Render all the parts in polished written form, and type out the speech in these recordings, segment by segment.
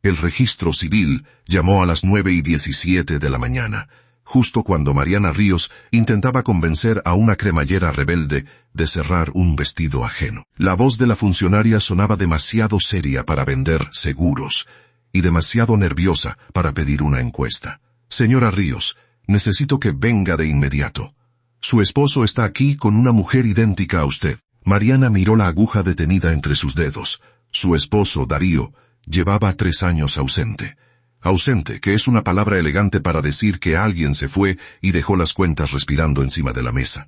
El registro civil llamó a las 9:17 de la mañana, justo cuando Mariana Ríos intentaba convencer a una cremallera rebelde de cerrar un vestido ajeno. La voz de la funcionaria sonaba demasiado seria para vender seguros y demasiado nerviosa para pedir una encuesta. Señora Ríos, necesito que venga de inmediato. Su esposo está aquí con una mujer idéntica a usted. Mariana miró la aguja detenida entre sus dedos. Su esposo, Darío, llevaba 3 años ausente. Ausente, que es una palabra elegante para decir que alguien se fue y dejó las cuentas respirando encima de la mesa.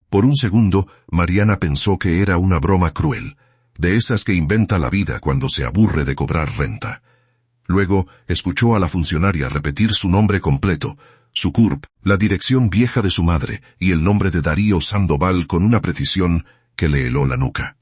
Por un segundo, Mariana pensó que era una broma cruel, de esas que inventa la vida cuando se aburre de cobrar renta. Luego, escuchó a la funcionaria repetir su nombre completo, su CURP, la dirección vieja de su madre y el nombre de Darío Sandoval con una precisión que le heló la nuca.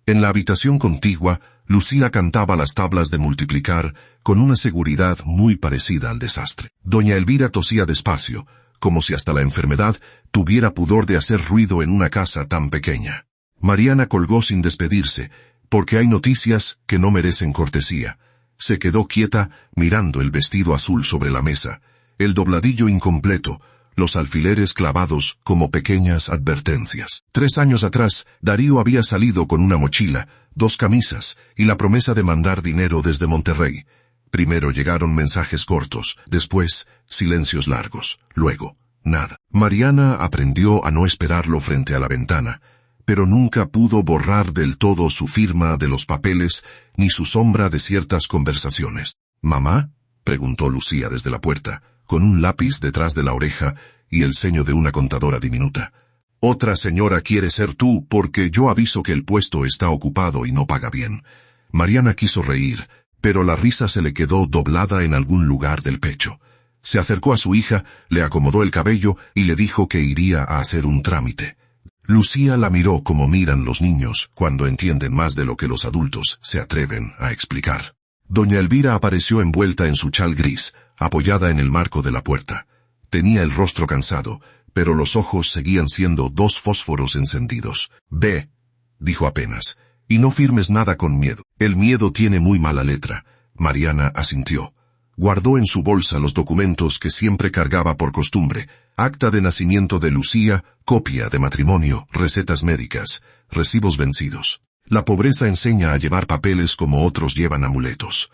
En la habitación contigua, Lucía cantaba las tablas de multiplicar con una seguridad muy parecida al desastre. Doña Elvira tosía despacio, como si hasta la enfermedad tuviera pudor de hacer ruido en una casa tan pequeña. Mariana colgó sin despedirse, porque hay noticias que no merecen cortesía. Se quedó quieta mirando el vestido azul sobre la mesa, el dobladillo incompleto, los alfileres clavados como pequeñas advertencias. 3 años atrás, Darío había salido con una mochila, 2 camisas y la promesa de mandar dinero desde Monterrey. Primero llegaron mensajes cortos, después silencios largos, luego nada. Mariana aprendió a no esperarlo frente a la ventana, pero nunca pudo borrar del todo su firma de los papeles ni su sombra de ciertas conversaciones. «¿Mamá?», preguntó Lucía desde la puerta, con un lápiz detrás de la oreja y el ceño de una contadora diminuta. «Otra señora quiere ser tú porque yo aviso que el puesto está ocupado y no paga bien». Mariana quiso reír, pero la risa se le quedó doblada en algún lugar del pecho. Se acercó a su hija, le acomodó el cabello y le dijo que iría a hacer un trámite. Lucía la miró como miran los niños cuando entienden más de lo que los adultos se atreven a explicar. Doña Elvira apareció envuelta en su chal gris, apoyada en el marco de la puerta. Tenía el rostro cansado, pero los ojos seguían siendo 2 fósforos encendidos. «Ve», dijo apenas, «y no firmes nada con miedo. El miedo tiene muy mala letra». Mariana asintió. Guardó en su bolsa los documentos que siempre cargaba por costumbre: acta de nacimiento de Lucía, copia de matrimonio, recetas médicas, recibos vencidos. La pobreza enseña a llevar papeles como otros llevan amuletos.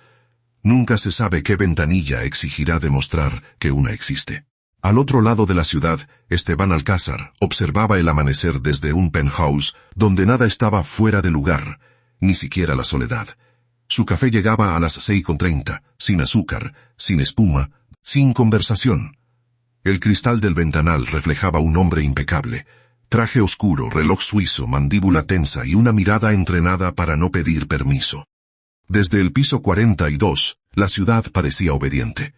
Nunca se sabe qué ventanilla exigirá demostrar que una existe. Al otro lado de la ciudad, Esteban Alcázar observaba el amanecer desde un penthouse donde nada estaba fuera de lugar, ni siquiera la soledad. Su café llegaba a las 6:30, sin azúcar, sin espuma, sin conversación. El cristal del ventanal reflejaba un hombre impecable. Traje oscuro, reloj suizo, mandíbula tensa y una mirada entrenada para no pedir permiso. Desde el piso 42, la ciudad parecía obediente.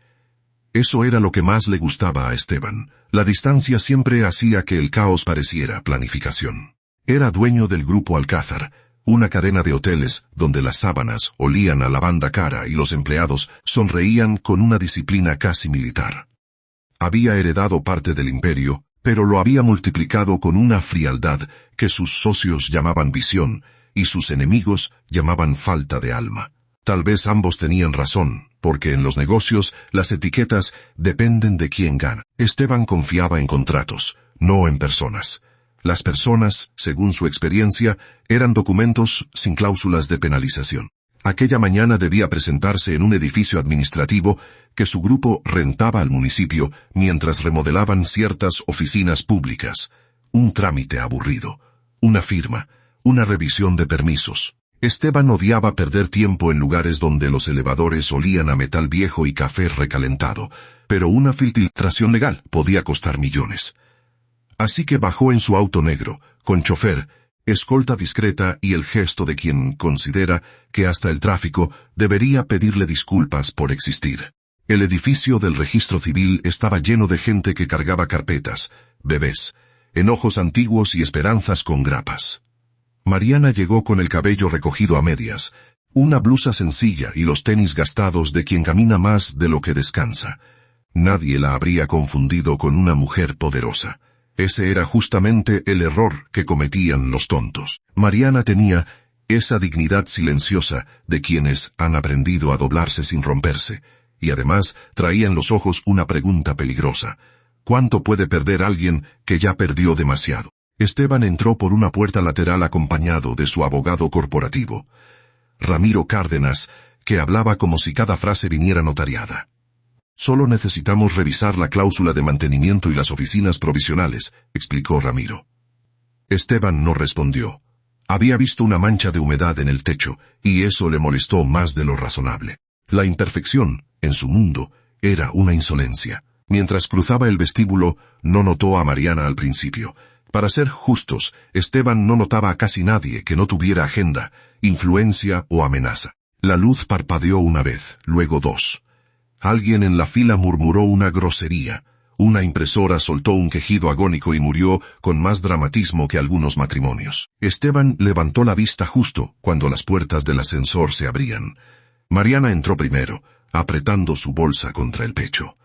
Eso era lo que más le gustaba a Esteban. La distancia siempre hacía que el caos pareciera planificación. Era dueño del Grupo Alcázar, una cadena de hoteles donde las sábanas olían a lavanda cara y los empleados sonreían con una disciplina casi militar. Había heredado parte del imperio, pero lo había multiplicado con una frialdad que sus socios llamaban visión y sus enemigos llamaban falta de alma. Tal vez ambos tenían razón, porque en los negocios las etiquetas dependen de quién gana. Esteban confiaba en contratos, no en personas. Las personas, según su experiencia, eran documentos sin cláusulas de penalización. Aquella mañana debía presentarse en un edificio administrativo que su grupo rentaba al municipio mientras remodelaban ciertas oficinas públicas. Un trámite aburrido, una firma, una revisión de permisos. Esteban odiaba perder tiempo en lugares donde los elevadores olían a metal viejo y café recalentado, pero una filtración legal podía costar millones. Así que bajó en su auto negro, con chofer, escolta discreta y el gesto de quien considera que hasta el tráfico debería pedirle disculpas por existir. El edificio del registro civil estaba lleno de gente que cargaba carpetas, bebés, enojos antiguos y esperanzas con grapas. Mariana llegó con el cabello recogido a medias, una blusa sencilla y los tenis gastados de quien camina más de lo que descansa. Nadie la habría confundido con una mujer poderosa. Ese era justamente el error que cometían los tontos. Mariana tenía, Esa dignidad silenciosa de quienes han aprendido a doblarse sin romperse, y además traía en los ojos una pregunta peligrosa. ¿Cuánto puede perder alguien que ya perdió demasiado? Esteban entró por una puerta lateral acompañado de su abogado corporativo, Ramiro Cárdenas, que hablaba como si cada frase viniera notariada. Solo necesitamos revisar la cláusula de mantenimiento y las oficinas provisionales, explicó Ramiro. Esteban no respondió. Había visto una mancha de humedad en el techo, y eso le molestó más de lo razonable. La imperfección, en su mundo, era una insolencia. Mientras cruzaba el vestíbulo, no notó a Mariana al principio. Para ser justos, Esteban no notaba a casi nadie que no tuviera agenda, influencia o amenaza. La luz parpadeó una vez, luego dos. Alguien en la fila murmuró una grosería. Una impresora soltó un quejido agónico y murió con más dramatismo que algunos matrimonios. Esteban levantó la vista justo cuando las puertas del ascensor se abrían. Mariana entró primero, apretando su bolsa contra el pecho.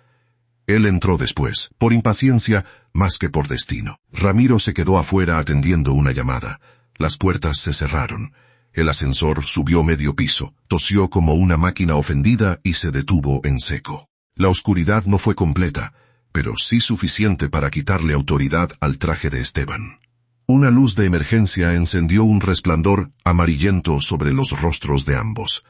Él entró después, por impaciencia más que por destino. Ramiro se quedó afuera atendiendo una llamada. Las puertas se cerraron. El ascensor subió medio piso, tosió como una máquina ofendida y se detuvo en seco. La oscuridad no fue completa, pero sí suficiente para quitarle autoridad al traje de Esteban. Una luz de emergencia encendió un resplandor amarillento sobre los rostros de ambos.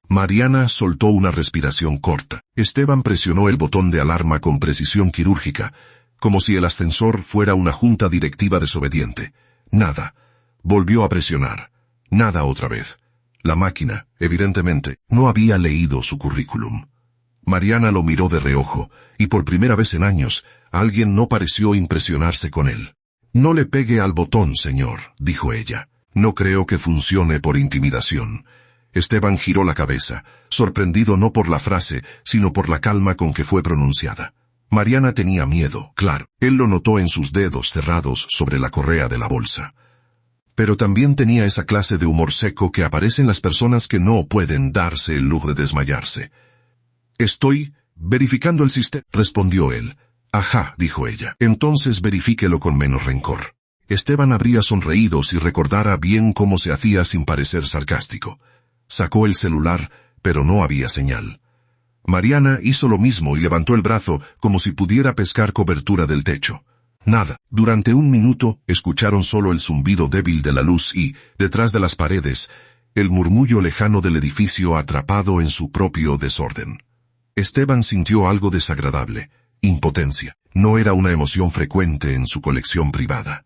Mariana soltó una respiración corta. Esteban presionó el botón de alarma con precisión quirúrgica, como si el ascensor fuera una junta directiva desobediente. Nada. Volvió a presionar. Nada otra vez. La máquina, evidentemente, no había leído su currículum. Mariana lo miró de reojo, y por primera vez en años, alguien no pareció impresionarse con él. «No le pegue al botón, señor», dijo ella. «No creo que funcione por intimidación». Esteban giró la cabeza, sorprendido no por la frase, sino por la calma con que fue pronunciada. Mariana tenía miedo, claro. Él lo notó en sus dedos cerrados sobre la correa de la bolsa. Pero también tenía esa clase de humor seco que aparece en las personas que no pueden darse el lujo de desmayarse. «Estoy verificando el sistema», respondió él. «Ajá», dijo ella. «Entonces verifíquelo con menos rencor». Esteban habría sonreído si recordara bien cómo se hacía sin parecer sarcástico. Sacó el celular, pero no había señal. Mariana hizo lo mismo y levantó el brazo como si pudiera pescar cobertura del techo. Nada. Durante un minuto escucharon solo el zumbido débil de la luz y, detrás de las paredes, el murmullo lejano del edificio atrapado en su propio desorden. Esteban sintió algo desagradable, impotencia. No era una emoción frecuente en su colección privada.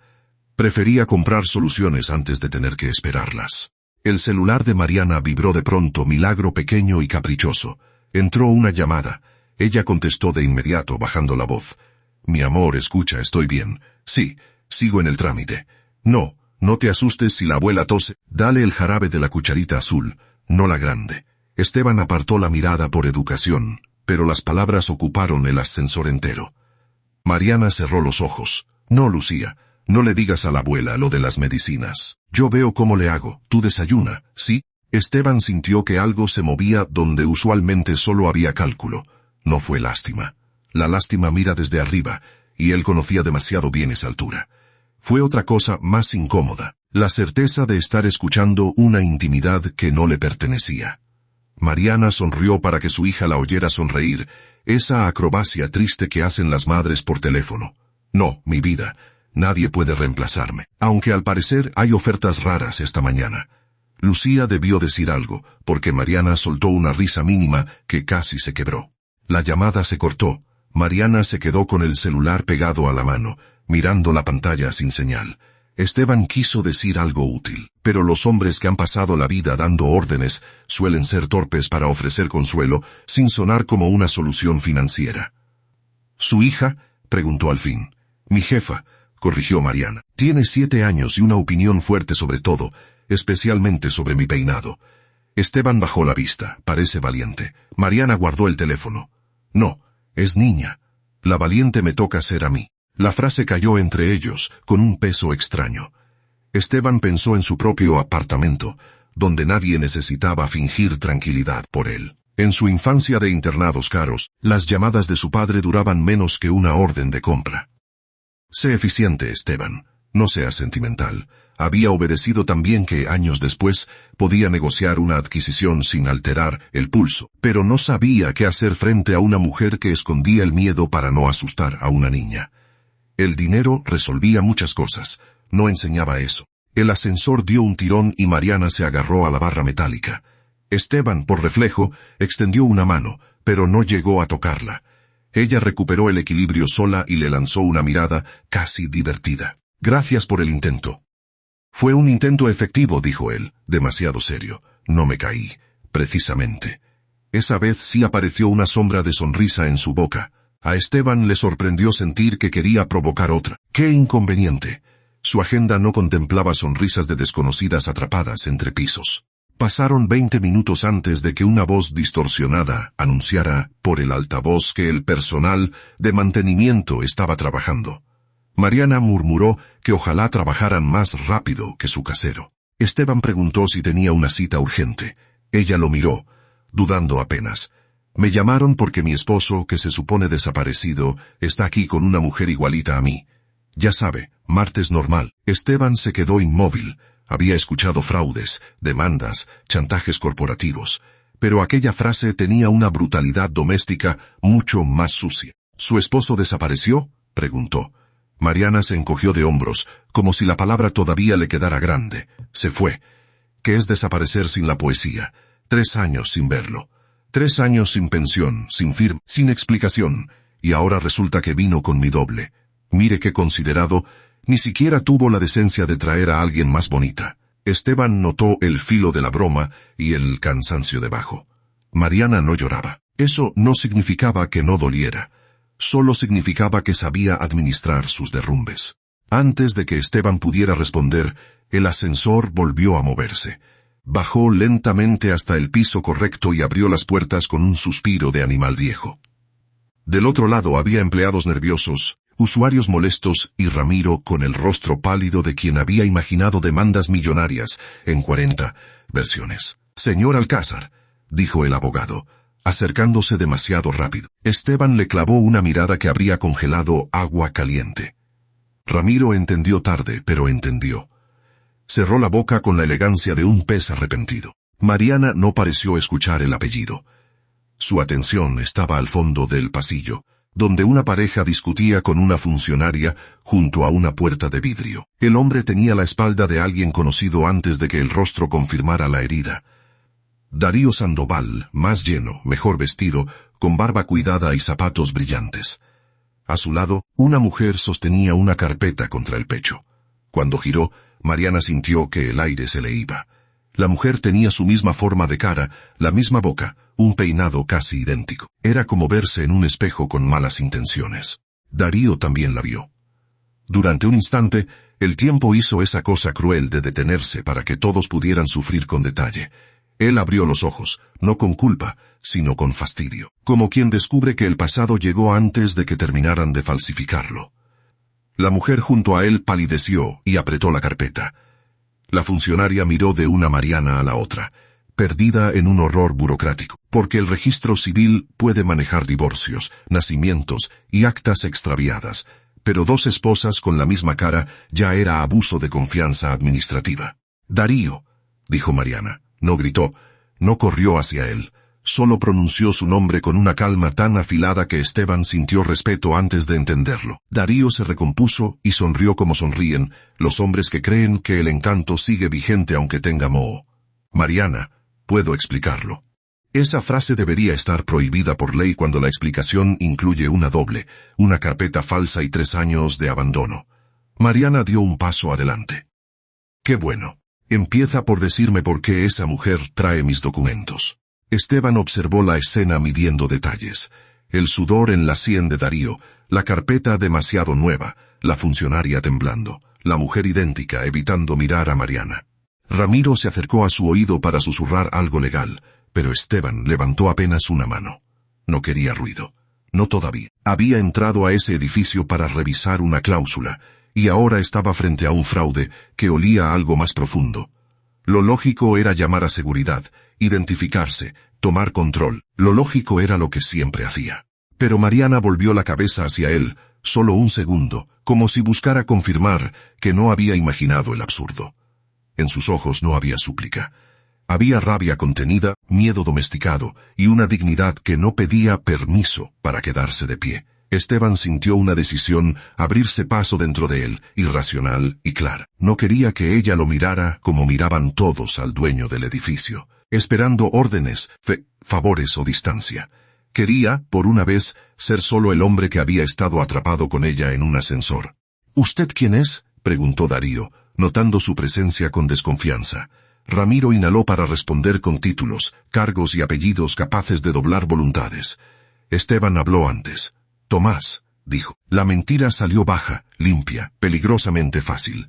Prefería comprar soluciones antes de tener que esperarlas. El celular de Mariana vibró de pronto, milagro pequeño y caprichoso. Entró una llamada. Ella contestó de inmediato, bajando la voz. «Mi amor, escucha, estoy bien. Sí, sigo en el trámite. No, no te asustes si la abuela tose. Dale el jarabe de la cucharita azul, no la grande». Esteban apartó la mirada por educación, pero las palabras ocuparon el ascensor entero. Mariana cerró los ojos. «No, Lucía. No le digas a la abuela lo de las medicinas. Yo veo cómo le hago. Tú desayuna, ¿sí?» Esteban sintió que algo se movía donde usualmente solo había cálculo. No fue lástima. La lástima mira desde arriba, y él conocía demasiado bien esa altura. Fue otra cosa más incómoda, la certeza de estar escuchando una intimidad que no le pertenecía. Mariana sonrió para que su hija la oyera sonreír, esa acrobacia triste que hacen las madres por teléfono. «No, mi vida. Nadie puede reemplazarme, aunque al parecer hay ofertas raras esta mañana». Lucía debió decir algo, porque Mariana soltó una risa mínima que casi se quebró. La llamada se cortó. Mariana se quedó con el celular pegado a la mano, mirando la pantalla sin señal. Esteban quiso decir algo útil, pero los hombres que han pasado la vida dando órdenes suelen ser torpes para ofrecer consuelo sin sonar como una solución financiera. «¿Su hija?», preguntó al fin. «Mi jefa», corrigió Mariana. «Tiene 7 años y una opinión fuerte sobre todo, especialmente sobre mi peinado». Esteban bajó la vista. «Parece valiente». Mariana guardó el teléfono. «No, es niña. La valiente me toca ser a mí». La frase cayó entre ellos, con un peso extraño. Esteban pensó en su propio apartamento, donde nadie necesitaba fingir tranquilidad por él. En su infancia de internados caros, las llamadas de su padre duraban menos que una orden de compra. «Sé eficiente, Esteban. No seas sentimental. Había obedecido también que, años después, podía negociar una adquisición sin alterar el pulso, pero no sabía qué hacer frente a una mujer que escondía el miedo para no asustar a una niña. El dinero resolvía muchas cosas, no enseñaba eso. El ascensor dio un tirón y Mariana se agarró a la barra metálica. Esteban, por reflejo, extendió una mano, pero no llegó a tocarla. Ella recuperó el equilibrio sola y le lanzó una mirada casi divertida. «Gracias por el intento». «Fue un intento efectivo», dijo él, demasiado serio. «No me caí, precisamente». Esa vez sí apareció una sombra de sonrisa en su boca. A Esteban le sorprendió sentir que quería provocar otra. ¡Qué inconveniente! Su agenda no contemplaba sonrisas de desconocidas atrapadas entre pisos. Pasaron 20 minutos antes de que una voz distorsionada anunciara por el altavoz que el personal de mantenimiento estaba trabajando. Mariana murmuró que ojalá trabajaran más rápido que su casero. Esteban preguntó si tenía una cita urgente. Ella lo miró, dudando apenas. «Me llamaron porque mi esposo, que se supone desaparecido, está aquí con una mujer igualita a mí. Ya sabe, martes normal». Esteban se quedó inmóvil. Había escuchado fraudes, demandas, chantajes corporativos. Pero aquella frase tenía una brutalidad doméstica mucho más sucia. «¿Su esposo desapareció?», preguntó. Mariana se encogió de hombros, como si la palabra todavía le quedara grande. «Se fue». «¿Qué es desaparecer sin la poesía? 3 años sin verlo. 3 años sin pensión, sin firma, sin explicación. Y ahora resulta que vino con mi doble. Mire qué considerado, ni siquiera tuvo la decencia de traer a alguien más bonita». Esteban notó el filo de la broma y el cansancio debajo. Mariana no lloraba. Eso no significaba que no doliera. Solo significaba que sabía administrar sus derrumbes. Antes de que Esteban pudiera responder, el ascensor volvió a moverse. Bajó lentamente hasta el piso correcto y abrió las puertas con un suspiro de animal viejo. Del otro lado había empleados nerviosos, usuarios molestos y Ramiro con el rostro pálido de quien había imaginado demandas millonarias en 40 versiones. «Señor Alcázar», dijo el abogado, acercándose demasiado rápido. Esteban le clavó una mirada que habría congelado agua caliente. Ramiro entendió tarde, pero entendió. Cerró la boca con la elegancia de un pez arrepentido. Mariana no pareció escuchar el apellido. Su atención estaba al fondo del pasillo, donde una pareja discutía con una funcionaria junto a una puerta de vidrio. El hombre tenía la espalda de alguien conocido antes de que el rostro confirmara la herida. Darío Sandoval, más lleno, mejor vestido, con barba cuidada y zapatos brillantes. A su lado, una mujer sostenía una carpeta contra el pecho. Cuando giró, Mariana sintió que el aire se le iba. La mujer tenía su misma forma de cara, la misma boca, un peinado casi idéntico. Era como verse en un espejo con malas intenciones. Darío también la vio. Durante un instante, el tiempo hizo esa cosa cruel de detenerse para que todos pudieran sufrir con detalle. Él abrió los ojos, no con culpa, sino con fastidio, como quien descubre que el pasado llegó antes de que terminaran de falsificarlo. La mujer junto a él palideció y apretó la carpeta. La funcionaria miró de una Mariana a la otra, perdida en un horror burocrático, porque el registro civil puede manejar divorcios, nacimientos y actas extraviadas, pero 2 esposas con la misma cara ya era abuso de confianza administrativa. «Darío», dijo Mariana. No gritó, no corrió hacia él, solo pronunció su nombre con una calma tan afilada que Esteban sintió respeto antes de entenderlo. Darío se recompuso y sonrió como sonríen los hombres que creen que el encanto sigue vigente aunque tenga moho. «Mariana, puedo explicarlo». Esa frase debería estar prohibida por ley cuando la explicación incluye una doble, una carpeta falsa y 3 años de abandono. Mariana dio un paso adelante. «Qué bueno. Empieza por decirme por qué esa mujer trae mis documentos». Esteban observó la escena midiendo detalles. El sudor en la sien de Darío, la carpeta demasiado nueva, la funcionaria temblando, la mujer idéntica evitando mirar a Mariana. Ramiro se acercó a su oído para susurrar algo legal, pero Esteban levantó apenas una mano. No quería ruido. No todavía. Había entrado a ese edificio para revisar una cláusula, y ahora estaba frente a un fraude que olía a algo más profundo. Lo lógico era llamar a seguridad, identificarse, tomar control. Lo lógico era lo que siempre hacía. Pero Mariana volvió la cabeza hacia él, solo un segundo, como si buscara confirmar que no había imaginado el absurdo. En sus ojos no había súplica. Había rabia contenida, miedo domesticado y una dignidad que no pedía permiso para quedarse de pie. Esteban sintió una decisión abrirse paso dentro de él, irracional y clara. No quería que ella lo mirara como miraban todos al dueño del edificio, esperando órdenes, favores o distancia. Quería, por una vez, ser solo el hombre que había estado atrapado con ella en un ascensor. —¿Usted quién es? —preguntó Darío, notando su presencia con desconfianza. Ramiro inhaló para responder con títulos, cargos y apellidos capaces de doblar voluntades. Esteban habló antes. —Tomás —dijo. La mentira salió baja, limpia, peligrosamente fácil.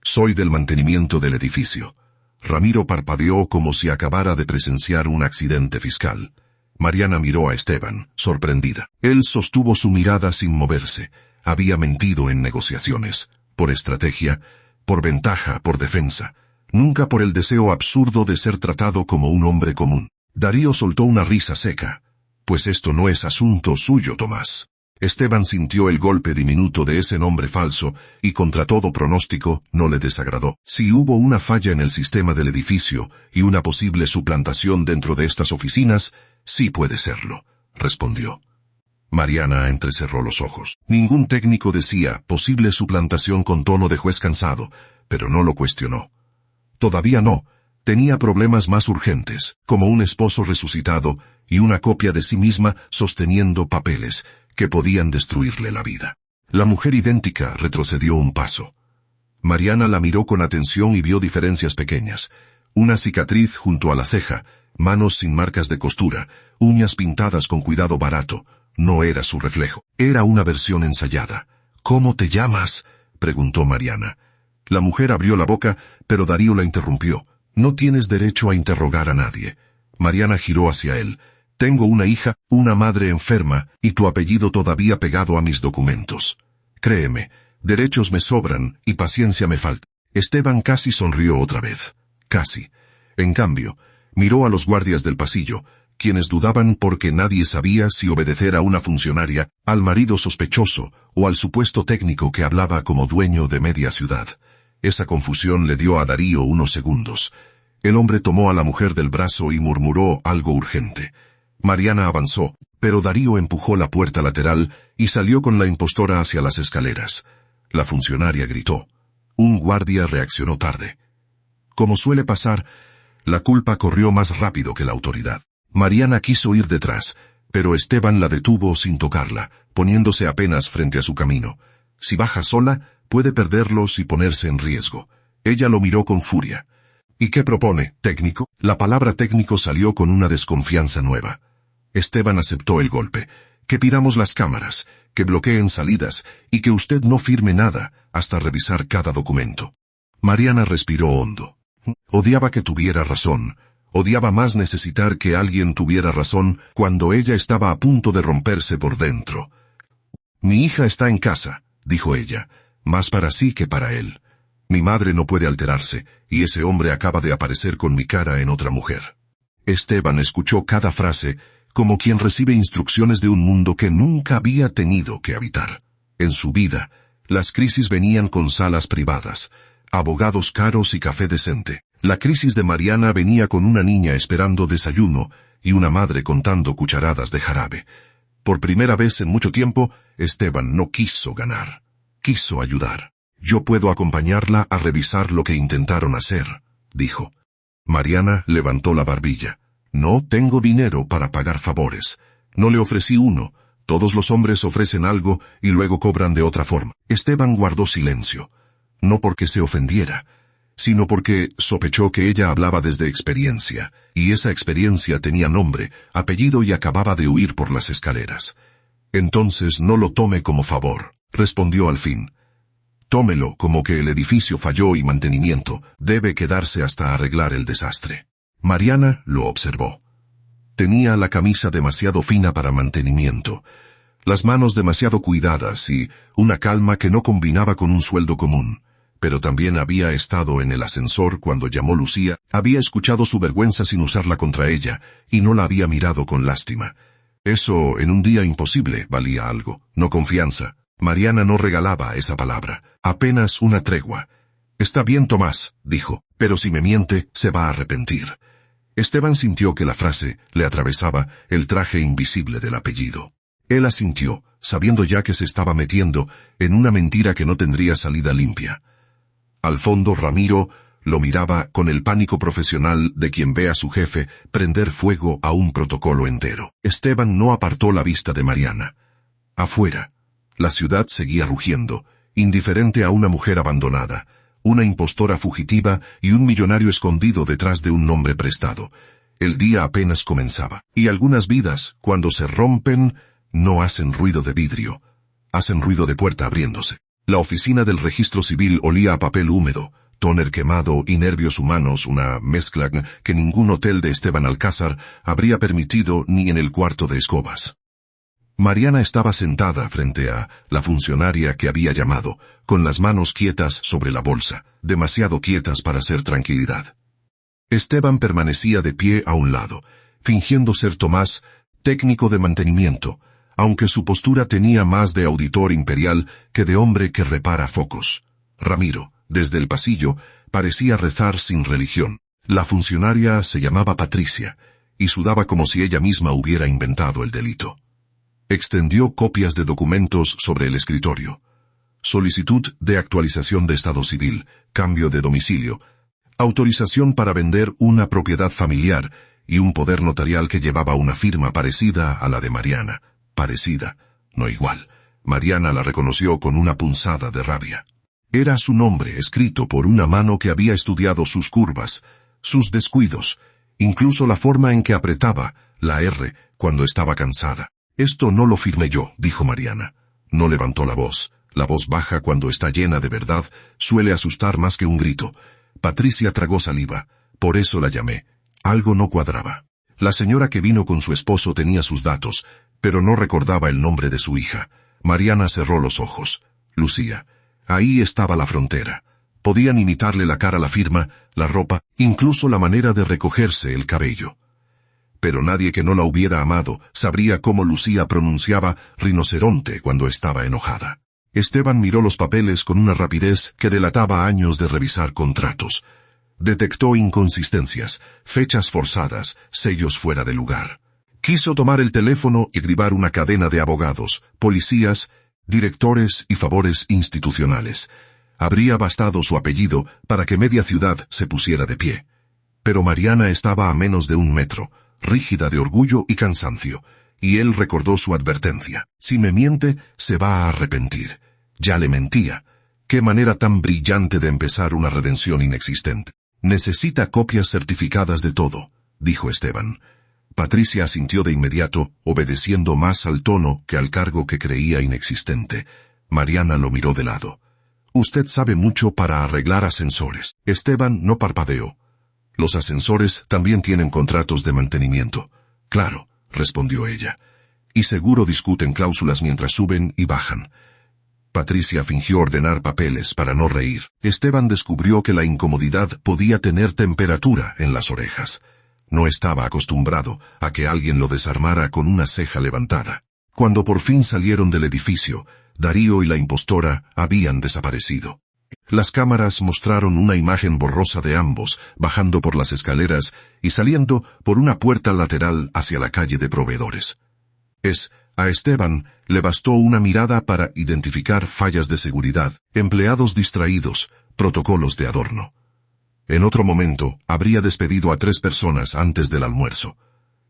—Soy del mantenimiento del edificio. Ramiro parpadeó como si acabara de presenciar un accidente fiscal. Mariana miró a Esteban, sorprendida. Él sostuvo su mirada sin moverse. Había mentido en negociaciones, por estrategia, por ventaja, por defensa. Nunca por el deseo absurdo de ser tratado como un hombre común. Darío soltó una risa seca. —Pues esto no es asunto suyo, Tomás. Esteban sintió el golpe diminuto de ese nombre falso y contra todo pronóstico no le desagradó. Si hubo una falla en el sistema del edificio y una posible suplantación dentro de estas oficinas, sí puede serlo, respondió. Mariana entrecerró los ojos. Ningún técnico decía posible suplantación con tono de juez cansado, pero no lo cuestionó. Todavía no. Tenía problemas más urgentes, como un esposo resucitado y una copia de sí misma sosteniendo papeles que podían destruirle la vida. La mujer idéntica retrocedió un paso. Mariana la miró con atención y vio diferencias pequeñas. Una cicatriz junto a la ceja, manos sin marcas de costura, uñas pintadas con cuidado barato. No era su reflejo. Era una versión ensayada. —¿Cómo te llamas? —preguntó Mariana. La mujer abrió la boca, pero Darío la interrumpió. —No tienes derecho a interrogar a nadie. Mariana giró hacia él. —Tengo una hija, una madre enferma, y tu apellido todavía pegado a mis documentos. Créeme, derechos me sobran y paciencia me falta. Esteban casi sonrió otra vez. Casi. En cambio, miró a los guardias del pasillo, quienes dudaban porque nadie sabía si obedecer a una funcionaria, al marido sospechoso o al supuesto técnico que hablaba como dueño de media ciudad. Esa confusión le dio a Darío unos segundos. El hombre tomó a la mujer del brazo y murmuró algo urgente. Mariana avanzó, pero Darío empujó la puerta lateral y salió con la impostora hacia las escaleras. La funcionaria gritó. Un guardia reaccionó tarde. Como suele pasar, la culpa corrió más rápido que la autoridad. Mariana quiso ir detrás, pero Esteban la detuvo sin tocarla, poniéndose apenas frente a su camino. Si baja sola, puede perderlos y ponerse en riesgo. Ella lo miró con furia. ¿Y qué propone, técnico? La palabra técnico salió con una desconfianza nueva. Esteban aceptó el golpe. Que pidamos las cámaras, que bloqueen salidas y que usted no firme nada hasta revisar cada documento. Mariana respiró hondo. Odiaba que tuviera razón. Odiaba más necesitar que alguien tuviera razón cuando ella estaba a punto de romperse por dentro. Mi hija está en casa, dijo ella, más para sí que para él. Mi madre no puede alterarse, y ese hombre acaba de aparecer con mi cara en otra mujer. Esteban escuchó cada frase como quien recibe instrucciones de un mundo que nunca había tenido que habitar. En su vida, las crisis venían con salas privadas, abogados caros y café decente. La crisis de Mariana venía con una niña esperando desayuno y una madre contando cucharadas de jarabe. Por primera vez en mucho tiempo, Esteban no quiso ganar. Quiso ayudar. Yo puedo acompañarla a revisar lo que intentaron hacer, dijo. Mariana levantó la barbilla. No tengo dinero para pagar favores. No le ofrecí uno. Todos los hombres ofrecen algo y luego cobran de otra forma. Esteban guardó silencio. No porque se ofendiera, sino porque sospechó que ella hablaba desde experiencia, y esa experiencia tenía nombre, apellido y acababa de huir por las escaleras. Entonces no lo tome como favor, respondió al fin. Tómelo como que el edificio falló y mantenimiento debe quedarse hasta arreglar el desastre. Mariana lo observó. Tenía la camisa demasiado fina para mantenimiento, las manos demasiado cuidadas y una calma que no combinaba con un sueldo común. Pero también había estado en el ascensor cuando llamó Lucía, había escuchado su vergüenza sin usarla contra ella, y no la había mirado con lástima. Eso, en un día imposible, valía algo, no confianza. Mariana no regalaba esa palabra, apenas una tregua. Está bien, Tomás, dijo, pero si me miente, se va a arrepentir. Esteban sintió que la frase le atravesaba el traje invisible del apellido. Él asintió, sabiendo ya que se estaba metiendo en una mentira que no tendría salida limpia. Al fondo, Ramiro lo miraba con el pánico profesional de quien ve a su jefe prender fuego a un protocolo entero. Esteban no apartó la vista de Mariana. Afuera, la ciudad seguía rugiendo, indiferente a una mujer abandonada, una impostora fugitiva y un millonario escondido detrás de un nombre prestado. El día apenas comenzaba, y algunas vidas, cuando se rompen, no hacen ruido de vidrio, hacen ruido de puerta abriéndose. La oficina del registro civil olía a papel húmedo, tóner quemado y nervios humanos, una mezcla que ningún hotel de Esteban Alcázar habría permitido ni en el cuarto de escobas. Mariana estaba sentada frente a la funcionaria que había llamado, con las manos quietas sobre la bolsa, demasiado quietas para ser tranquilidad. Esteban permanecía de pie a un lado, fingiendo ser Tomás, técnico de mantenimiento, aunque su postura tenía más de auditor imperial que de hombre que repara focos. Ramiro, desde el pasillo, parecía rezar sin religión. La funcionaria se llamaba Patricia, y sudaba como si ella misma hubiera inventado el delito. Extendió copias de documentos sobre el escritorio. Solicitud de actualización de estado civil, cambio de domicilio, autorización para vender una propiedad familiar y un poder notarial que llevaba una firma parecida a la de Mariana. Parecida, no igual. Mariana la reconoció con una punzada de rabia. Era su nombre escrito por una mano que había estudiado sus curvas, sus descuidos, incluso la forma en que apretaba la R cuando estaba cansada. Esto no lo firmé yo, dijo Mariana. No levantó la voz. La voz baja cuando está llena de verdad suele asustar más que un grito. Patricia tragó saliva. Por eso la llamé. Algo no cuadraba. La señora que vino con su esposo tenía sus datos, pero no recordaba el nombre de su hija. Mariana cerró los ojos. Lucía. Ahí estaba la frontera. Podían imitarle la cara, la firma, la ropa, incluso la manera de recogerse el cabello. Pero nadie que no la hubiera amado sabría cómo Lucía pronunciaba rinoceronte cuando estaba enojada. Esteban miró los papeles con una rapidez que delataba años de revisar contratos. Detectó inconsistencias, fechas forzadas, sellos fuera de lugar. Quiso tomar el teléfono y activar una cadena de abogados, policías, directores y favores institucionales. Habría bastado su apellido para que media ciudad se pusiera de pie. Pero Mariana estaba a menos de 1 metro, rígida de orgullo y cansancio, y él recordó su advertencia. Si me miente, se va a arrepentir. Ya le mentía. Qué manera tan brillante de empezar una redención inexistente. Necesita copias certificadas de todo, dijo Esteban. Patricia asintió de inmediato, obedeciendo más al tono que al cargo que creía inexistente. Mariana lo miró de lado. Usted sabe mucho para arreglar ascensores. Esteban no parpadeó. Los ascensores también tienen contratos de mantenimiento. Claro, respondió ella. Y seguro discuten cláusulas mientras suben y bajan. Patricia fingió ordenar papeles para no reír. Esteban descubrió que la incomodidad podía tener temperatura en las orejas. No estaba acostumbrado a que alguien lo desarmara con una ceja levantada. Cuando por fin salieron del edificio, Darío y la impostora habían desaparecido. Las cámaras mostraron una imagen borrosa de ambos, bajando por las escaleras y saliendo por una puerta lateral hacia la calle de proveedores. A Esteban le bastó una mirada para identificar fallas de seguridad, empleados distraídos, protocolos de adorno. En otro momento, habría despedido a 3 personas antes del almuerzo.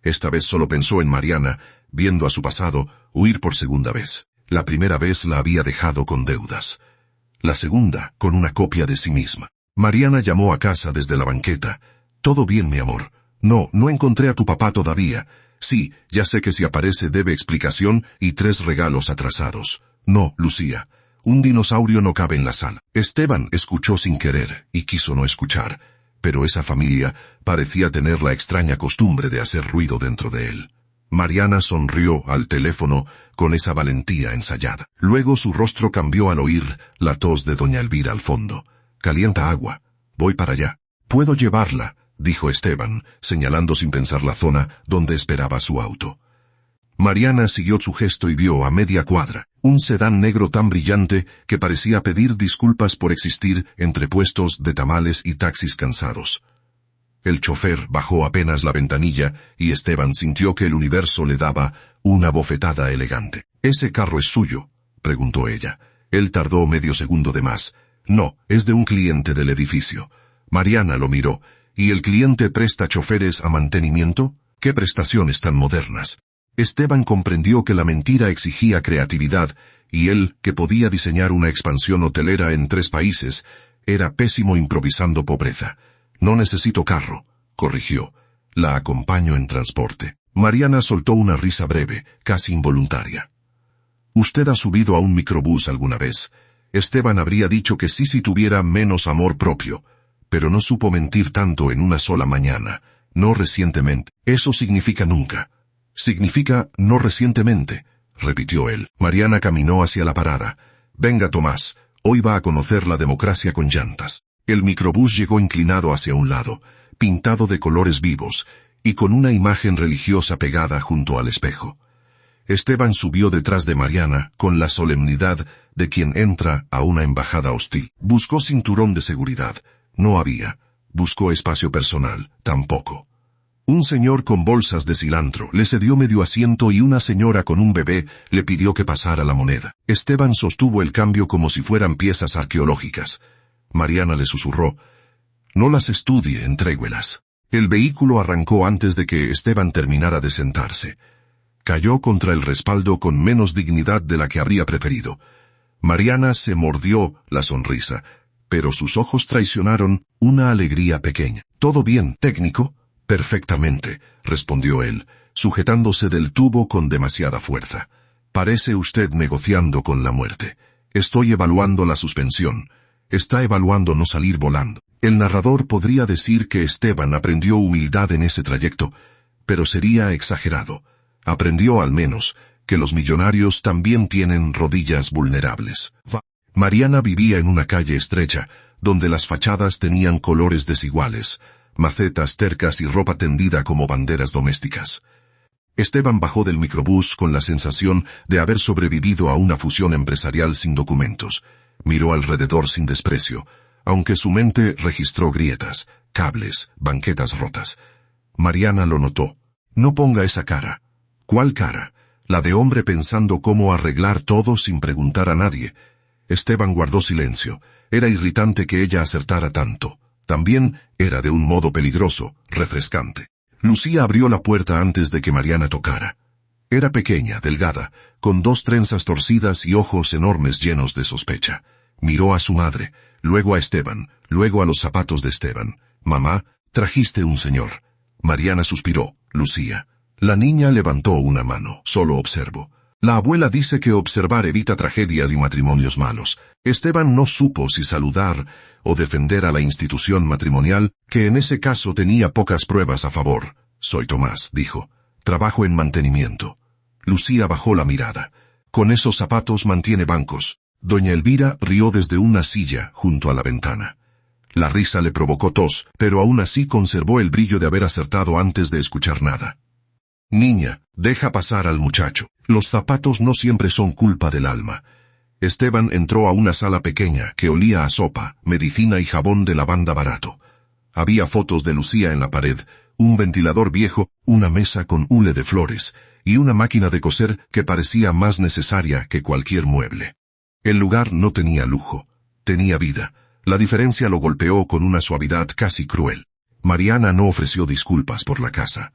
Esta vez solo pensó en Mariana, viendo a su pasado huir por segunda vez. La primera vez la había dejado con deudas. La segunda, con una copia de sí misma. Mariana llamó a casa desde la banqueta. «Todo bien, mi amor. No encontré a tu papá todavía. Sí, ya sé que si aparece debe explicación y 3 regalos atrasados. No, Lucía. Un dinosaurio no cabe en la sala». Esteban escuchó sin querer y quiso no escuchar, pero esa familia parecía tener la extraña costumbre de hacer ruido dentro de él. Mariana sonrió al teléfono con esa valentía ensayada. Luego su rostro cambió al oír la tos de doña Elvira al fondo. «Calienta agua. Voy para allá». «Puedo llevarla», dijo Esteban, señalando sin pensar la zona donde esperaba su auto. Mariana siguió su gesto y vio a media cuadra un sedán negro tan brillante que parecía pedir disculpas por existir entre puestos de tamales y taxis cansados. El chofer bajó apenas la ventanilla y Esteban sintió que el universo le daba una bofetada elegante. «¿Ese carro es suyo?», preguntó ella. Él tardó medio segundo de más. «No, es de un cliente del edificio». Mariana lo miró. «¿Y el cliente presta choferes a mantenimiento? ¿Qué prestaciones tan modernas?». Esteban comprendió que la mentira exigía creatividad, y él, que podía diseñar una expansión hotelera en 3 países, era pésimo improvisando pobreza. «No necesito carro», corrigió. «La acompaño en transporte». Mariana soltó una risa breve, casi involuntaria. «¿Usted ha subido a un microbús alguna vez?». Esteban habría dicho que sí si tuviera menos amor propio, pero no supo mentir tanto en una sola mañana. «No recientemente». «Eso significa nunca». «Significa no recientemente», repitió él. Mariana caminó hacia la parada. «Venga, Tomás, hoy va a conocer la democracia con llantas». El microbús llegó inclinado hacia un lado, pintado de colores vivos, y con una imagen religiosa pegada junto al espejo. Esteban subió detrás de Mariana con la solemnidad de quien entra a una embajada hostil. Buscó cinturón de seguridad. No había. Buscó espacio personal. Tampoco. Un señor con bolsas de cilantro le cedió medio asiento y una señora con un bebé le pidió que pasara la moneda. Esteban sostuvo el cambio como si fueran piezas arqueológicas. Mariana le susurró: «No las estudie, entréguelas». El vehículo arrancó antes de que Esteban terminara de sentarse. Cayó contra el respaldo con menos dignidad de la que habría preferido. Mariana se mordió la sonrisa, pero sus ojos traicionaron una alegría pequeña. «¿Todo bien, técnico?» «Perfectamente», respondió él, sujetándose del tubo con demasiada fuerza. «Parece usted negociando con la muerte». «Estoy evaluando la suspensión». «Está evaluando no salir volando». El narrador podría decir que Esteban aprendió humildad en ese trayecto, pero sería exagerado. Aprendió al menos que los millonarios también tienen rodillas vulnerables. Mariana vivía en una calle estrecha, donde las fachadas tenían colores desiguales, macetas tercas y ropa tendida como banderas domésticas. Esteban bajó del microbús con la sensación de haber sobrevivido a una fusión empresarial sin documentos. Miró alrededor sin desprecio, aunque su mente registró grietas, cables, banquetas rotas. Mariana lo notó. «No ponga esa cara». «¿Cuál cara?». «La de hombre pensando cómo arreglar todo sin preguntar a nadie». Esteban guardó silencio. Era irritante que ella acertara tanto. También era de un modo peligroso, refrescante. Lucía abrió la puerta antes de que Mariana tocara. Era pequeña, delgada, con 2 trenzas torcidas y ojos enormes llenos de sospecha. Miró a su madre, luego a Esteban, luego a los zapatos de Esteban. «Mamá, trajiste un señor». Mariana suspiró. «Lucía». La niña levantó una mano. «Solo observo». La abuela dice que observar evita tragedias y matrimonios malos. Esteban no supo si saludar o defender a la institución matrimonial, que en ese caso tenía pocas pruebas a favor. «Soy Tomás», dijo. «Trabajo en mantenimiento». Lucía bajó la mirada. «Con esos zapatos mantiene bancos». Doña Elvira rió desde una silla junto a la ventana. La risa le provocó tos, pero aún así conservó el brillo de haber acertado antes de escuchar nada. «Niña, deja pasar al muchacho. Los zapatos no siempre son culpa del alma». Esteban entró a una sala pequeña que olía a sopa, medicina y jabón de lavanda barato. Había fotos de Lucía en la pared, un ventilador viejo, una mesa con hule de flores, y una máquina de coser que parecía más necesaria que cualquier mueble. El lugar no tenía lujo, tenía vida. La diferencia lo golpeó con una suavidad casi cruel. Mariana no ofreció disculpas por la casa.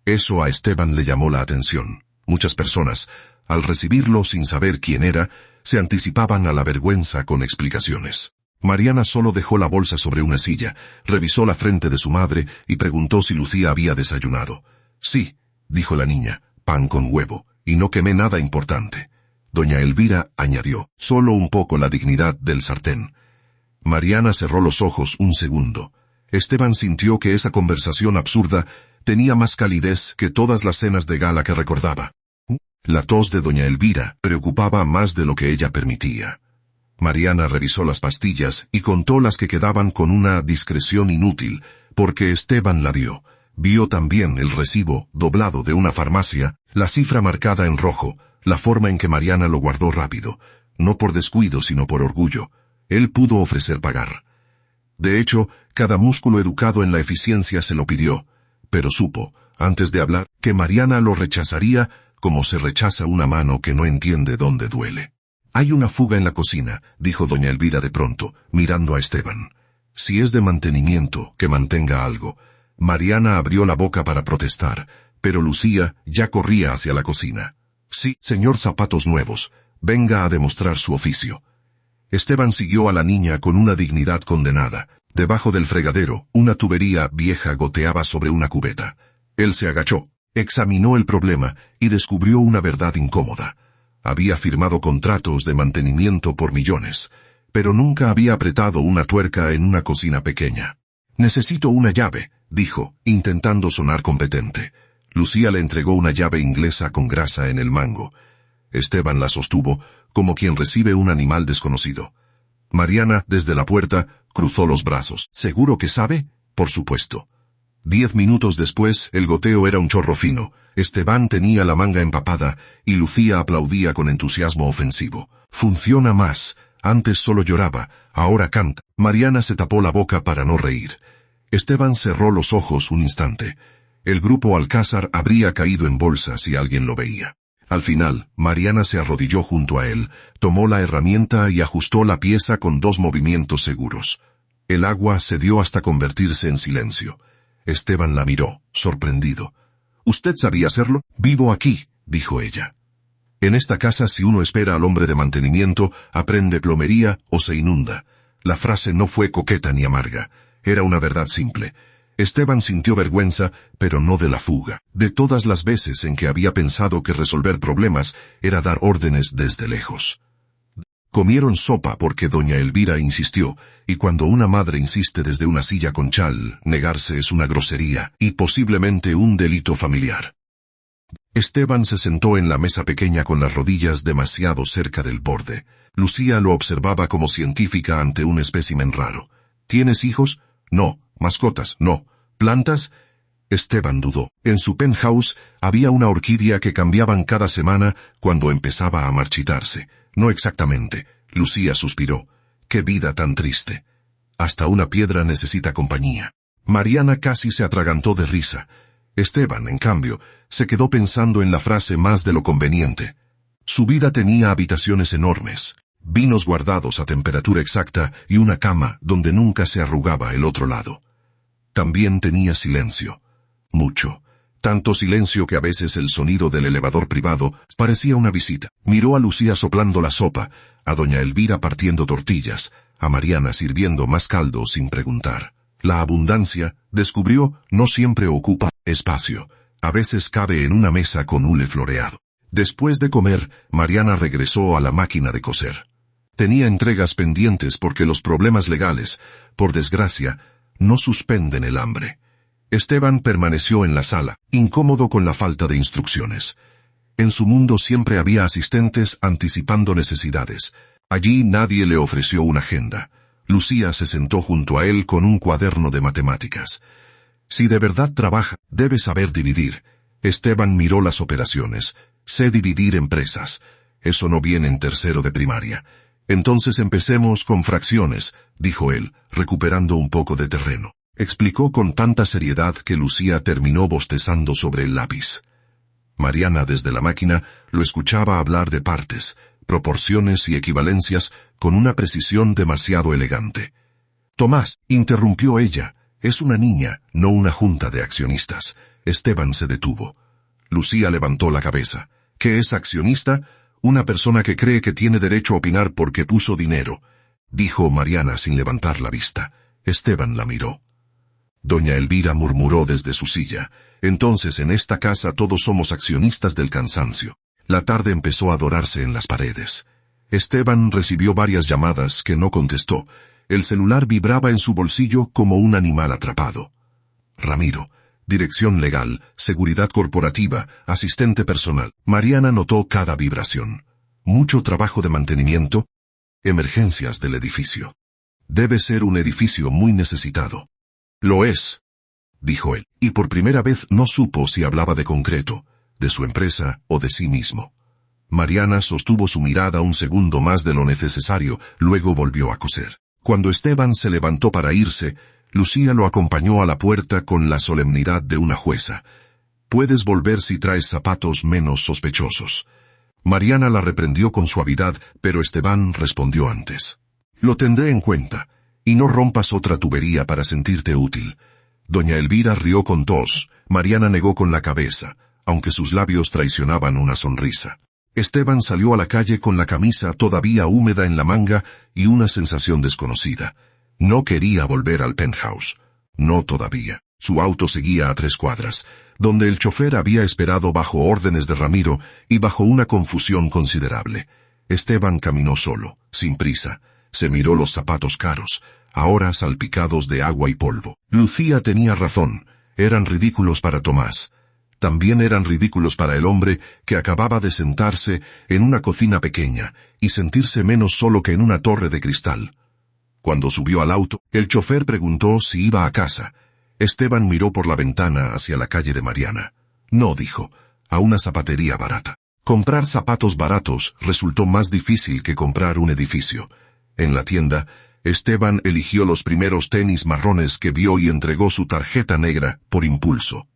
Eso a Esteban le llamó la atención. Muchas personas, al recibirlo sin saber quién era, se anticipaban a la vergüenza con explicaciones. Mariana solo dejó la bolsa sobre una silla, revisó la frente de su madre y preguntó si Lucía había desayunado. «Sí», dijo la niña, «pan con huevo, y no quemé nada importante». Doña Elvira añadió: «Solo un poco la dignidad del sartén». Mariana cerró los ojos un segundo. Esteban sintió que esa conversación absurda tenía más calidez que todas las cenas de gala que recordaba. La tos de doña Elvira preocupaba más de lo que ella permitía. Mariana revisó las pastillas y contó las que quedaban con una discreción inútil, porque Esteban la vio. Vio también el recibo doblado de una farmacia, La cifra marcada en rojo, la forma en que Mariana lo guardó rápido, no por descuido sino por orgullo. Él pudo ofrecer pagar. De hecho, cada músculo educado en la eficiencia se lo pidió, pero supo, antes de hablar, que Mariana lo rechazaría como se rechaza una mano que no entiende dónde duele. «Hay una fuga en la cocina», dijo doña Elvira de pronto, mirando a Esteban. «Si es de mantenimiento, que mantenga algo». Mariana abrió la boca para protestar, pero Lucía ya corría hacia la cocina. «Sí, señor Zapatos Nuevos, venga a demostrar su oficio». Esteban siguió a la niña con una dignidad condenada. Debajo del fregadero, una tubería vieja goteaba sobre una cubeta. Él se agachó, examinó el problema y descubrió una verdad incómoda. Había firmado contratos de mantenimiento por millones, pero nunca había apretado una tuerca en una cocina pequeña. «Necesito una llave», dijo, intentando sonar competente. Lucía le entregó una llave inglesa con grasa en el mango. Esteban la sostuvo, como quien recibe un animal desconocido. Mariana, desde la puerta, cruzó los brazos. «¿Seguro que sabe?» «Por supuesto». 10 minutos después, el goteo era un chorro fino. Esteban tenía la manga empapada, y Lucía aplaudía con entusiasmo ofensivo. «Funciona más. Antes solo lloraba, ahora canta». Mariana se tapó la boca para no reír. Esteban cerró los ojos un instante. El grupo Alcázar habría caído en bolsa si alguien lo veía. Al final, Mariana se arrodilló junto a él, tomó la herramienta y ajustó la pieza con 2 movimientos seguros. El agua cedió hasta convertirse en silencio. Esteban la miró, sorprendido. «¿Usted sabía hacerlo?» «Vivo aquí», dijo ella. En esta casa, si uno espera al hombre de mantenimiento, aprende plomería o se inunda. La frase no fue coqueta ni amarga. Era una verdad simple. Esteban sintió vergüenza, pero no de la fuga. De todas las veces en que había pensado que resolver problemas era dar órdenes desde lejos. Comieron sopa porque doña Elvira insistió, y cuando una madre insiste desde una silla con chal, negarse es una grosería, y posiblemente un delito familiar. Esteban se sentó en la mesa pequeña con las rodillas demasiado cerca del borde. Lucía lo observaba como científica ante un espécimen raro. «¿Tienes hijos?» «No». «¿Mascotas?» «No». «¿Plantas?» Esteban dudó. En su penthouse había una orquídea que cambiaban cada semana cuando empezaba a marchitarse. «No exactamente», Lucía suspiró. «Qué vida tan triste. Hasta una piedra necesita compañía». Mariana casi se atragantó de risa. Esteban, en cambio, se quedó pensando en la frase más de lo conveniente. Su vida tenía habitaciones enormes, vinos guardados a temperatura exacta y una cama donde nunca se arrugaba el otro lado. También tenía silencio. Mucho. Tanto silencio que a veces el sonido del elevador privado parecía una visita. Miró a Lucía soplando la sopa, a doña Elvira partiendo tortillas, a Mariana sirviendo más caldo sin preguntar. La abundancia, descubrió, no siempre ocupa espacio. A veces cabe en una mesa con hule floreado. Después de comer, Mariana regresó a la máquina de coser. Tenía entregas pendientes porque los problemas legales, por desgracia, no suspenden el hambre. Esteban permaneció en la sala, incómodo con la falta de instrucciones. En su mundo siempre había asistentes anticipando necesidades. Allí nadie le ofreció una agenda. Lucía se sentó junto a él con un cuaderno de matemáticas. Si de verdad trabaja, debe saber dividir. Esteban miró las operaciones. Sé dividir empresas. Eso no viene en tercero de primaria. Entonces empecemos con fracciones, dijo él, recuperando un poco de terreno. Explicó con tanta seriedad que Lucía terminó bostezando sobre el lápiz. Mariana, desde la máquina, lo escuchaba hablar de partes, proporciones y equivalencias con una precisión demasiado elegante. «Tomás», interrumpió ella, «es una niña, no una junta de accionistas». Esteban se detuvo. Lucía levantó la cabeza. «¿Qué es accionista?» «Una persona que cree que tiene derecho a opinar porque puso dinero», dijo Mariana sin levantar la vista. Esteban la miró. Doña Elvira murmuró desde su silla. «Entonces en esta casa todos somos accionistas del cansancio». La tarde empezó a dorarse en las paredes. Esteban recibió varias llamadas que no contestó. El celular vibraba en su bolsillo como un animal atrapado. Ramiro. Dirección legal, seguridad corporativa, asistente personal. Mariana notó cada vibración. Mucho trabajo de mantenimiento. Emergencias del edificio. Debe ser un edificio muy necesitado. «Lo es», dijo él, y por primera vez no supo si hablaba de concreto. de su empresa o de sí mismo. Mariana sostuvo su mirada un segundo más de lo necesario, luego volvió a coser. Cuando Esteban se levantó para irse, Lucía lo acompañó a la puerta con la solemnidad de una jueza. «Puedes volver si traes zapatos menos sospechosos». Mariana la reprendió con suavidad, pero Esteban respondió antes. «Lo tendré en cuenta, y no rompas otra tubería para sentirte útil». Doña Elvira rió con tos. Mariana negó con la cabeza, aunque sus labios traicionaban una sonrisa. Esteban salió a la calle con la camisa todavía húmeda en la manga y una sensación desconocida. No quería volver al penthouse. No todavía. Su auto seguía a 3 cuadras, donde el chofer había esperado bajo órdenes de Ramiro y bajo una confusión considerable. Esteban caminó solo, sin prisa. Se miró los zapatos caros, ahora salpicados de agua y polvo. Lucía tenía razón. Eran ridículos para Tomás. También eran ridículos para el hombre que acababa de sentarse en una cocina pequeña y sentirse menos solo que en una torre de cristal. Cuando subió al auto, el chofer preguntó si iba a casa. Esteban miró por la ventana hacia la calle de Mariana. No, dijo, a una zapatería barata. Comprar zapatos baratos resultó más difícil que comprar un edificio. En la tienda, Esteban eligió los primeros tenis marrones que vio y entregó su tarjeta negra por impulso.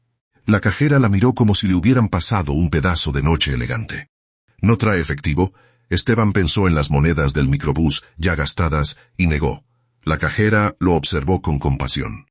La cajera la miró como si le hubieran pasado un pedazo de noche elegante. ¿No trae efectivo? Esteban pensó en las monedas del microbús ya gastadas y negó. La cajera lo observó con compasión.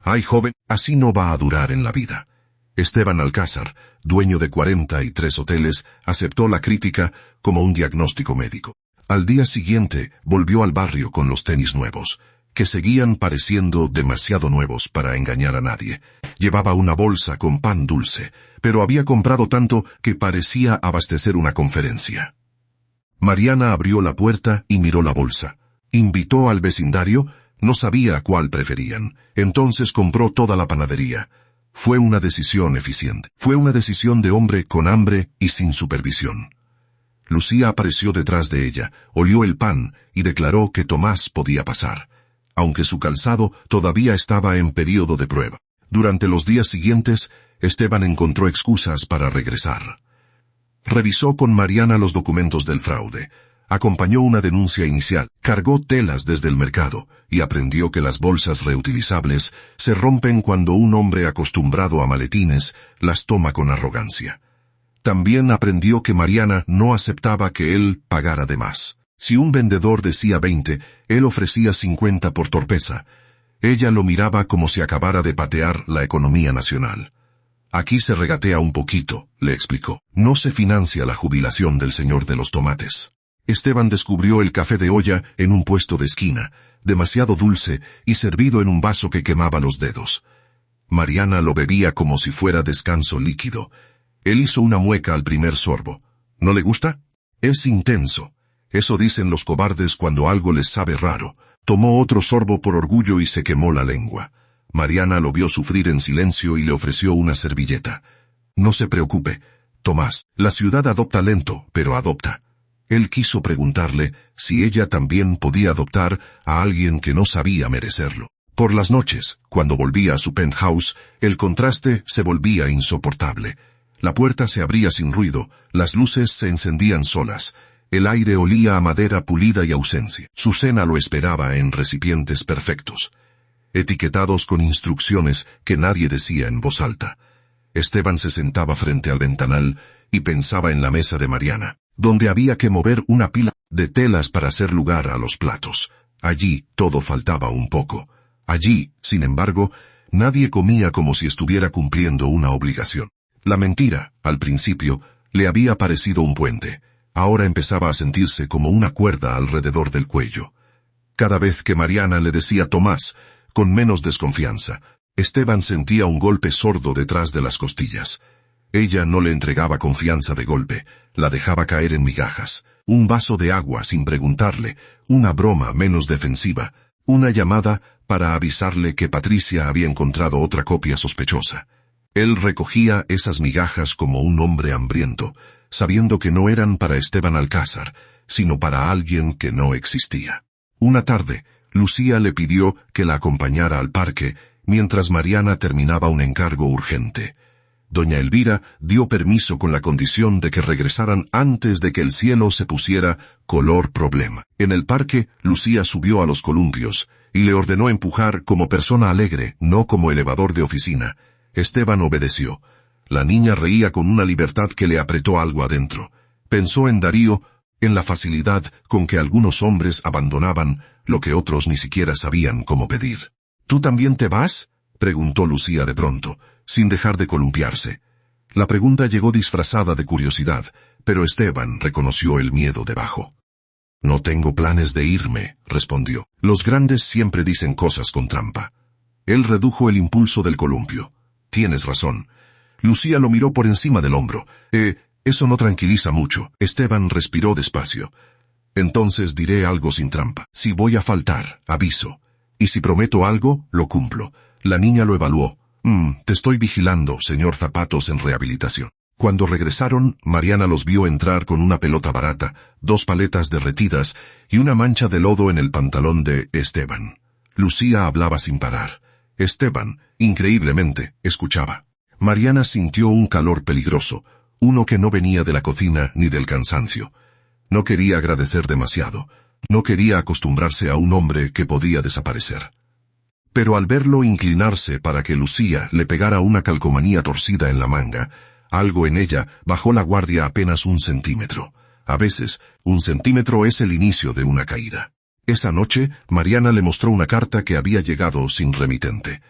«Ay, joven, así no va a durar en la vida». Esteban Alcázar, dueño de 43 hoteles, aceptó la crítica como un diagnóstico médico. Al día siguiente volvió al barrio con los tenis nuevos, que seguían pareciendo demasiado nuevos para engañar a nadie. Llevaba una bolsa con pan dulce, pero había comprado tanto que parecía abastecer una conferencia. Mariana abrió la puerta y miró la bolsa. Invitó al vecindario, no sabía cuál preferían. Entonces compró toda la panadería. Fue una decisión eficiente. Fue una decisión de hombre con hambre y sin supervisión. Lucía apareció detrás de ella, olió el pan y declaró que Tomás podía pasar, aunque su calzado todavía estaba en período de prueba. Durante los días siguientes, Esteban encontró excusas para regresar. Revisó con Mariana los documentos del fraude, acompañó una denuncia inicial, cargó telas desde el mercado y aprendió que las bolsas reutilizables se rompen cuando un hombre acostumbrado a maletines las toma con arrogancia. También aprendió que Mariana no aceptaba que él pagara de más. Si un vendedor decía 20, él ofrecía 50 por torpeza. Ella lo miraba como si acabara de patear la economía nacional. «Aquí se regatea un poquito», le explicó. «No se financia la jubilación del señor de los tomates». Esteban descubrió el café de olla en un puesto de esquina, demasiado dulce y servido en un vaso que quemaba los dedos. Mariana lo bebía como si fuera descanso líquido. Él hizo una mueca al primer sorbo. «¿No le gusta?» «Es intenso. Eso dicen los cobardes cuando algo les sabe raro». Tomó otro sorbo por orgullo y se quemó la lengua. Mariana lo vio sufrir en silencio y le ofreció una servilleta. «No se preocupe, Tomás. La ciudad adopta lento, pero adopta». Él quiso preguntarle si ella también podía adoptar a alguien que no sabía merecerlo. Por las noches, cuando volvía a su penthouse, el contraste se volvía insoportable. La puerta se abría sin ruido, las luces se encendían solas, el aire olía a madera pulida y ausencia. Su cena lo esperaba en recipientes perfectos, etiquetados con instrucciones que nadie decía en voz alta. Esteban se sentaba frente al ventanal y pensaba en la mesa de Mariana, donde había que mover una pila de telas para hacer lugar a los platos. Allí todo faltaba un poco. Allí, sin embargo, nadie comía como si estuviera cumpliendo una obligación. La mentira, al principio, le había parecido un puente. Ahora empezaba a sentirse como una cuerda alrededor del cuello. Cada vez que Mariana le decía Tomás, con menos desconfianza, Esteban sentía un golpe sordo detrás de las costillas. Ella no le entregaba confianza de golpe, la dejaba caer en migajas. Un vaso de agua sin preguntarle, una broma menos defensiva, una llamada para avisarle que Patricia había encontrado otra copia sospechosa. Él recogía esas migajas como un hombre hambriento, sabiendo que no eran para Esteban Alcázar, sino para alguien que no existía. Una tarde, Lucía le pidió que la acompañara al parque, mientras Mariana terminaba un encargo urgente. Doña Elvira dio permiso con la condición de que regresaran antes de que el cielo se pusiera color problema. En el parque, Lucía subió a los columpios y le ordenó empujar como persona alegre, no como elevador de oficina. Esteban obedeció. La niña reía con una libertad que le apretó algo adentro. Pensó en Darío, en la facilidad con que algunos hombres abandonaban lo que otros ni siquiera sabían cómo pedir. ¿Tú también te vas?, preguntó Lucía de pronto, sin dejar de columpiarse. La pregunta llegó disfrazada de curiosidad, pero Esteban reconoció el miedo debajo. No tengo planes de irme, respondió. Los grandes siempre dicen cosas con trampa. Él redujo el impulso del columpio. Tienes razón. Lucía lo miró por encima del hombro. Eso no tranquiliza mucho. Esteban respiró despacio. Entonces diré algo sin trampa. Si voy a faltar, aviso. Y si prometo algo, lo cumplo. La niña lo evaluó. Te estoy vigilando, señor Zapatos en rehabilitación. Cuando regresaron, Mariana los vio entrar con una pelota barata, 2 paletas derretidas y una mancha de lodo en el pantalón de Esteban. Lucía hablaba sin parar. Esteban, increíblemente, escuchaba. Mariana sintió un calor peligroso, uno que no venía de la cocina ni del cansancio. No quería agradecer demasiado. No quería acostumbrarse a un hombre que podía desaparecer. Pero al verlo inclinarse para que Lucía le pegara una calcomanía torcida en la manga, algo en ella bajó la guardia apenas 1 centímetro. A veces, 1 centímetro es el inicio de una caída. Esa noche, Mariana le mostró una carta que había llegado sin remitente.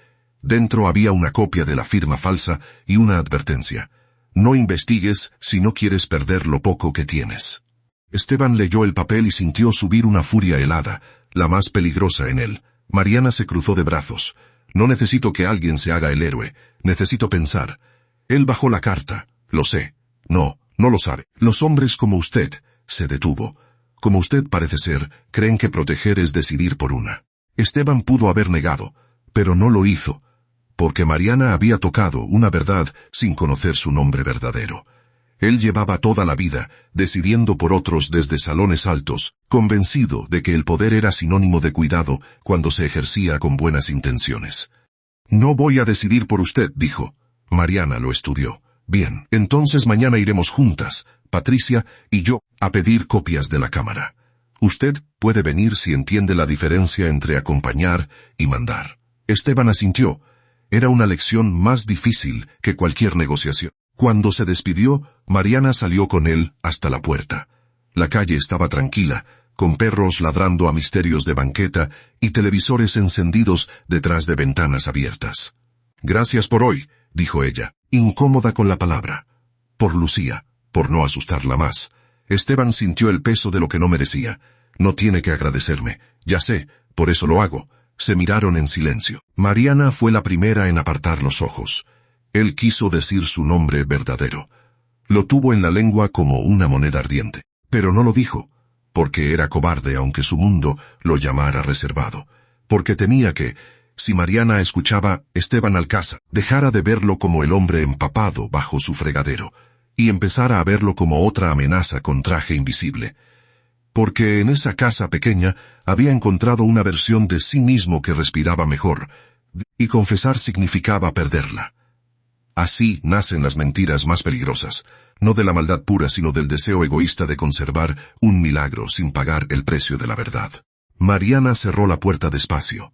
Dentro había una copia de la firma falsa y una advertencia. No investigues si no quieres perder lo poco que tienes. Esteban leyó el papel y sintió subir una furia helada, la más peligrosa en él. Mariana se cruzó de brazos. No necesito que alguien se haga el héroe. Necesito pensar. Él bajó la carta. Lo sé. No lo sabe. Los hombres como usted, se detuvo. Como usted parece ser, creen que proteger es decidir por una. Esteban pudo haber negado, pero no lo hizo, porque Mariana había tocado una verdad sin conocer su nombre verdadero. Él llevaba toda la vida decidiendo por otros desde salones altos, convencido de que el poder era sinónimo de cuidado cuando se ejercía con buenas intenciones. No voy a decidir por usted, dijo. Mariana lo estudió. Bien, entonces mañana iremos juntas, Patricia y yo, a pedir copias de la cámara. Usted puede venir si entiende la diferencia entre acompañar y mandar. Esteban asintió. Era una lección más difícil que cualquier negociación. Cuando se despidió, Mariana salió con él hasta la puerta. La calle estaba tranquila, con perros ladrando a misterios de banqueta y televisores encendidos detrás de ventanas abiertas. Gracias por hoy, dijo ella, incómoda con la palabra. Por Lucía, por no asustarla más. Esteban sintió el peso de lo que no merecía. No tiene que agradecerme, ya sé, por eso lo hago. Se miraron en silencio. Mariana fue la primera en apartar los ojos. Él quiso decir su nombre verdadero. Lo tuvo en la lengua como una moneda ardiente. Pero no lo dijo, porque era cobarde aunque su mundo lo llamara reservado. Porque temía que, si Mariana escuchaba, Esteban Alcázar dejara de verlo como el hombre empapado bajo su fregadero, y empezara a verlo como otra amenaza con traje invisible. Porque en esa casa pequeña había encontrado una versión de sí mismo que respiraba mejor, y confesar significaba perderla. Así nacen las mentiras más peligrosas, no de la maldad pura sino del deseo egoísta de conservar un milagro sin pagar el precio de la verdad. Mariana cerró la puerta despacio.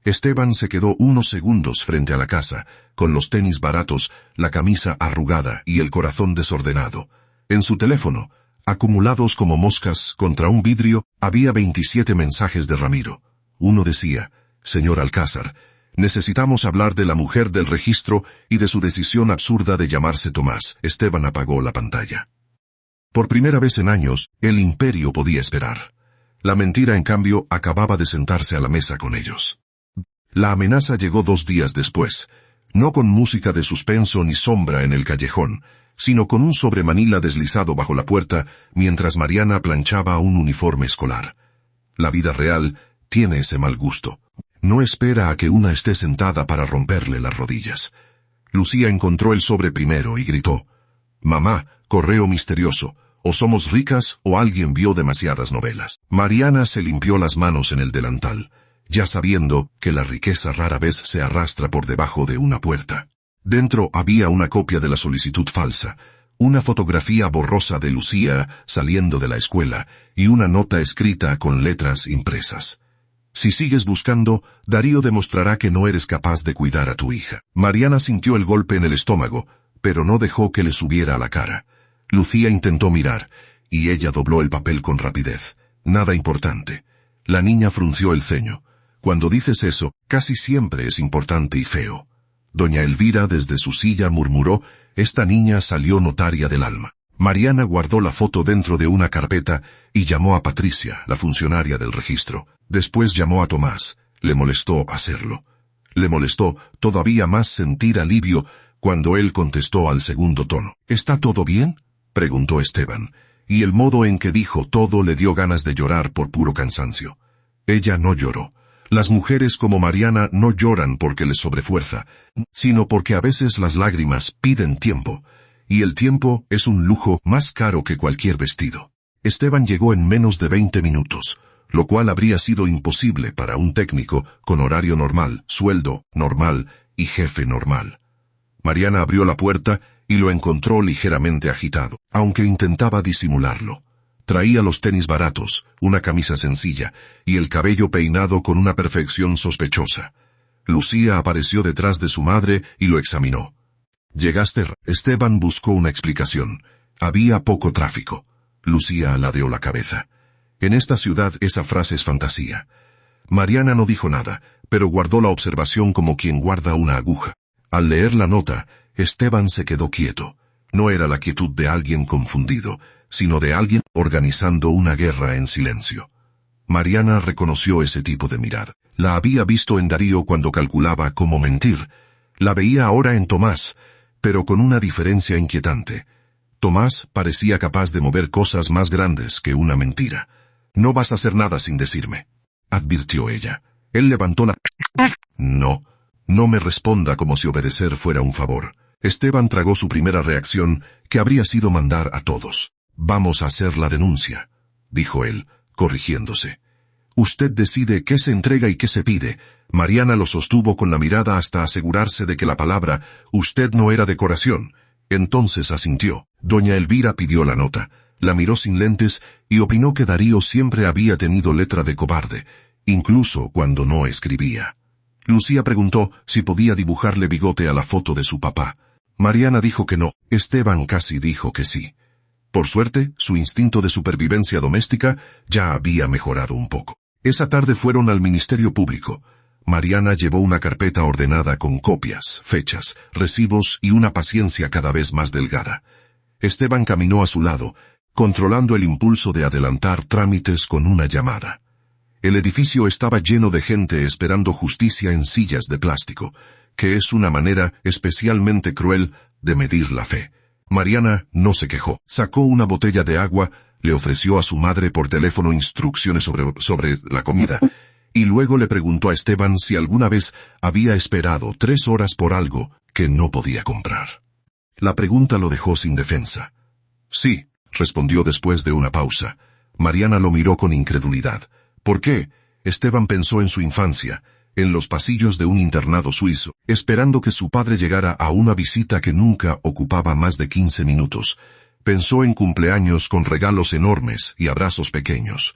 Esteban se quedó unos segundos frente a la casa, con los tenis baratos, la camisa arrugada y el corazón desordenado. En su teléfono, acumulados como moscas contra un vidrio, había 27 mensajes de Ramiro. Uno decía, «Señor Alcázar, necesitamos hablar de la mujer del registro y de su decisión absurda de llamarse Tomás». Esteban apagó la pantalla. Por primera vez en años, el imperio podía esperar. La mentira, en cambio, acababa de sentarse a la mesa con ellos. La amenaza llegó 2 días después, no con música de suspenso ni sombra en el callejón, sino con un sobremanila deslizado bajo la puerta mientras Mariana planchaba un uniforme escolar. La vida real tiene ese mal gusto. No espera a que una esté sentada para romperle las rodillas. Lucía encontró el sobre primero y gritó, «Mamá, correo misterioso, o somos ricas o alguien vio demasiadas novelas». Mariana se limpió las manos en el delantal, ya sabiendo que la riqueza rara vez se arrastra por debajo de una puerta. Dentro había una copia de la solicitud falsa, una fotografía borrosa de Lucía saliendo de la escuela y una nota escrita con letras impresas. Si sigues buscando, Darío demostrará que no eres capaz de cuidar a tu hija. Mariana sintió el golpe en el estómago, pero no dejó que le subiera a la cara. Lucía intentó mirar, y ella dobló el papel con rapidez. Nada importante. La niña frunció el ceño. Cuando dices eso, casi siempre es importante y feo. Doña Elvira desde su silla murmuró, esta niña salió notaria del alma. Mariana guardó la foto dentro de una carpeta y llamó a Patricia, la funcionaria del registro. Después llamó a Tomás. Le molestó hacerlo. Le molestó todavía más sentir alivio cuando él contestó al segundo tono. ¿Está todo bien?, preguntó Esteban, y el modo en que dijo todo le dio ganas de llorar por puro cansancio. Ella no lloró. Las mujeres como Mariana no lloran porque les sobrefuerza, sino porque a veces las lágrimas piden tiempo, y el tiempo es un lujo más caro que cualquier vestido. Esteban llegó en menos de 20 minutos, lo cual habría sido imposible para un técnico con horario normal, sueldo normal y jefe normal. Mariana abrió la puerta y lo encontró ligeramente agitado, aunque intentaba disimularlo. Traía los tenis baratos, una camisa sencilla, y el cabello peinado con una perfección sospechosa. Lucía apareció detrás de su madre y lo examinó. «¿Llegaste?» Esteban buscó una explicación. Había poco tráfico. Lucía ladeó la cabeza. En esta ciudad esa frase es fantasía. Mariana no dijo nada, pero guardó la observación como quien guarda una aguja. Al leer la nota, Esteban se quedó quieto. No era la quietud de alguien confundido, sino de alguien organizando una guerra en silencio. Mariana reconoció ese tipo de mirada. La había visto en Darío cuando calculaba cómo mentir. La veía ahora en Tomás, pero con una diferencia inquietante. Tomás parecía capaz de mover cosas más grandes que una mentira. «No vas a hacer nada sin decirme», advirtió ella. Él levantó la... No me responda como si obedecer fuera un favor. Esteban tragó su primera reacción, que habría sido mandar a todos. «Vamos a hacer la denuncia», dijo él, corrigiéndose. «Usted decide qué se entrega y qué se pide». Mariana lo sostuvo con la mirada hasta asegurarse de que la palabra «usted» no era decoración. Entonces asintió. Doña Elvira pidió la nota. La miró sin lentes y opinó que Darío siempre había tenido letra de cobarde, incluso cuando no escribía. Lucía preguntó si podía dibujarle bigote a la foto de su papá. Mariana dijo que no. Esteban casi dijo que sí. Por suerte, su instinto de supervivencia doméstica ya había mejorado un poco. Esa tarde fueron al Ministerio Público. Mariana llevó una carpeta ordenada con copias, fechas, recibos y una paciencia cada vez más delgada. Esteban caminó a su lado, controlando el impulso de adelantar trámites con una llamada. El edificio estaba lleno de gente esperando justicia en sillas de plástico, que es una manera especialmente cruel de medir la fe. Mariana no se quejó. Sacó una botella de agua, le ofreció a su madre por teléfono instrucciones sobre la comida, y luego le preguntó a Esteban si alguna vez había esperado 3 horas por algo que no podía comprar. La pregunta lo dejó sin defensa. «Sí», respondió después de una pausa. Mariana lo miró con incredulidad. «¿Por qué?». Esteban pensó en su infancia, en los pasillos de un internado suizo, esperando que su padre llegara a una visita que nunca ocupaba más de 15 minutos. Pensó en cumpleaños con regalos enormes y abrazos pequeños.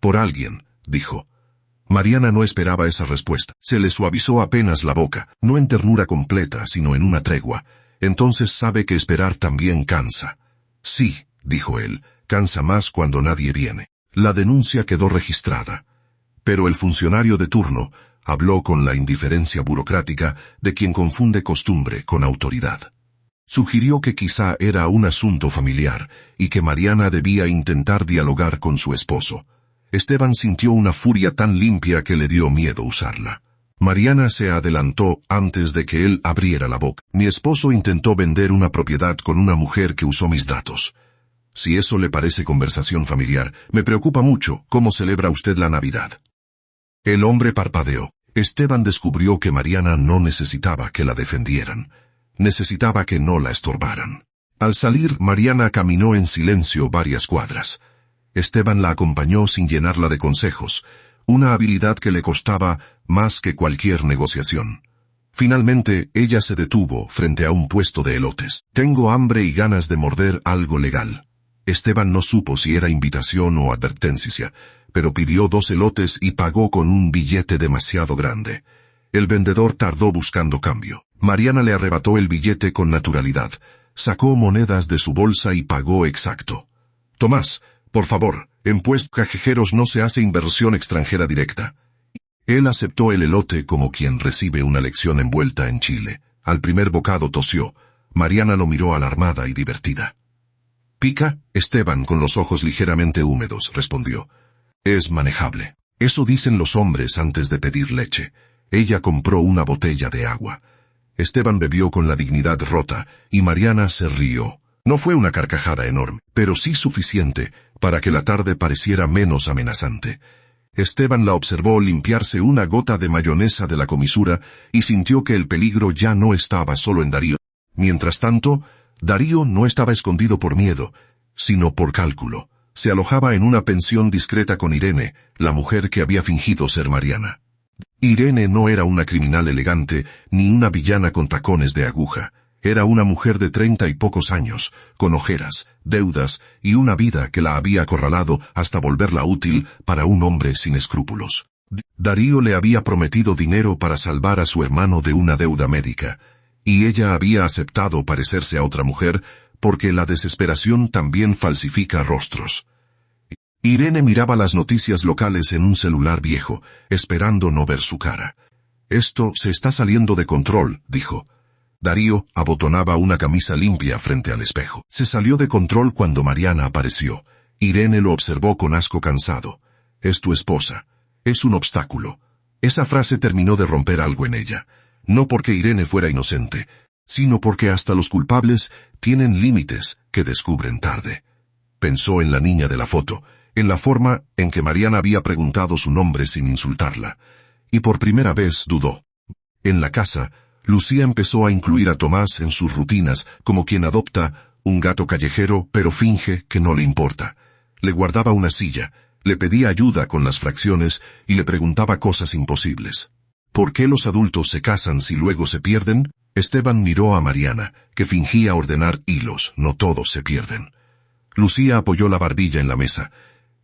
«Por alguien», dijo. Mariana no esperaba esa respuesta. Se le suavizó apenas la boca, no en ternura completa, sino en una tregua. Entonces sabe que esperar también cansa. «Sí», dijo él, «cansa más cuando nadie viene». La denuncia quedó registrada. Pero el funcionario de turno habló con la indiferencia burocrática de quien confunde costumbre con autoridad. Sugirió que quizá era un asunto familiar y que Mariana debía intentar dialogar con su esposo. Esteban sintió una furia tan limpia que le dio miedo usarla. Mariana se adelantó antes de que él abriera la boca. «Mi esposo intentó vender una propiedad con una mujer que usó mis datos. Si eso le parece conversación familiar, me preocupa mucho cómo celebra usted la Navidad». El hombre parpadeó. Esteban descubrió que Mariana no necesitaba que la defendieran. Necesitaba que no la estorbaran. Al salir, Mariana caminó en silencio varias cuadras. Esteban la acompañó sin llenarla de consejos, una habilidad que le costaba más que cualquier negociación. Finalmente, ella se detuvo frente a un puesto de elotes. Tengo hambre y ganas de morder algo legal. Esteban no supo si era invitación o advertencia, pero pidió 2 elotes y pagó con un billete demasiado grande. El vendedor tardó buscando cambio. Mariana le arrebató el billete con naturalidad. Sacó monedas de su bolsa y pagó exacto. Tomás, por favor, en puestos callejeros no se hace inversión extranjera directa. Él aceptó el elote como quien recibe una lección envuelta en chile. Al primer bocado tosió. Mariana lo miró alarmada y divertida. ¿Pica? Esteban, con los ojos ligeramente húmedos, respondió. Es manejable. Eso dicen los hombres antes de pedir leche. Ella compró una botella de agua. Esteban bebió con la dignidad rota, y Mariana se rió. No fue una carcajada enorme, pero sí suficiente para que la tarde pareciera menos amenazante. Esteban la observó limpiarse una gota de mayonesa de la comisura y sintió que el peligro ya no estaba solo en Darío. Mientras tanto, Darío no estaba escondido por miedo, sino por cálculo. Se alojaba en una pensión discreta con Irene, la mujer que había fingido ser Mariana. Irene no era una criminal elegante, ni una villana con tacones de aguja. Era una mujer de 30 y pocos años, con ojeras, deudas y una vida que la había acorralado hasta volverla útil para un hombre sin escrúpulos. Darío le había prometido dinero para salvar a su hermano de una deuda médica, y ella había aceptado parecerse a otra mujer porque la desesperación también falsifica rostros. Irene miraba las noticias locales en un celular viejo, esperando no ver su cara. Esto se está saliendo de control, dijo. Darío abotonaba una camisa limpia frente al espejo. Se salió de control cuando Mariana apareció. Irene lo observó con asco cansado. Es tu esposa. Es un obstáculo. Esa frase terminó de romper algo en ella. No porque Irene fuera inocente, sino porque hasta los culpables tienen límites que descubren tarde. Pensó en la niña de la foto, en la forma en que Mariana había preguntado su nombre sin insultarla, y por primera vez dudó. En la casa, Lucía empezó a incluir a Tomás en sus rutinas como quien adopta un gato callejero pero finge que no le importa. Le guardaba una silla, le pedía ayuda con las fracciones y le preguntaba cosas imposibles. ¿Por qué los adultos se casan si luego se pierden? Esteban miró a Mariana, que fingía ordenar hilos. No todos se pierden. Lucía apoyó la barbilla en la mesa.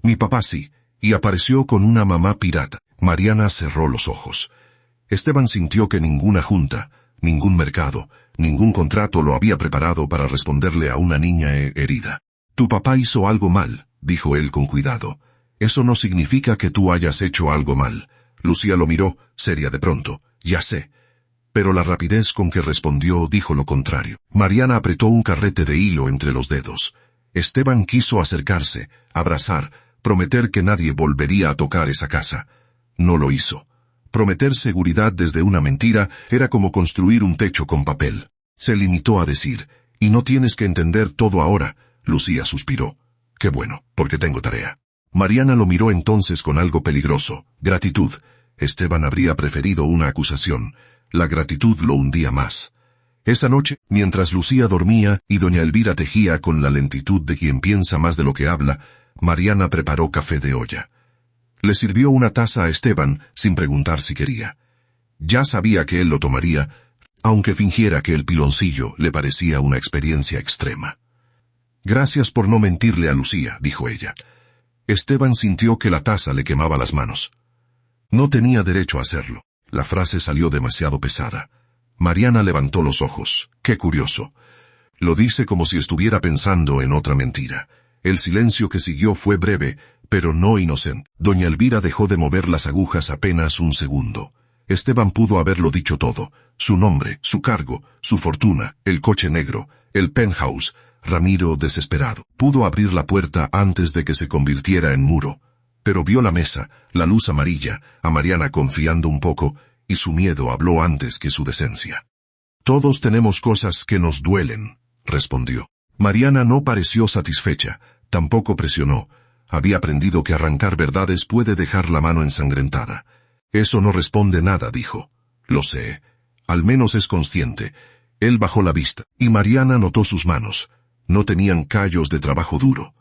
Mi papá sí, y apareció con una mamá pirata. Mariana cerró los ojos. Esteban sintió que ninguna junta, ningún mercado, ningún contrato lo había preparado para responderle a una niña herida. Tu papá hizo algo mal, dijo él con cuidado. Eso no significa que tú hayas hecho algo mal. Lucía lo miró, seria de pronto. Ya sé. Pero la rapidez con que respondió dijo lo contrario. Mariana apretó un carrete de hilo entre los dedos. Esteban quiso acercarse, abrazar, prometer que nadie volvería a tocar esa casa. No lo hizo. Prometer seguridad desde una mentira era como construir un techo con papel. Se limitó a decir, y no tienes que entender todo ahora. Lucía suspiró. Qué bueno, porque tengo tarea. Mariana lo miró entonces con algo peligroso. Gratitud. Esteban habría preferido una acusación. La gratitud lo hundía más. Esa noche, mientras Lucía dormía y doña Elvira tejía con la lentitud de quien piensa más de lo que habla, Mariana preparó café de olla. Le sirvió una taza a Esteban sin preguntar si quería. Ya sabía que él lo tomaría, aunque fingiera que el piloncillo le parecía una experiencia extrema. Gracias por no mentirle a Lucía, dijo ella. Esteban sintió que la taza le quemaba las manos. No tenía derecho a hacerlo. La frase salió demasiado pesada. Mariana levantó los ojos. Qué curioso. Lo dice como si estuviera pensando en otra mentira. El silencio que siguió fue breve, pero no inocente. Doña Elvira dejó de mover las agujas apenas un segundo. Esteban pudo haberlo dicho todo. Su nombre, su cargo, su fortuna, el coche negro, el penthouse. Ramiro, desesperado, pudo abrir la puerta antes de que se convirtiera en muro. Pero vio la mesa, la luz amarilla, a Mariana confiando un poco, y su miedo habló antes que su decencia. Todos tenemos cosas que nos duelen, respondió. Mariana no pareció satisfecha, tampoco presionó. Había aprendido que arrancar verdades puede dejar la mano ensangrentada. Eso no responde nada, dijo. Lo sé. Al menos es consciente. Él bajó la vista, y Mariana notó sus manos. No tenían callos de trabajo duro.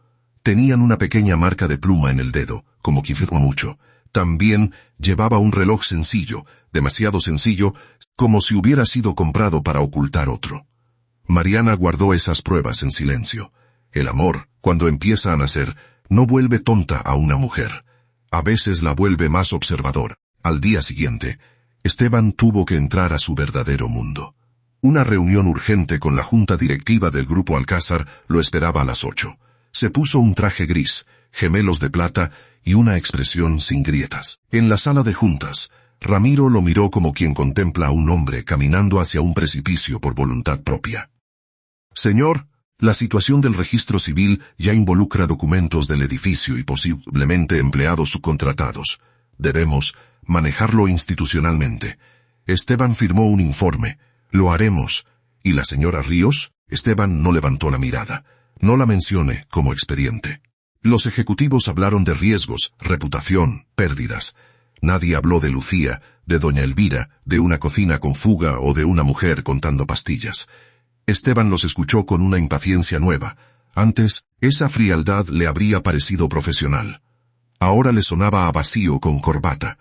Tenían una pequeña marca de pluma en el dedo, como que firmó mucho. También llevaba un reloj sencillo, demasiado sencillo, como si hubiera sido comprado para ocultar otro. Mariana guardó esas pruebas en silencio. El amor, cuando empieza a nacer, no vuelve tonta a una mujer. A veces la vuelve más observadora. Al día siguiente, Esteban tuvo que entrar a su verdadero mundo. Una reunión urgente con la junta directiva del Grupo Alcázar lo esperaba a las 8. Se puso un traje gris, gemelos de plata y una expresión sin grietas. En la sala de juntas, Ramiro lo miró como quien contempla a un hombre caminando hacia un precipicio por voluntad propia. Señor, la situación del registro civil ya involucra documentos del edificio y posiblemente empleados subcontratados. Debemos manejarlo institucionalmente. Esteban firmó un informe. Lo haremos. ¿Y la señora Ríos? Esteban no levantó la mirada. No la mencione como expediente. Los ejecutivos hablaron de riesgos, reputación, pérdidas. Nadie habló de Lucía, de doña Elvira, de una cocina con fuga o de una mujer contando pastillas. Esteban los escuchó con una impaciencia nueva. Antes, esa frialdad le habría parecido profesional. Ahora le sonaba a vacío con corbata.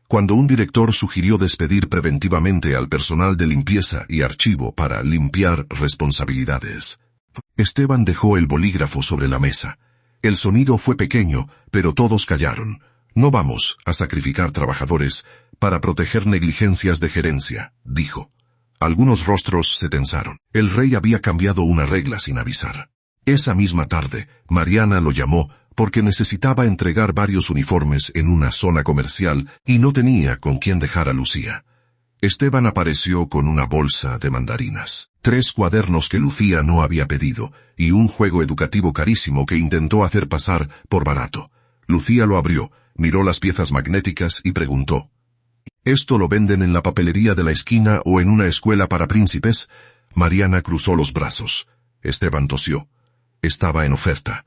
Cuando un director sugirió despedir preventivamente al personal de limpieza y archivo para limpiar responsabilidades, Esteban dejó el bolígrafo sobre la mesa. El sonido fue pequeño, pero todos callaron. No vamos a sacrificar trabajadores para proteger negligencias de gerencia, dijo. Algunos rostros se tensaron. El rey había cambiado una regla sin avisar. Esa misma tarde, Mariana lo llamó porque necesitaba entregar varios uniformes en una zona comercial y no tenía con quién dejar a Lucía. Esteban apareció con una bolsa de mandarinas, 3 cuadernos que Lucía no había pedido, y un juego educativo carísimo que intentó hacer pasar por barato. Lucía lo abrió, miró las piezas magnéticas y preguntó: ¿Esto lo venden en la papelería de la esquina o en una escuela para príncipes? Mariana cruzó los brazos. Esteban tosió. Estaba en oferta.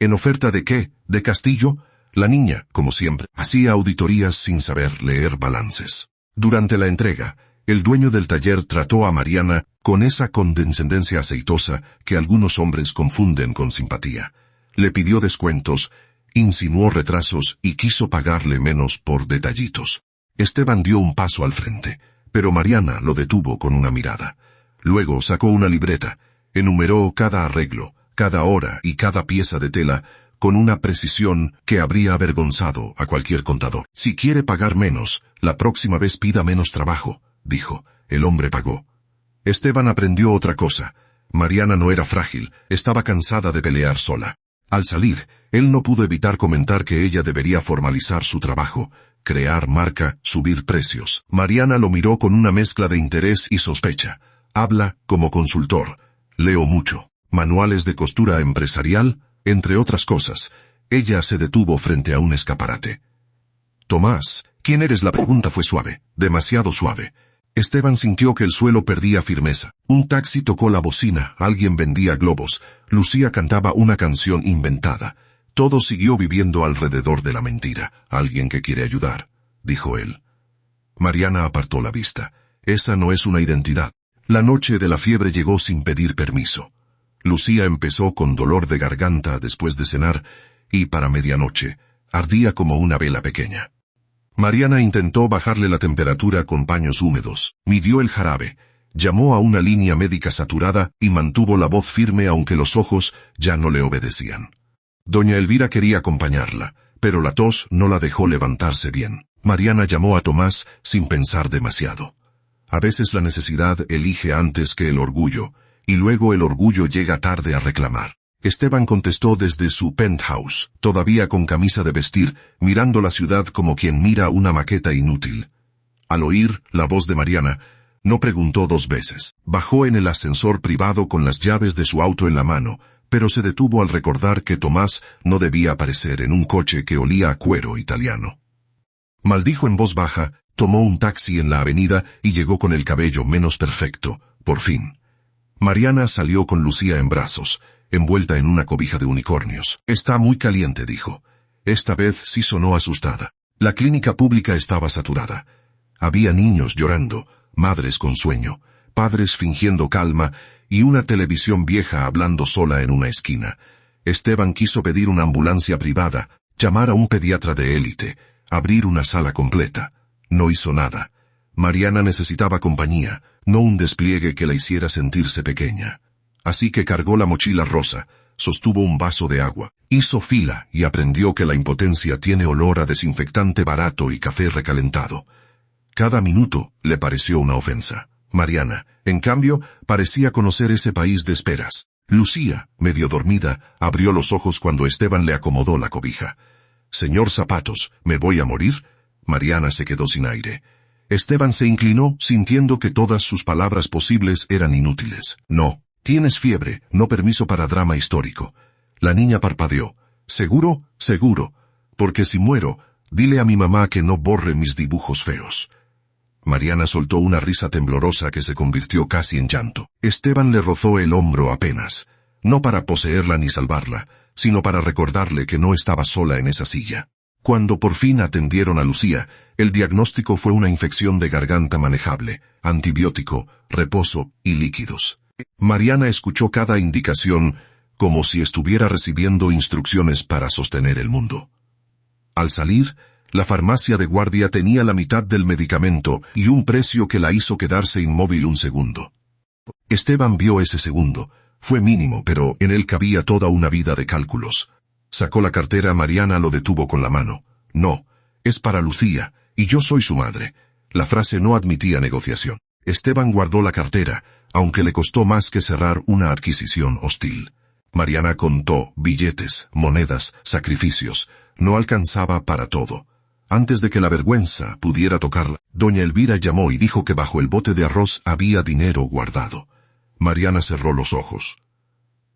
¿En oferta de qué? ¿De Castillo? La niña, como siempre, hacía auditorías sin saber leer balances. Durante la entrega, el dueño del taller trató a Mariana con esa condescendencia aceitosa que algunos hombres confunden con simpatía. Le pidió descuentos, insinuó retrasos y quiso pagarle menos por detallitos. Esteban dio un paso al frente, pero Mariana lo detuvo con una mirada. Luego sacó una libreta, enumeró cada arreglo, cada hora y cada pieza de tela, con una precisión que habría avergonzado a cualquier contador. Si quiere pagar menos, la próxima vez pida menos trabajo, dijo. El hombre pagó. Esteban aprendió otra cosa. Mariana no era frágil, estaba cansada de pelear sola. Al salir, él no pudo evitar comentar que ella debería formalizar su trabajo, crear marca, subir precios. Mariana lo miró con una mezcla de interés y sospecha. Habla como consultor. Leo mucho. Manuales de costura empresarial, entre otras cosas. Ella se detuvo frente a un escaparate. Tomás, ¿quién eres? La pregunta fue suave, demasiado suave. Esteban sintió que el suelo perdía firmeza. Un taxi tocó la bocina, alguien vendía globos, Lucía cantaba una canción inventada. Todo siguió viviendo alrededor de la mentira. Alguien que quiere ayudar, dijo él. Mariana apartó la vista. Esa no es una identidad. La noche de la fiebre llegó sin pedir permiso. Lucía empezó con dolor de garganta después de cenar, y para medianoche, ardía como una vela pequeña. Mariana intentó bajarle la temperatura con paños húmedos, midió el jarabe, llamó a una línea médica saturada y mantuvo la voz firme aunque los ojos ya no le obedecían. Doña Elvira quería acompañarla, pero la tos no la dejó levantarse bien. Mariana llamó a Tomás sin pensar demasiado. A veces la necesidad elige antes que el orgullo, y luego el orgullo llega tarde a reclamar. Esteban contestó desde su penthouse, todavía con camisa de vestir, mirando la ciudad como quien mira una maqueta inútil. Al oír la voz de Mariana, no preguntó 2 veces. Bajó en el ascensor privado con las llaves de su auto en la mano, pero se detuvo al recordar que Tomás no debía aparecer en un coche que olía a cuero italiano. Maldijo en voz baja, tomó un taxi en la avenida y llegó con el cabello menos perfecto, por fin. Mariana salió con Lucía en brazos, envuelta en una cobija de unicornios. Está muy caliente, dijo. Esta vez sí sonó asustada. La clínica pública estaba saturada. Había niños llorando, madres con sueño, padres fingiendo calma y una televisión vieja hablando sola en una esquina. Esteban quiso pedir una ambulancia privada, llamar a un pediatra de élite, abrir una sala completa. No hizo nada. Mariana necesitaba compañía, no un despliegue que la hiciera sentirse pequeña. Así que cargó la mochila rosa, sostuvo un vaso de agua, hizo fila y aprendió que la impotencia tiene olor a desinfectante barato y café recalentado. Cada minuto le pareció una ofensa. Mariana, en cambio, parecía conocer ese país de esperas. Lucía, medio dormida, abrió los ojos cuando Esteban le acomodó la cobija. «Señor Zapatos, ¿me voy a morir?» Mariana se quedó sin aire. Esteban se inclinó, sintiendo que todas sus palabras posibles eran inútiles. «No. Tienes fiebre, no permiso para drama histórico». La niña parpadeó. «¿Seguro? Seguro. Porque si muero, dile a mi mamá que no borre mis dibujos feos». Mariana soltó una risa temblorosa que se convirtió casi en llanto. Esteban le rozó el hombro apenas. No para poseerla ni salvarla, sino para recordarle que no estaba sola en esa silla. Cuando por fin atendieron a Lucía, el diagnóstico fue una infección de garganta manejable, antibiótico, reposo y líquidos. Mariana escuchó cada indicación como si estuviera recibiendo instrucciones para sostener el mundo. Al salir, la farmacia de guardia tenía la mitad del medicamento y un precio que la hizo quedarse inmóvil un segundo. Esteban vio ese segundo. Fue mínimo, pero en él cabía toda una vida de cálculos. Sacó la cartera. Mariana lo detuvo con la mano. «No, es para Lucía, y yo soy su madre». La frase no admitía negociación. Esteban guardó la cartera, aunque le costó más que cerrar una adquisición hostil. Mariana contó billetes, monedas, sacrificios. No alcanzaba para todo. Antes de que la vergüenza pudiera tocarla, doña Elvira llamó y dijo que bajo el bote de arroz había dinero guardado. Mariana cerró los ojos.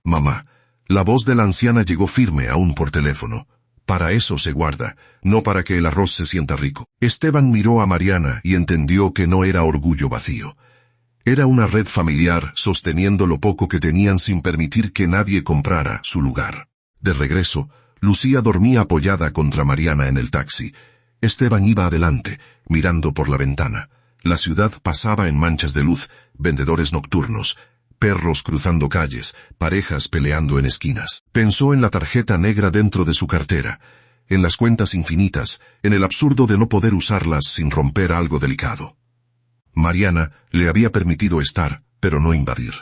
«Mamá». La voz de la anciana llegó firme aún por teléfono. «Para eso se guarda, no para que el arroz se sienta rico». Esteban miró a Mariana y entendió que no era orgullo vacío. Era una red familiar sosteniendo lo poco que tenían sin permitir que nadie comprara su lugar. De regreso, Lucía dormía apoyada contra Mariana en el taxi. Esteban iba adelante, mirando por la ventana. La ciudad pasaba en manchas de luz, vendedores nocturnos, perros cruzando calles, parejas peleando en esquinas. Pensó en la tarjeta negra dentro de su cartera, en las cuentas infinitas, en el absurdo de no poder usarlas sin romper algo delicado. Mariana le había permitido estar, pero no invadir.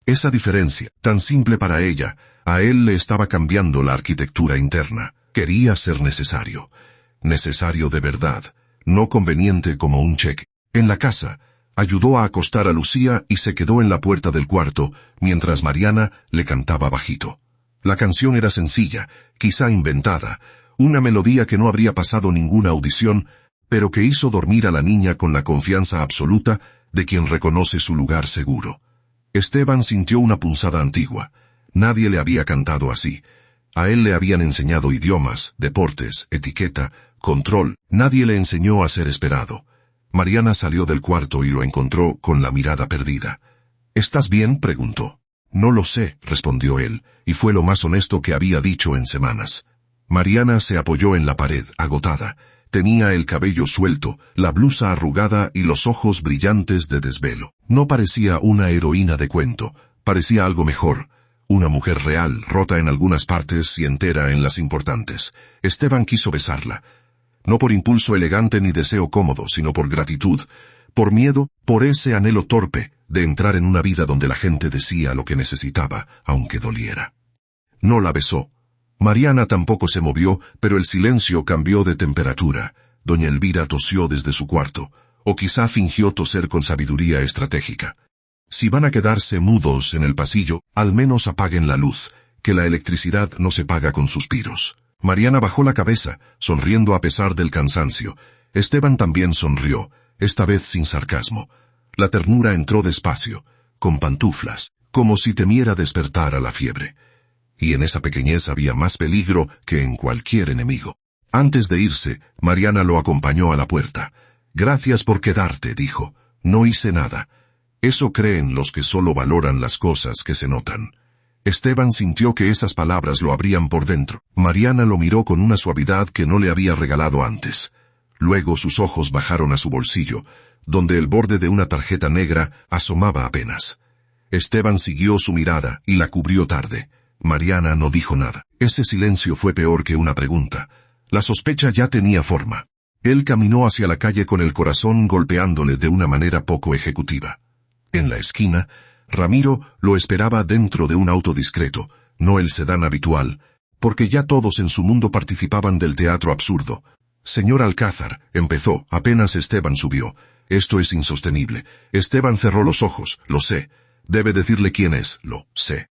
Esa diferencia, tan simple para ella, a él le estaba cambiando la arquitectura interna. Quería ser necesario. Necesario de verdad, no conveniente como un cheque. En la casa, ayudó a acostar a Lucía y se quedó en la puerta del cuarto, mientras Mariana le cantaba bajito. La canción era sencilla, quizá inventada, una melodía que no habría pasado ninguna audición, pero que hizo dormir a la niña con la confianza absoluta de quien reconoce su lugar seguro. Esteban sintió una punzada antigua. Nadie le había cantado así. A él le habían enseñado idiomas, deportes, etiqueta, control. Nadie le enseñó a ser esperado. Mariana salió del cuarto y lo encontró con la mirada perdida. «¿Estás bien?», preguntó. «No lo sé», respondió él, y fue lo más honesto que había dicho en semanas. Mariana se apoyó en la pared, agotada. Tenía el cabello suelto, la blusa arrugada y los ojos brillantes de desvelo. No parecía una heroína de cuento, parecía algo mejor. Una mujer real, rota en algunas partes y entera en las importantes. Esteban quiso besarla. No por impulso elegante ni deseo cómodo, sino por gratitud, por miedo, por ese anhelo torpe de entrar en una vida donde la gente decía lo que necesitaba, aunque doliera. No la besó. Mariana tampoco se movió, pero el silencio cambió de temperatura. Doña Elvira tosió desde su cuarto, o quizá fingió toser con sabiduría estratégica. Si van a quedarse mudos en el pasillo, al menos apaguen la luz, que la electricidad no se paga con suspiros. Mariana bajó la cabeza, sonriendo a pesar del cansancio. Esteban también sonrió, esta vez sin sarcasmo. La ternura entró despacio, con pantuflas, como si temiera despertar a la fiebre. Y en esa pequeñez había más peligro que en cualquier enemigo. Antes de irse, Mariana lo acompañó a la puerta. «Gracias por quedarte», dijo. «No hice nada». Eso creen los que solo valoran las cosas que se notan. Esteban sintió que esas palabras lo abrían por dentro. Mariana lo miró con una suavidad que no le había regalado antes. Luego sus ojos bajaron a su bolsillo, donde el borde de una tarjeta negra asomaba apenas. Esteban siguió su mirada y la cubrió tarde. Mariana no dijo nada. Ese silencio fue peor que una pregunta. La sospecha ya tenía forma. Él caminó hacia la calle con el corazón golpeándole de una manera poco ejecutiva. En la esquina, Ramiro lo esperaba dentro de un auto discreto, no el sedán habitual, porque ya todos en su mundo participaban del teatro absurdo. Señor Alcázar, empezó, apenas Esteban subió. Esto es insostenible. Esteban cerró los ojos, lo sé. Debe decirle quién es, lo sé.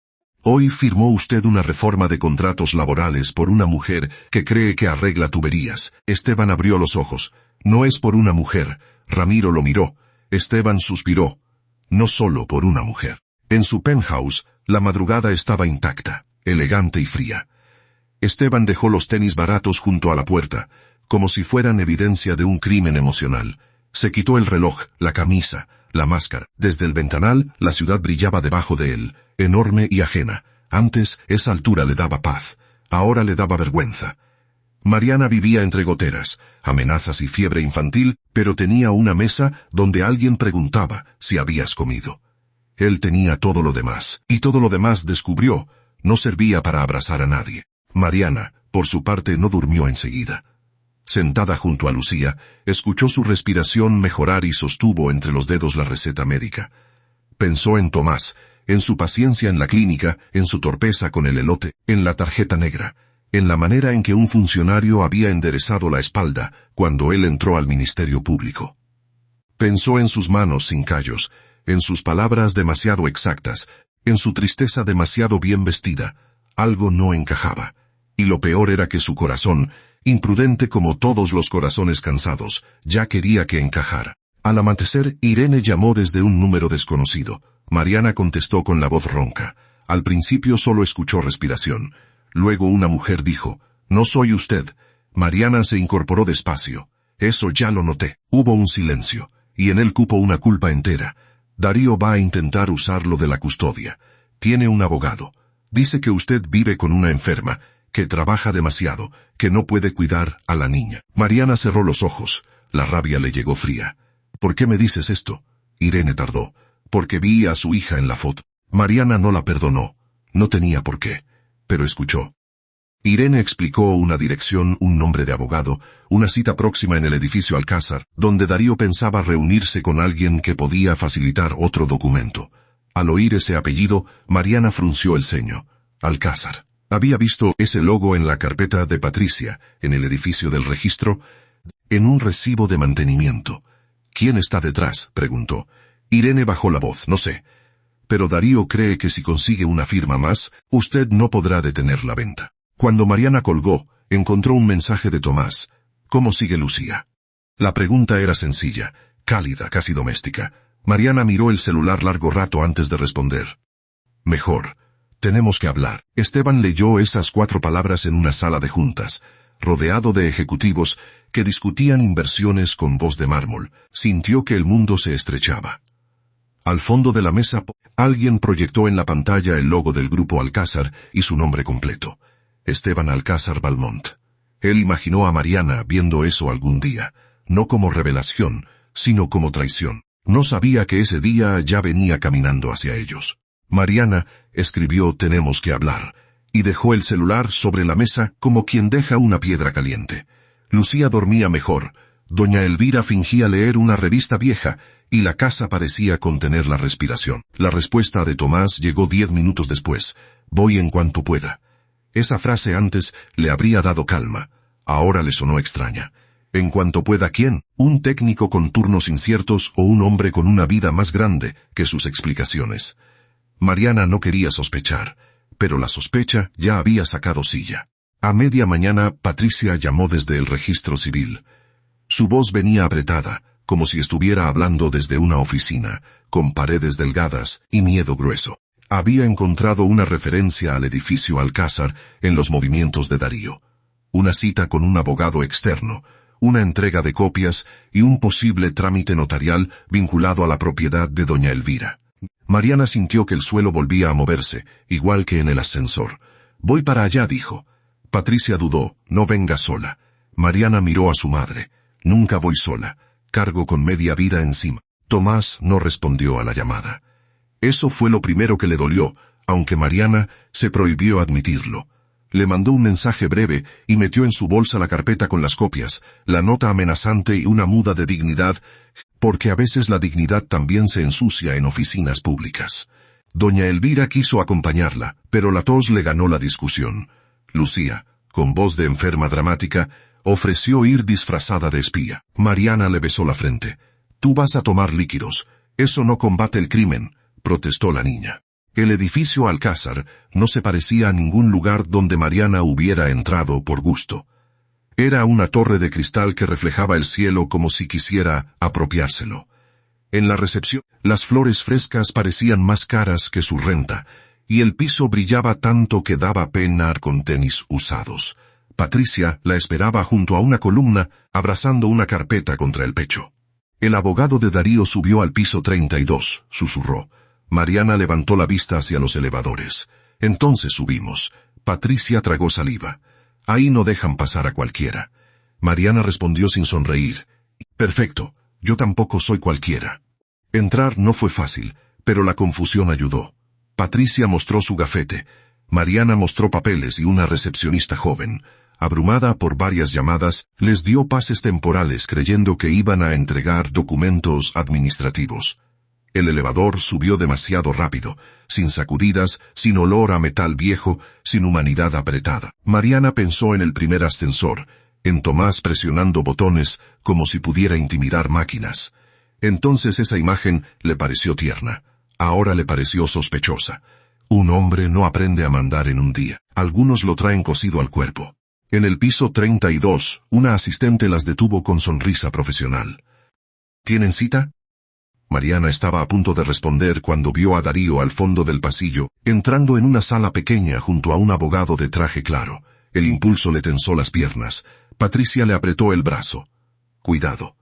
Hoy firmó usted una reforma de contratos laborales por una mujer que cree que arregla tuberías. Esteban abrió los ojos. No es por una mujer. Ramiro lo miró. Esteban suspiró. No solo por una mujer. En su penthouse, la madrugada estaba intacta, elegante y fría. Esteban dejó los tenis baratos junto a la puerta, como si fueran evidencia de un crimen emocional. Se quitó el reloj, la camisa, la máscara. Desde el ventanal, la ciudad brillaba debajo de él, enorme y ajena. Antes, esa altura le daba paz. Ahora le daba vergüenza. Mariana vivía entre goteras, amenazas y fiebre infantil, pero tenía una mesa donde alguien preguntaba si habías comido. Él tenía todo lo demás, y todo lo demás descubrió, no servía para abrazar a nadie. Mariana, por su parte, no durmió enseguida. Sentada junto a Lucía, escuchó su respiración mejorar y sostuvo entre los dedos la receta médica. Pensó en Tomás, en su paciencia en la clínica, en su torpeza con el elote, en la tarjeta negra, en la manera en que un funcionario había enderezado la espalda cuando él entró al Ministerio Público. Pensó en sus manos sin callos, en sus palabras demasiado exactas, en su tristeza demasiado bien vestida. Algo no encajaba. Y lo peor era que su corazón, imprudente como todos los corazones cansados, ya quería que encajara. Al amanecer, Irene llamó desde un número desconocido. Mariana contestó con la voz ronca. Al principio solo escuchó respiración. Luego una mujer dijo, «No soy usted». Mariana se incorporó despacio. «Eso ya lo noté». Hubo un silencio, y en él cupo una culpa entera. Darío va a intentar usarlo de la custodia. Tiene un abogado. Dice que usted vive con una enferma, que trabaja demasiado, que no puede cuidar a la niña. Mariana cerró los ojos. La rabia le llegó fría. «¿Por qué me dices esto?» Irene tardó. «Porque vi a su hija en la foto». Mariana no la perdonó. No tenía por qué. Pero escuchó. Irene explicó una dirección, un nombre de abogado, una cita próxima en el edificio Alcázar, donde Darío pensaba reunirse con alguien que podía facilitar otro documento. Al oír ese apellido, Mariana frunció el ceño. Alcázar. Había visto ese logo en la carpeta de Patricia, en el edificio del registro, en un recibo de mantenimiento. «¿Quién está detrás?», preguntó. Irene bajó la voz. «No sé. Pero Darío cree que si consigue una firma más, usted no podrá detener la venta». Cuando Mariana colgó, encontró un mensaje de Tomás. «¿Cómo sigue Lucía?». La pregunta era sencilla, cálida, casi doméstica. Mariana miró el celular largo rato antes de responder. «Mejor. Tenemos que hablar». Esteban leyó esas 4 palabras en una sala de juntas, rodeado de ejecutivos que discutían inversiones con voz de mármol. Sintió que el mundo se estrechaba. Al fondo de la mesa, alguien proyectó en la pantalla el logo del grupo Alcázar y su nombre completo. Esteban Alcázar Balmont. Él imaginó a Mariana viendo eso algún día, no como revelación, sino como traición. No sabía que ese día ya venía caminando hacia ellos. Mariana escribió «Tenemos que hablar», y dejó el celular sobre la mesa como quien deja una piedra caliente. Lucía dormía mejor. Doña Elvira fingía leer una revista vieja, y la casa parecía contener la respiración. La respuesta de Tomás llegó 10 minutos después. «Voy en cuanto pueda». Esa frase antes le habría dado calma. Ahora le sonó extraña. «¿En cuanto pueda quién? ¿Un técnico con turnos inciertos o un hombre con una vida más grande que sus explicaciones?» Mariana no quería sospechar, pero la sospecha ya había sacado silla. A media mañana, Patricia llamó desde el registro civil. Su voz venía apretada, como si estuviera hablando desde una oficina, con paredes delgadas y miedo grueso. Había encontrado una referencia al edificio Alcázar en los movimientos de Darío. Una cita con un abogado externo, una entrega de copias y un posible trámite notarial vinculado a la propiedad de doña Elvira. Mariana sintió que el suelo volvía a moverse, igual que en el ascensor. «Voy para allá», dijo. Patricia dudó. «No venga sola». Mariana miró a su madre. «Nunca voy sola. Cargo con media vida encima». Tomás no respondió a la llamada. Eso fue lo primero que le dolió, aunque Mariana se prohibió admitirlo. Le mandó un mensaje breve y metió en su bolsa la carpeta con las copias, la nota amenazante y una muda de dignidad, porque a veces la dignidad también se ensucia en oficinas públicas. Doña Elvira quiso acompañarla, pero la tos le ganó la discusión. Lucía, con voz de enferma dramática, ofreció ir disfrazada de espía. Mariana le besó la frente. «Tú vas a tomar líquidos. Eso no combate el crimen», protestó la niña. El edificio Alcázar no se parecía a ningún lugar donde Mariana hubiera entrado por gusto. Era una torre de cristal que reflejaba el cielo como si quisiera apropiárselo. En la recepción, las flores frescas parecían más caras que su renta, y el piso brillaba tanto que daba pena con tenis usados. Patricia la esperaba junto a una columna, abrazando una carpeta contra el pecho. El abogado de Darío subió al piso 32, susurró. Mariana levantó la vista hacia los elevadores. Entonces subimos. Patricia tragó saliva. Ahí no dejan pasar a cualquiera. Mariana respondió sin sonreír. Perfecto, yo tampoco soy cualquiera. Entrar no fue fácil, pero la confusión ayudó. Patricia mostró su gafete. Mariana mostró papeles y una recepcionista joven, abrumada por varias llamadas, les dio pases temporales creyendo que iban a entregar documentos administrativos. El elevador subió demasiado rápido, sin sacudidas, sin olor a metal viejo, sin humanidad apretada. Mariana pensó en el primer ascensor, en Tomás presionando botones como si pudiera intimidar máquinas. Entonces esa imagen le pareció tierna. Ahora le pareció sospechosa. Un hombre no aprende a mandar en un día. Algunos lo traen cosido al cuerpo. En el piso 32, una asistente las detuvo con sonrisa profesional. ¿Tienen cita? Mariana estaba a punto de responder cuando vio a Darío al fondo del pasillo, entrando en una sala pequeña junto a un abogado de traje claro. El impulso le tensó las piernas. Patricia le apretó el brazo. Cuidado.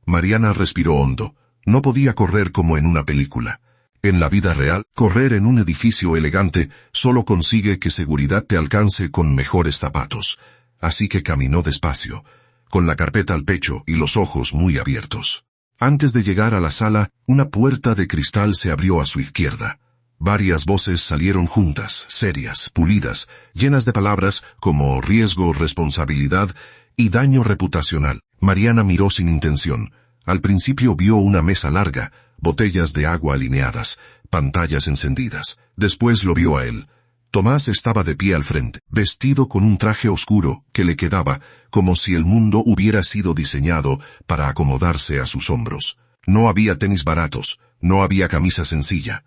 Mariana respiró hondo. No podía correr como en una película. En la vida real, correr en un edificio elegante solo consigue que seguridad te alcance con mejores zapatos. Así que caminó despacio, con la carpeta al pecho y los ojos muy abiertos. Antes de llegar a la sala, una puerta de cristal se abrió a su izquierda. Varias voces salieron juntas, serias, pulidas, llenas de palabras como riesgo, responsabilidad y daño reputacional. Mariana miró sin intención. Al principio vio una mesa larga, botellas de agua alineadas, pantallas encendidas. Después lo vio a él. Tomás estaba de pie al frente, vestido con un traje oscuro que le quedaba como si el mundo hubiera sido diseñado para acomodarse a sus hombros. No había tenis baratos, no había camisa sencilla,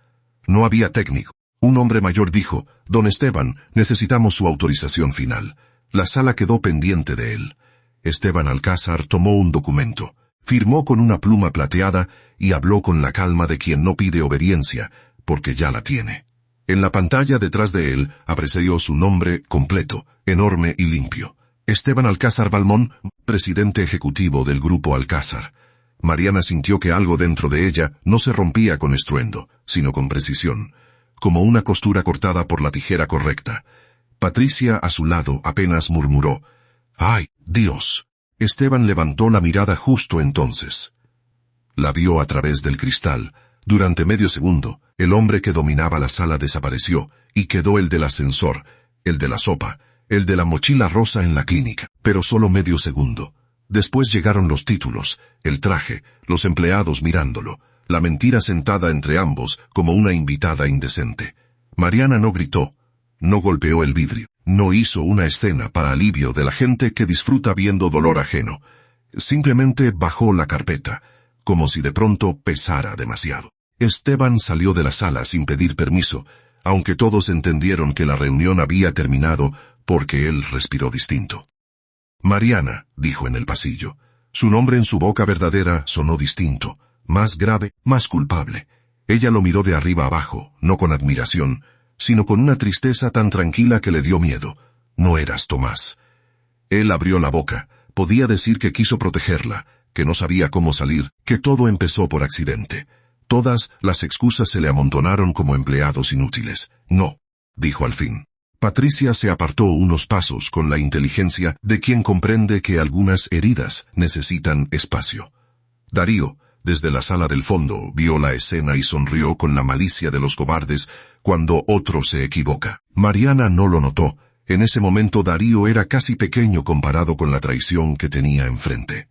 no había técnico. Un hombre mayor dijo, «Don Esteban, necesitamos su autorización final». La sala quedó pendiente de él. Esteban Alcázar tomó un documento, firmó con una pluma plateada y habló con la calma de quien no pide obediencia, porque ya la tiene. En la pantalla detrás de él apareció su nombre completo, enorme y limpio. Esteban Alcázar Balmón, presidente ejecutivo del Grupo Alcázar. Mariana sintió que algo dentro de ella no se rompía con estruendo, sino con precisión, como una costura cortada por la tijera correcta. Patricia, a su lado, apenas murmuró, «¡Ay, Dios!». Esteban levantó la mirada justo entonces. La vio a través del cristal. Durante medio segundo, el hombre que dominaba la sala desapareció, y quedó el del ascensor, el de la sopa, el de la mochila rosa en la clínica, pero solo medio segundo. Después llegaron los títulos, el traje, los empleados mirándolo, la mentira sentada entre ambos como una invitada indecente. Mariana no gritó, no golpeó el vidrio, no hizo una escena para alivio de la gente que disfruta viendo dolor ajeno. Simplemente bajó la carpeta, como si de pronto pesara demasiado. Esteban salió de la sala sin pedir permiso, aunque todos entendieron que la reunión había terminado porque él respiró distinto. Mariana, dijo en el pasillo. Su nombre en su boca verdadera sonó distinto, más grave, más culpable. Ella lo miró de arriba abajo, no con admiración, sino con una tristeza tan tranquila que le dio miedo. No eras Tomás. Él abrió la boca, podía decir que quiso protegerla, que no sabía cómo salir, que todo empezó por accidente. Todas las excusas se le amontonaron como empleados inútiles. No, dijo al fin. Patricia se apartó unos pasos con la inteligencia de quien comprende que algunas heridas necesitan espacio. Darío, desde la sala del fondo, vio la escena y sonrió con la malicia de los cobardes cuando otro se equivoca. Mariana no lo notó. En ese momento Darío era casi pequeño comparado con la traición que tenía enfrente.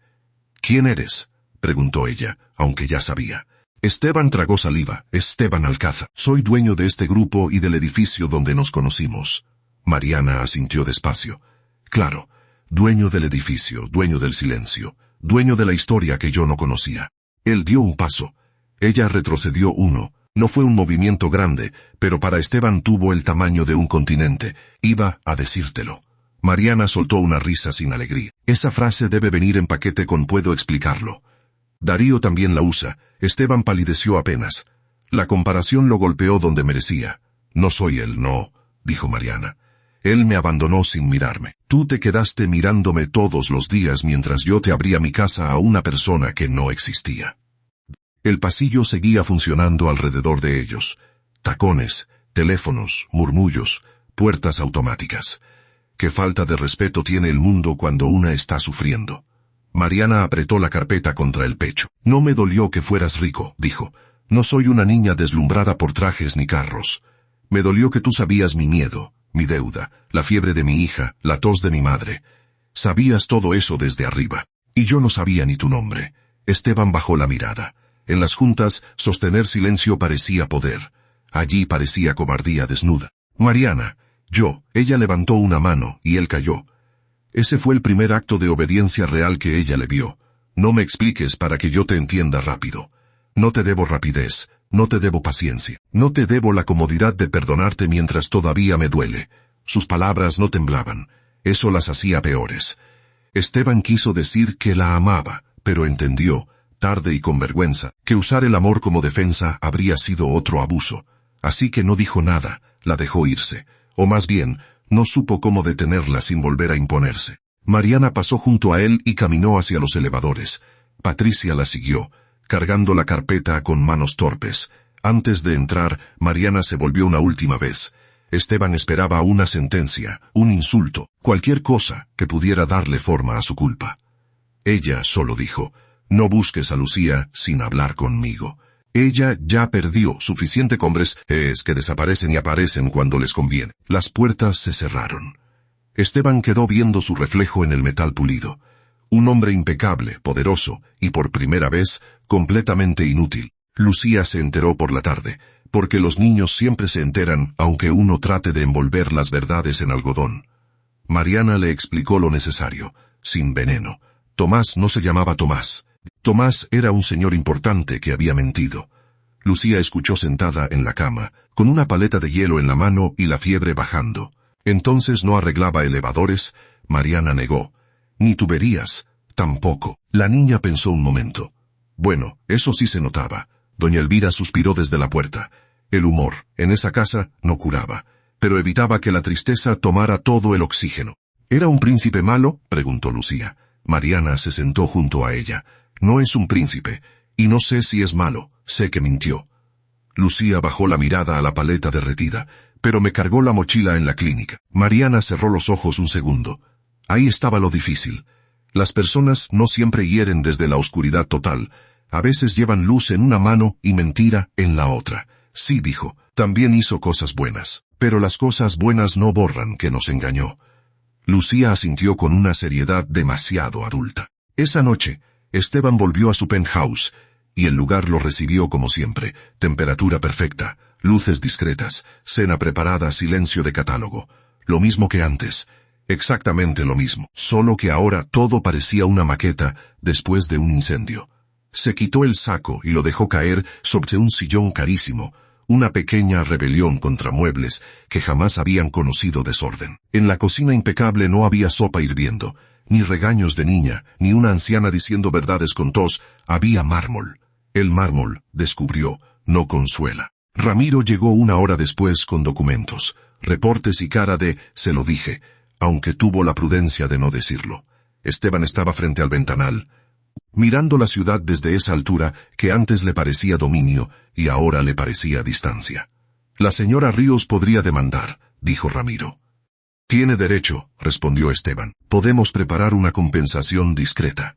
«¿Quién eres?», preguntó ella, aunque ya sabía. Esteban tragó saliva. «Esteban Alcázar. Soy dueño de este grupo y del edificio donde nos conocimos». Mariana asintió despacio. «Claro, dueño del edificio, dueño del silencio, dueño de la historia que yo no conocía». Él dio un paso. Ella retrocedió uno. No fue un movimiento grande, pero para Esteban tuvo el tamaño de un continente. Iba a decírtelo. Mariana soltó una risa sin alegría. Esa frase debe venir en paquete con «puedo explicarlo». Darío también la usa. Esteban palideció apenas. La comparación lo golpeó donde merecía. «No soy él, no», dijo Mariana. «Él me abandonó sin mirarme. Tú te quedaste mirándome todos los días mientras yo te abría mi casa a una persona que no existía». El pasillo seguía funcionando alrededor de ellos. Tacones, teléfonos, murmullos, puertas automáticas. Qué falta de respeto tiene el mundo cuando una está sufriendo. Mariana apretó la carpeta contra el pecho. «No me dolió que fueras rico», dijo. «No soy una niña deslumbrada por trajes ni carros. Me dolió que tú sabías mi miedo, mi deuda, la fiebre de mi hija, la tos de mi madre. Sabías todo eso desde arriba. Y yo no sabía ni tu nombre». Esteban bajó la mirada. En las juntas, sostener silencio parecía poder. Allí parecía cobardía desnuda. «Mariana, ella levantó una mano, y él cayó. Ese fue el primer acto de obediencia real que ella le vio. No me expliques para que yo te entienda rápido. No te debo rapidez, no te debo paciencia, no te debo la comodidad de perdonarte mientras todavía me duele». Sus palabras no temblaban. Eso las hacía peores. Esteban quiso decir que la amaba, pero entendió, tarde y con vergüenza, que usar el amor como defensa habría sido otro abuso. Así que no dijo nada, la dejó irse. O más bien, no supo cómo detenerla sin volver a imponerse. Mariana pasó junto a él y caminó hacia los elevadores. Patricia la siguió, cargando la carpeta con manos torpes. Antes de entrar, Mariana se volvió una última vez. Esteban esperaba una sentencia, un insulto, cualquier cosa que pudiera darle forma a su culpa. Ella solo dijo: «No busques a Lucía sin hablar conmigo». Ella ya perdió suficiente con hombres que desaparecen y aparecen cuando les conviene. Las puertas se cerraron. Esteban quedó viendo su reflejo en el metal pulido. Un hombre impecable, poderoso, y por primera vez, completamente inútil. Lucía se enteró por la tarde, porque los niños siempre se enteran, aunque uno trate de envolver las verdades en algodón. Mariana le explicó lo necesario, sin veneno. Tomás no se llamaba Tomás. Tomás era un señor importante que había mentido. Lucía escuchó sentada en la cama, con una paleta de hielo en la mano y la fiebre bajando. ¿Entonces no arreglaba elevadores? Mariana negó. Ni tuberías, tampoco. La niña pensó un momento. Bueno, eso sí se notaba. Doña Elvira suspiró desde la puerta. El humor, en esa casa, no curaba, pero evitaba que la tristeza tomara todo el oxígeno. ¿Era un príncipe malo?, preguntó Lucía. Mariana se sentó junto a ella. No es un príncipe, y no sé si es malo, sé que mintió. Lucía bajó la mirada a la paleta derretida, pero me cargó la mochila en la clínica. Mariana cerró los ojos un segundo. Ahí estaba lo difícil. Las personas no siempre hieren desde la oscuridad total. A veces llevan luz en una mano y mentira en la otra. Sí, dijo, también hizo cosas buenas. Pero las cosas buenas no borran que nos engañó. Lucía asintió con una seriedad demasiado adulta. Esa noche, Esteban volvió a su penthouse, y el lugar lo recibió como siempre. Temperatura perfecta, luces discretas, cena preparada, silencio de catálogo. Lo mismo que antes. Exactamente lo mismo. Solo que ahora todo parecía una maqueta después de un incendio. Se quitó el saco y lo dejó caer sobre un sillón carísimo. Una pequeña rebelión contra muebles que jamás habían conocido desorden. En la cocina impecable no había sopa hirviendo, ni regaños de niña, ni una anciana diciendo verdades con tos. Había mármol. El mármol, descubrió, no consuela. Ramiro llegó una hora después con documentos, reportes y cara de «se lo dije», aunque tuvo la prudencia de no decirlo. Esteban estaba frente al ventanal, mirando la ciudad desde esa altura que antes le parecía dominio y ahora le parecía distancia. «La señora Ríos podría demandar», dijo Ramiro. «Tiene derecho», respondió Esteban. «Podemos preparar una compensación discreta».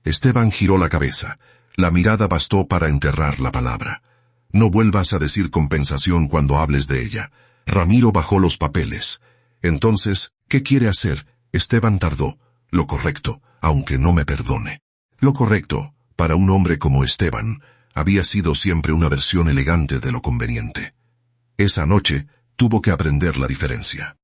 Esteban giró la cabeza. La mirada bastó para enterrar la palabra. «No vuelvas a decir compensación cuando hables de ella». Ramiro bajó los papeles. Entonces, ¿qué quiere hacer? Esteban tardó. Lo correcto, aunque no me perdone. Lo correcto, para un hombre como Esteban, había sido siempre una versión elegante de lo conveniente. Esa noche, tuvo que aprender la diferencia.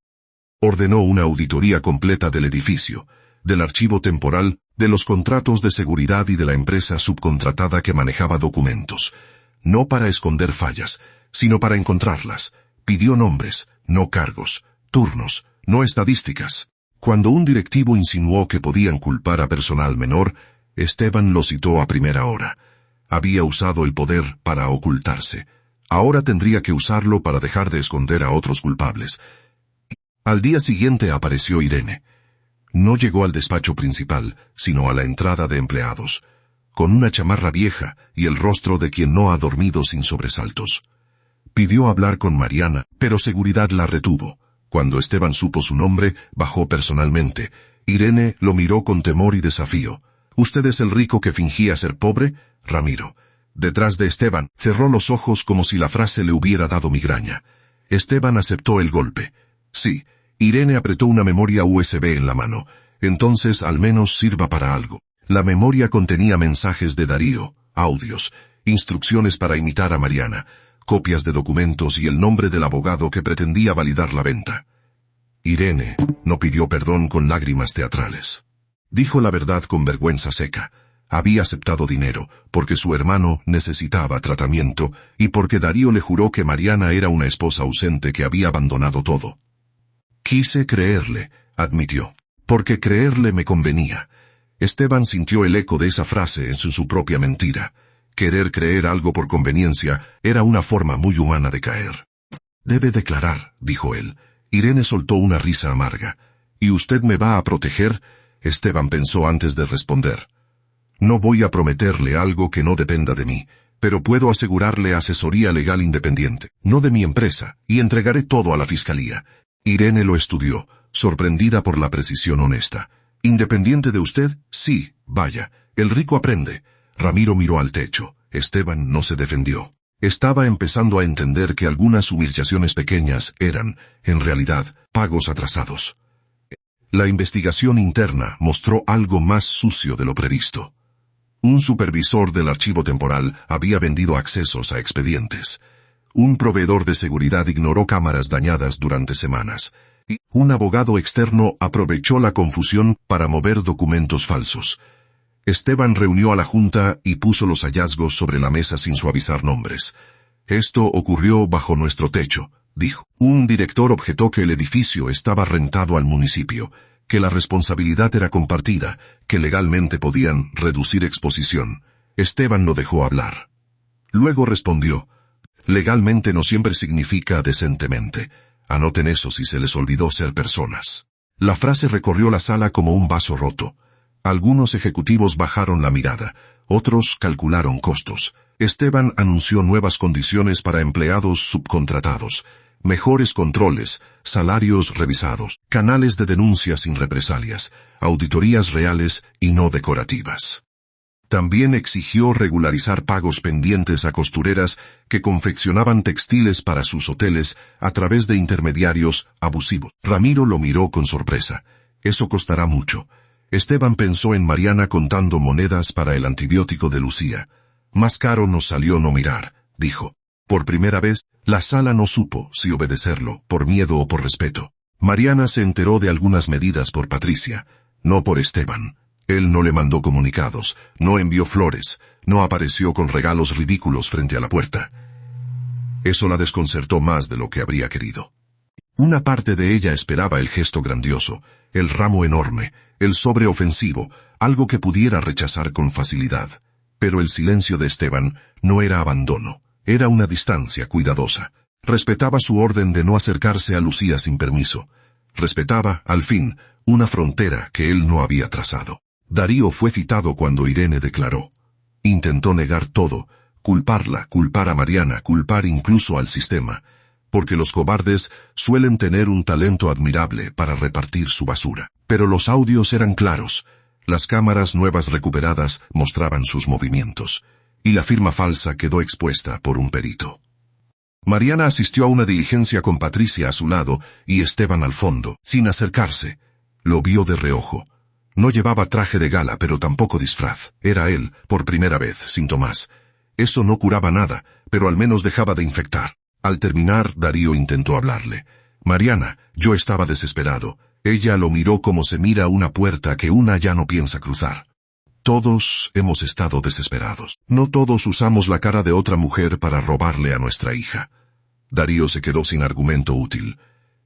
Ordenó una auditoría completa del edificio, del archivo temporal, de los contratos de seguridad y de la empresa subcontratada que manejaba documentos. No para esconder fallas, sino para encontrarlas. Pidió nombres, no cargos, turnos, no estadísticas. Cuando un directivo insinuó que podían culpar a personal menor, Esteban lo citó a primera hora. Había usado el poder para ocultarse. Ahora tendría que usarlo para dejar de esconder a otros culpables. Al día siguiente apareció Irene. No llegó al despacho principal, sino a la entrada de empleados, con una chamarra vieja y el rostro de quien no ha dormido sin sobresaltos. Pidió hablar con Mariana, pero seguridad la retuvo. Cuando Esteban supo su nombre, bajó personalmente. Irene lo miró con temor y desafío. ¿Usted es el rico que fingía ser pobre? Ramiro. Detrás de Esteban, cerró los ojos como si la frase le hubiera dado migraña. Esteban aceptó el golpe. Sí. Irene apretó una memoria USB en la mano. Entonces al menos sirva para algo. La memoria contenía mensajes de Darío, audios, instrucciones para imitar a Mariana, copias de documentos y el nombre del abogado que pretendía validar la venta. Irene no pidió perdón con lágrimas teatrales. Dijo la verdad con vergüenza seca. Había aceptado dinero, porque su hermano necesitaba tratamiento y porque Darío le juró que Mariana era una esposa ausente que había abandonado todo. Quise creerle, admitió, porque creerle me convenía. Esteban sintió el eco de esa frase en su propia mentira. Querer creer algo por conveniencia era una forma muy humana de caer. Debe declarar, dijo él. Irene soltó una risa amarga. ¿Y usted me va a proteger? Esteban pensó antes de responder. No voy a prometerle algo que no dependa de mí, pero puedo asegurarle asesoría legal independiente, no de mi empresa, y entregaré todo a la fiscalía. Irene lo estudió, sorprendida por la precisión honesta. ¿Independiente de usted? Sí, vaya, el rico aprende. Ramiro miró al techo. Esteban no se defendió. Estaba empezando a entender que algunas humillaciones pequeñas eran, en realidad, pagos atrasados. La investigación interna mostró algo más sucio de lo previsto. Un supervisor del archivo temporal había vendido accesos a expedientes. Un proveedor de seguridad ignoró cámaras dañadas durante semanas. Y un abogado externo aprovechó la confusión para mover documentos falsos. Esteban reunió a la junta y puso los hallazgos sobre la mesa sin suavizar nombres. Esto ocurrió bajo nuestro techo, dijo. Un director objetó que el edificio estaba rentado al municipio, que la responsabilidad era compartida, que legalmente podían reducir exposición. Esteban lo dejó hablar. Luego respondió. Legalmente no siempre significa decentemente. Anoten eso si se les olvidó ser personas. La frase recorrió la sala como un vaso roto. Algunos ejecutivos bajaron la mirada, otros calcularon costos. Esteban anunció nuevas condiciones para empleados subcontratados, mejores controles, salarios revisados, canales de denuncia sin represalias, auditorías reales y no decorativas. También exigió regularizar pagos pendientes a costureras que confeccionaban textiles para sus hoteles a través de intermediarios abusivos. Ramiro lo miró con sorpresa. Eso costará mucho. Esteban pensó en Mariana contando monedas para el antibiótico de Lucía. Más caro nos salió no mirar, dijo. Por primera vez, la sala no supo si obedecerlo, por miedo o por respeto. Mariana se enteró de algunas medidas por Patricia, no por Esteban. Él no le mandó comunicados, no envió flores, no apareció con regalos ridículos frente a la puerta. Eso la desconcertó más de lo que habría querido. Una parte de ella esperaba el gesto grandioso, el ramo enorme, el sobre ofensivo, algo que pudiera rechazar con facilidad. Pero el silencio de Esteban no era abandono, era una distancia cuidadosa. Respetaba su orden de no acercarse a Lucía sin permiso. Respetaba, al fin, una frontera que él no había trazado. Darío fue citado cuando Irene declaró. Intentó negar todo, culparla, culpar a Mariana, culpar incluso al sistema, porque los cobardes suelen tener un talento admirable para repartir su basura. Pero los audios eran claros. Las cámaras nuevas recuperadas mostraban sus movimientos, y la firma falsa quedó expuesta por un perito. Mariana asistió a una diligencia con Patricia a su lado y Esteban al fondo, sin acercarse. Lo vio de reojo. No llevaba traje de gala, pero tampoco disfraz. Era él, por primera vez, sin Tomás. Eso no curaba nada, pero al menos dejaba de infectar. Al terminar, Darío intentó hablarle. Mariana, yo estaba desesperado. Ella lo miró como se mira una puerta que una ya no piensa cruzar. Todos hemos estado desesperados. No todos usamos la cara de otra mujer para robarle a nuestra hija. Darío se quedó sin argumento útil.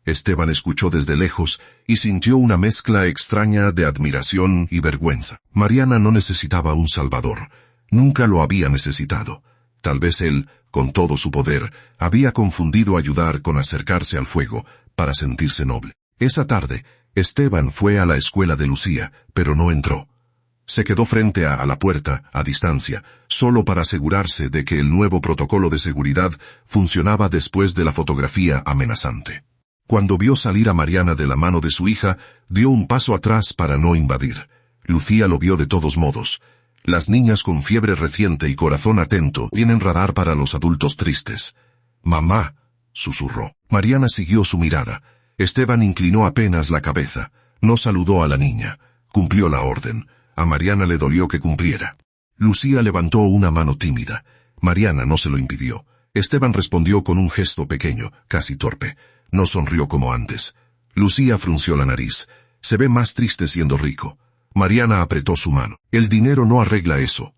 Esteban escuchó desde lejos y sintió una mezcla extraña de admiración y vergüenza. Mariana no necesitaba un salvador. Nunca lo había necesitado. Tal vez él, con todo su poder, había confundido ayudar con acercarse al fuego para sentirse noble. Esa tarde, Esteban fue a la escuela de Lucía, pero no entró. Se quedó frente a la puerta, a distancia, solo para asegurarse de que el nuevo protocolo de seguridad funcionaba después de la fotografía amenazante. Cuando vio salir a Mariana de la mano de su hija, dio un paso atrás para no invadir. Lucía lo vio de todos modos. Las niñas con fiebre reciente y corazón atento tienen radar para los adultos tristes. «Mamá», susurró. Mariana siguió su mirada. Esteban inclinó apenas la cabeza. No saludó a la niña. Cumplió la orden. A Mariana le dolió que cumpliera. Lucía levantó una mano tímida. Mariana no se lo impidió. Esteban respondió con un gesto pequeño, casi torpe. No sonrió como antes. Lucía frunció la nariz. Se ve más triste siendo rico. Mariana apretó su mano. El dinero no arregla eso.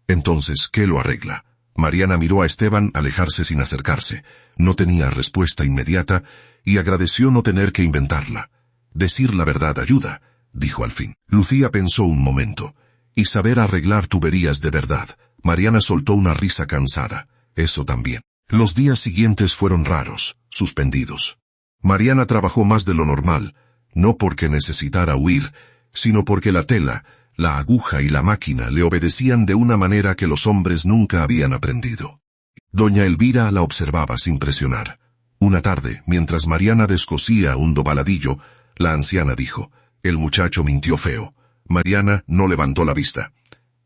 Entonces, ¿qué lo arregla? Mariana miró a Esteban alejarse sin acercarse. No tenía respuesta inmediata y agradeció no tener que inventarla. Decir la verdad ayuda, dijo al fin. Lucía pensó un momento. Y saber arreglar tuberías de verdad. Mariana soltó una risa cansada. Eso también. Los días siguientes fueron raros, suspendidos. Mariana trabajó más de lo normal, no porque necesitara huir, sino porque la tela, la aguja y la máquina le obedecían de una manera que los hombres nunca habían aprendido. Doña Elvira la observaba sin presionar. Una tarde, mientras Mariana descosía un dobaladillo, la anciana dijo, «El muchacho mintió feo». Mariana no levantó la vista.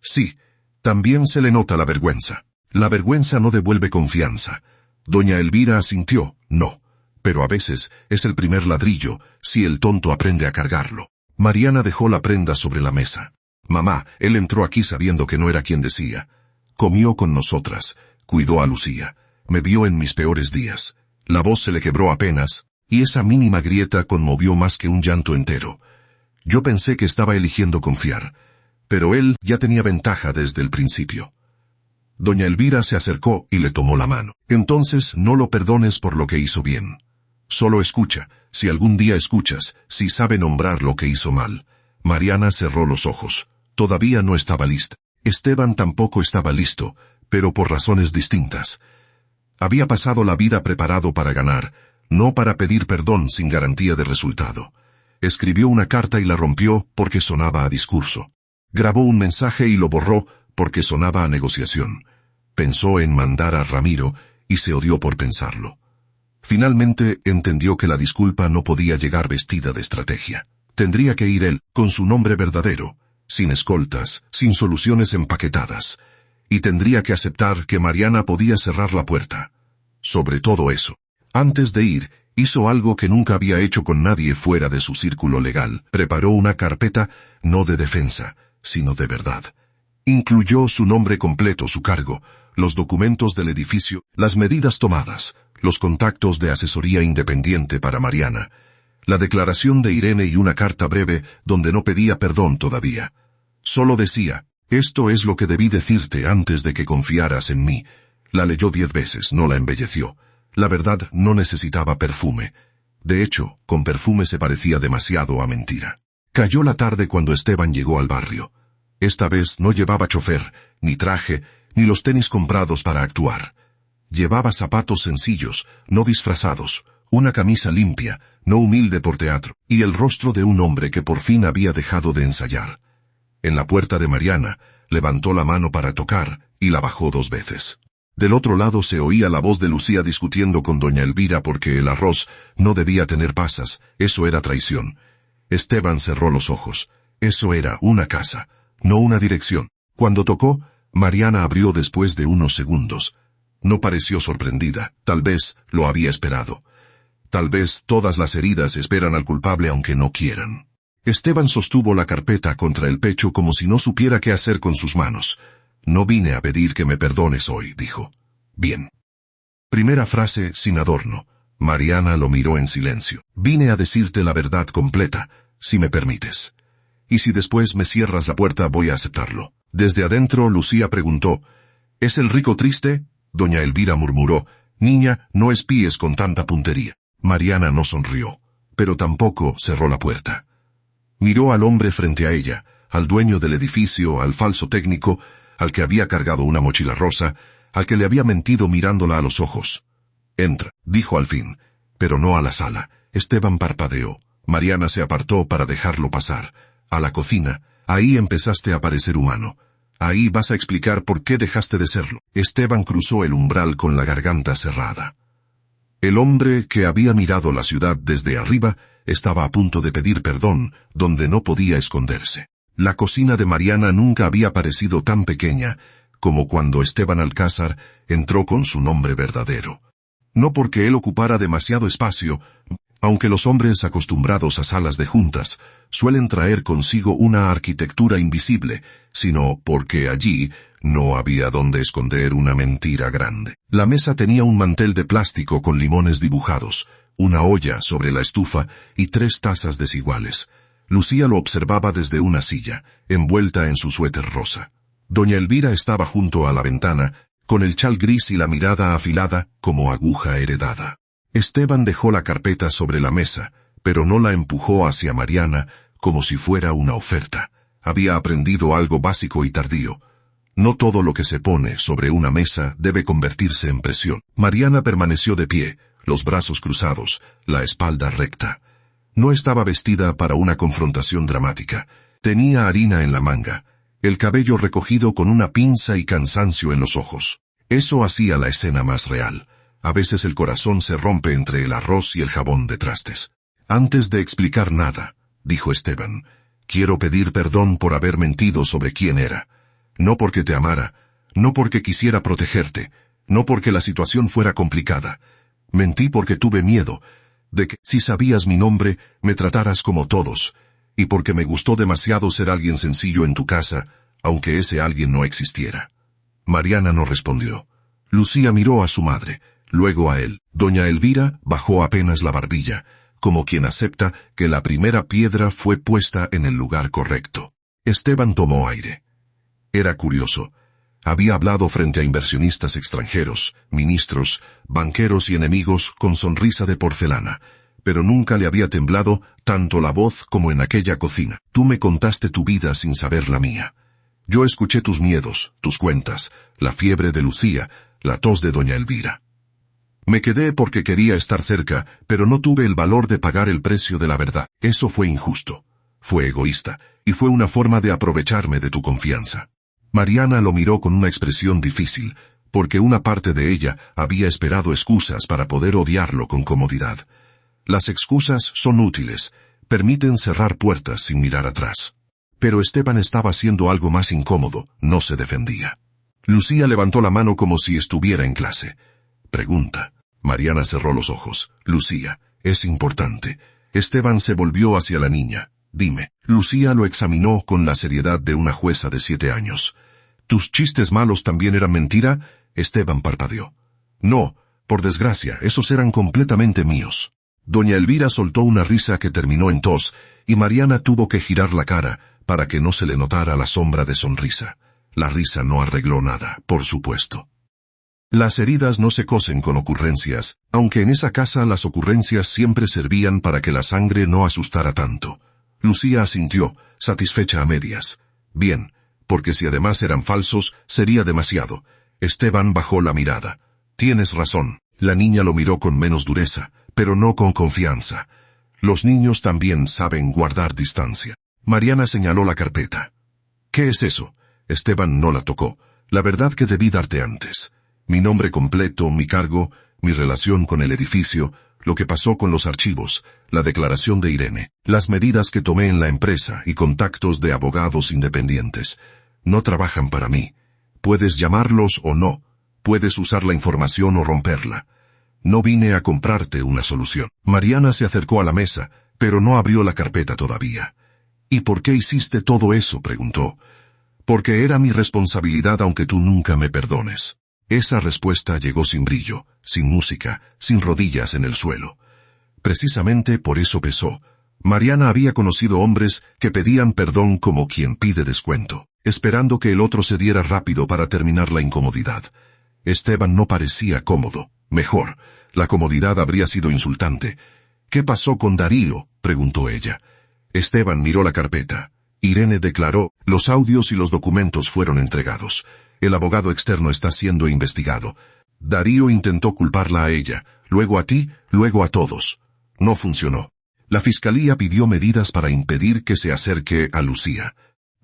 «Sí, también se le nota la vergüenza». La vergüenza no devuelve confianza. Doña Elvira asintió, no. Pero a veces es el primer ladrillo, si el tonto aprende a cargarlo. Mariana dejó la prenda sobre la mesa. Mamá, él entró aquí sabiendo que no era quien decía. Comió con nosotras, cuidó a Lucía. Me vio en mis peores días. La voz se le quebró apenas, y esa mínima grieta conmovió más que un llanto entero. Yo pensé que estaba eligiendo confiar, pero él ya tenía ventaja desde el principio. Doña Elvira se acercó y le tomó la mano. Entonces no lo perdones por lo que hizo bien. Solo escucha, si algún día escuchas, si sabe nombrar lo que hizo mal. Mariana cerró los ojos. Todavía no estaba lista. Esteban tampoco estaba listo, pero por razones distintas. Había pasado la vida preparado para ganar, no para pedir perdón sin garantía de resultado. Escribió una carta y la rompió porque sonaba a discurso. Grabó un mensaje y lo borró porque sonaba a negociación. Pensó en mandar a Ramiro y se odió por pensarlo. Finalmente entendió que la disculpa no podía llegar vestida de estrategia. Tendría que ir él, con su nombre verdadero, sin escoltas, sin soluciones empaquetadas. Y tendría que aceptar que Mariana podía cerrar la puerta. Sobre todo eso. Antes de ir, hizo algo que nunca había hecho con nadie fuera de su círculo legal. Preparó una carpeta, no de defensa, sino de verdad. Incluyó su nombre completo, su cargo, los documentos del edificio, las medidas tomadas, los contactos de asesoría independiente para Mariana, la declaración de Irene y una carta breve donde no pedía perdón todavía. Solo decía, «Esto es lo que debí decirte antes de que confiaras en mí». La leyó 10 veces, no la embelleció. La verdad no necesitaba perfume. De hecho, con perfume se parecía demasiado a mentira. Cayó la tarde cuando Esteban llegó al barrio. Esta vez no llevaba chofer, ni traje, ni los tenis comprados para actuar. Llevaba zapatos sencillos, no disfrazados, una camisa limpia, no humilde por teatro, y el rostro de un hombre que por fin había dejado de ensayar. En la puerta de Mariana, levantó la mano para tocar, y la bajó 2 veces. Del otro lado se oía la voz de Lucía discutiendo con doña Elvira porque el arroz no debía tener pasas, eso era traición. Esteban cerró los ojos. Eso era una casa, no una dirección. Cuando tocó, Mariana abrió después de unos segundos. No pareció sorprendida, tal vez lo había esperado. Tal vez todas las heridas esperan al culpable aunque no quieran. Esteban sostuvo la carpeta contra el pecho como si no supiera qué hacer con sus manos. No vine a pedir que me perdones hoy, dijo. Bien. Primera frase sin adorno. Mariana lo miró en silencio. Vine a decirte la verdad completa, si me permites. Y si después me cierras la puerta voy a aceptarlo. Desde adentro Lucía preguntó, ¿es el rico triste? Doña Elvira murmuró, niña, no espíes con tanta puntería. Mariana no sonrió, pero tampoco cerró la puerta. Miró al hombre frente a ella, al dueño del edificio, al falso técnico, al que había cargado una mochila rosa, al que le había mentido mirándola a los ojos. Entra, dijo al fin, pero no a la sala. Esteban parpadeó. Mariana se apartó para dejarlo pasar. A la cocina. Ahí empezaste a parecer humano. Ahí vas a explicar por qué dejaste de serlo. Esteban cruzó el umbral con la garganta cerrada. El hombre que había mirado la ciudad desde arriba estaba a punto de pedir perdón, donde no podía esconderse. La cocina de Mariana nunca había parecido tan pequeña como cuando Esteban Alcázar entró con su nombre verdadero. No porque él ocupara demasiado espacio, aunque los hombres acostumbrados a salas de juntas suelen traer consigo una arquitectura invisible, sino porque allí no había donde esconder una mentira grande. La mesa tenía un mantel de plástico con limones dibujados, una olla sobre la estufa y 3 tazas desiguales. Lucía lo observaba desde una silla, envuelta en su suéter rosa. Doña Elvira estaba junto a la ventana, con el chal gris y la mirada afilada como aguja heredada. Esteban dejó la carpeta sobre la mesa, pero no la empujó hacia Mariana como si fuera una oferta. Había aprendido algo básico y tardío. No todo lo que se pone sobre una mesa debe convertirse en presión. Mariana permaneció de pie, los brazos cruzados, la espalda recta. No estaba vestida para una confrontación dramática. Tenía harina en la manga, el cabello recogido con una pinza y cansancio en los ojos. Eso hacía la escena más real. A veces el corazón se rompe entre el arroz y el jabón de trastes. Antes de explicar nada, dijo Esteban, quiero pedir perdón por haber mentido sobre quién era. No porque te amara, no porque quisiera protegerte, no porque la situación fuera complicada. Mentí porque tuve miedo de que, si sabías mi nombre, me trataras como todos, y porque me gustó demasiado ser alguien sencillo en tu casa, aunque ese alguien no existiera. Mariana no respondió. Lucía miró a su madre, luego a él. Doña Elvira bajó apenas la barbilla, como quien acepta que la primera piedra fue puesta en el lugar correcto. Esteban tomó aire. Era curioso. Había hablado frente a inversionistas extranjeros, ministros, banqueros y enemigos con sonrisa de porcelana, pero nunca le había temblado tanto la voz como en aquella cocina. Tú me contaste tu vida sin saber la mía. Yo escuché tus miedos, tus cuentas, la fiebre de Lucía, la tos de doña Elvira. Me quedé porque quería estar cerca, pero no tuve el valor de pagar el precio de la verdad. Eso fue injusto. Fue egoísta, y fue una forma de aprovecharme de tu confianza. Mariana lo miró con una expresión difícil, porque una parte de ella había esperado excusas para poder odiarlo con comodidad. Las excusas son útiles, permiten cerrar puertas sin mirar atrás. Pero Esteban estaba haciendo algo más incómodo, no se defendía. Lucía levantó la mano como si estuviera en clase. Pregunta. Mariana cerró los ojos. Lucía, es importante. Esteban se volvió hacia la niña. Dime. Lucía lo examinó con la seriedad de una jueza de 7 años. ¿Tus chistes malos también eran mentira? Esteban parpadeó. No, por desgracia, esos eran completamente míos. Doña Elvira soltó una risa que terminó en tos, y Mariana tuvo que girar la cara para que no se le notara la sombra de sonrisa. La risa no arregló nada, por supuesto. Las heridas no se cosen con ocurrencias, aunque en esa casa las ocurrencias siempre servían para que la sangre no asustara tanto. Lucía asintió, satisfecha a medias. Bien, porque si además eran falsos, sería demasiado. Esteban bajó la mirada. Tienes razón. La niña lo miró con menos dureza, pero no con confianza. Los niños también saben guardar distancia. Mariana señaló la carpeta. ¿Qué es eso? Esteban no la tocó. La verdad que debí darte antes. Mi nombre completo, mi cargo, mi relación con el edificio, lo que pasó con los archivos, la declaración de Irene, las medidas que tomé en la empresa y contactos de abogados independientes. No trabajan para mí. Puedes llamarlos o no, Puedes usar la información o romperla. No vine a comprarte una solución. Mariana se acercó a la mesa, pero no abrió la carpeta todavía. ¿Y por qué hiciste todo eso?, preguntó. Porque era mi responsabilidad aunque tú nunca me perdones. Esa respuesta llegó sin brillo, sin música, sin rodillas en el suelo. Precisamente por eso pesó. Mariana había conocido hombres que pedían perdón como quien pide descuento, esperando que el otro cediera rápido para terminar la incomodidad. Esteban no parecía cómodo. Mejor, la comodidad habría sido insultante. ¿Qué pasó con Darío?, preguntó ella. Esteban miró la carpeta. Irene declaró, los audios y los documentos fueron entregados. El abogado externo está siendo investigado. Darío intentó culparla a ella, luego a ti, luego a todos. No funcionó. La fiscalía pidió medidas para impedir que se acerque a Lucía.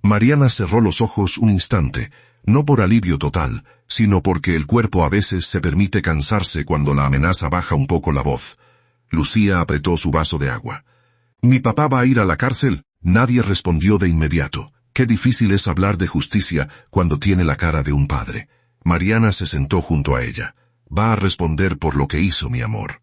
Mariana cerró los ojos un instante, no por alivio total, sino porque el cuerpo a veces se permite cansarse cuando la amenaza baja un poco la voz. Lucía apretó su vaso de agua. ¿Mi papá va a ir a la cárcel? Nadie respondió de inmediato. Qué difícil es hablar de justicia cuando tiene la cara de un padre. Mariana se sentó junto a ella. Va a responder por lo que hizo, mi amor.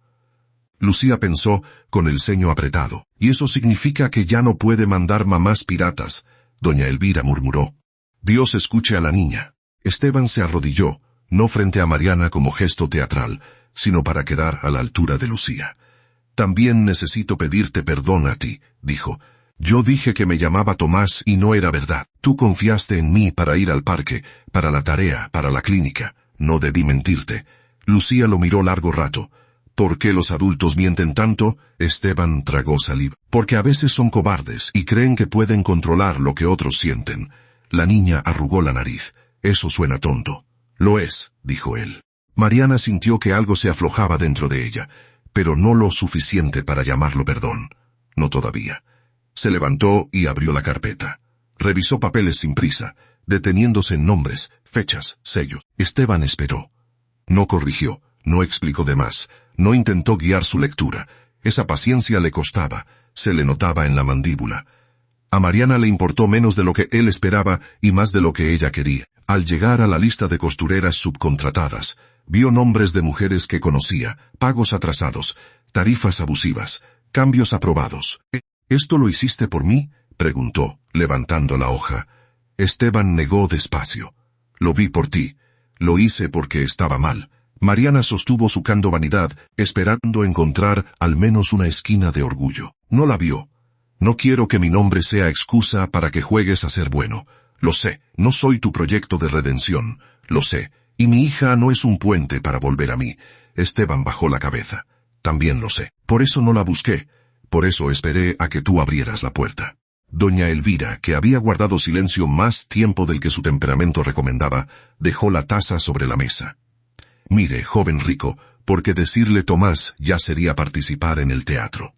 Lucía pensó, con el ceño apretado. Y eso significa que ya no puede mandar mamás piratas. Doña Elvira murmuró. Dios escuche a la niña. Esteban se arrodilló, no frente a Mariana como gesto teatral, sino para quedar a la altura de Lucía. También necesito pedirte perdón a ti, dijo. Yo dije que me llamaba Tomás y no era verdad. Tú confiaste en mí para ir al parque, para la tarea, para la clínica. No debí mentirte. Lucía lo miró largo rato. ¿Por qué los adultos mienten tanto? Esteban tragó saliva. Porque a veces son cobardes y creen que pueden controlar lo que otros sienten. La niña arrugó la nariz. Eso suena tonto. Lo es, dijo él. Mariana sintió que algo se aflojaba dentro de ella, pero no lo suficiente para llamarlo perdón. No todavía. Se levantó y abrió la carpeta. Revisó papeles sin prisa, deteniéndose en nombres, fechas, sellos. Esteban esperó. No corrigió, no explicó de más, no intentó guiar su lectura. Esa paciencia le costaba, se le notaba en la mandíbula. A Mariana le importó menos de lo que él esperaba y más de lo que ella quería. Al llegar a la lista de costureras subcontratadas, vio nombres de mujeres que conocía, pagos atrasados, tarifas abusivas, cambios aprobados. ¿Esto lo hiciste por mí?, preguntó, levantando la hoja. Esteban negó despacio. Lo vi por ti. Lo hice porque estaba mal. Mariana sostuvo su cando vanidad, esperando encontrar al menos una esquina de orgullo. No la vio. No quiero que mi nombre sea excusa para que juegues a ser bueno. Lo sé, no soy tu proyecto de redención. Lo sé. Y mi hija no es un puente para volver a mí. Esteban bajó la cabeza. También lo sé. Por eso no la busqué. Por eso esperé a que tú abrieras la puerta. Doña Elvira, que había guardado silencio más tiempo del que su temperamento recomendaba, dejó la taza sobre la mesa. Mire, joven rico, porque decirle Tomás ya sería participar en el teatro.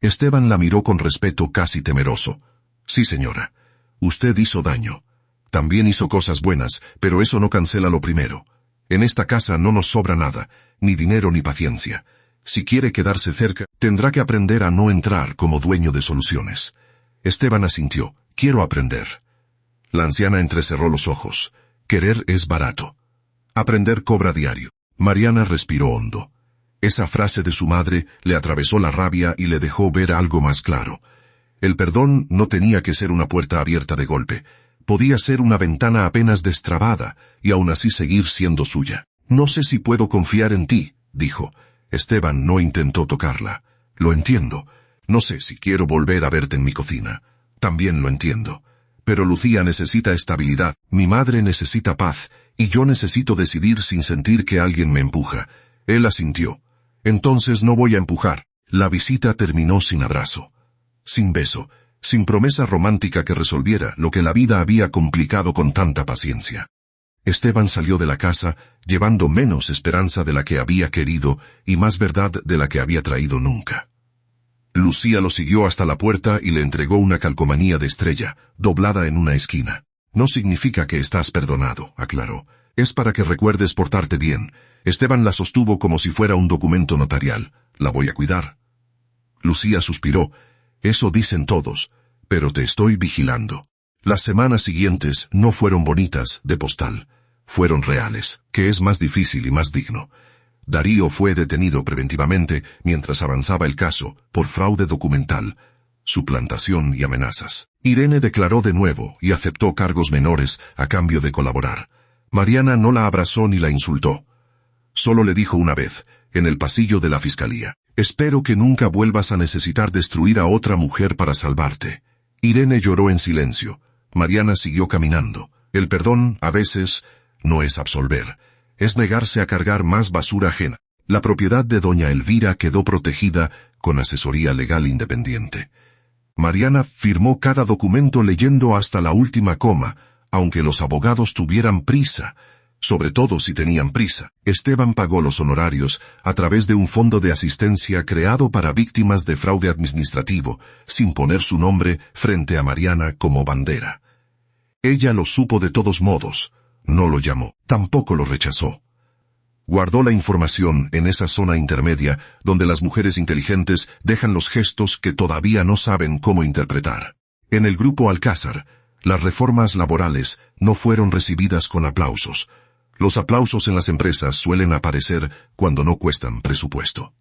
Esteban la miró con respeto casi temeroso. Sí, señora. Usted hizo daño. También hizo cosas buenas, pero eso no cancela lo primero. En esta casa no nos sobra nada, ni dinero ni paciencia. Si quiere quedarse cerca, tendrá que aprender a no entrar como dueño de soluciones. Esteban asintió. Quiero aprender. La anciana entrecerró los ojos. Querer es barato. Aprender cobra diario. Mariana respiró hondo. Esa frase de su madre le atravesó la rabia y le dejó ver algo más claro. El perdón no tenía que ser una puerta abierta de golpe. Podía ser una ventana apenas destrabada y aún así seguir siendo suya. No sé si puedo confiar en ti, dijo. Esteban no intentó tocarla. Lo entiendo. No sé si quiero volver a verte en mi cocina. También lo entiendo. Pero Lucía necesita estabilidad, mi madre necesita paz, y yo necesito decidir sin sentir que alguien me empuja. Él asintió. Entonces no voy a empujar. La visita terminó sin abrazo, sin beso, sin promesa romántica que resolviera lo que la vida había complicado con tanta paciencia. Esteban salió de la casa, llevando menos esperanza de la que había querido y más verdad de la que había traído nunca. Lucía lo siguió hasta la puerta y le entregó una calcomanía de estrella, doblada en una esquina. No significa que estás perdonado, aclaró. Es para que recuerdes portarte bien. Esteban la sostuvo como si fuera un documento notarial. La voy a cuidar. Lucía suspiró. Eso dicen todos, pero te estoy vigilando. Las semanas siguientes no fueron bonitas, de postal. fueron reales, que es más difícil y más digno. Darío fue detenido preventivamente mientras avanzaba el caso por fraude documental, suplantación y amenazas. Irene declaró de nuevo y aceptó cargos menores a cambio de colaborar. Mariana no la abrazó ni la insultó. Solo le dijo una vez, en el pasillo de la fiscalía: «Espero que nunca vuelvas a necesitar destruir a otra mujer para salvarte». Irene lloró en silencio. Mariana siguió caminando. El perdón, a veces, no es absolver. Es negarse a cargar más basura ajena. La propiedad de doña Elvira quedó protegida con asesoría legal independiente. Mariana firmó cada documento leyendo hasta la última coma, aunque los abogados tuvieran prisa, sobre todo si tenían prisa. Esteban pagó los honorarios a través de un fondo de asistencia creado para víctimas de fraude administrativo, sin poner su nombre frente a Mariana como bandera. Ella lo supo de todos modos. No lo llamó, tampoco lo rechazó. Guardó la información en esa zona intermedia donde las mujeres inteligentes dejan los gestos que todavía no saben cómo interpretar. En el grupo Alcázar, las reformas laborales no fueron recibidas con aplausos. Los aplausos en las empresas suelen aparecer cuando no cuestan presupuesto.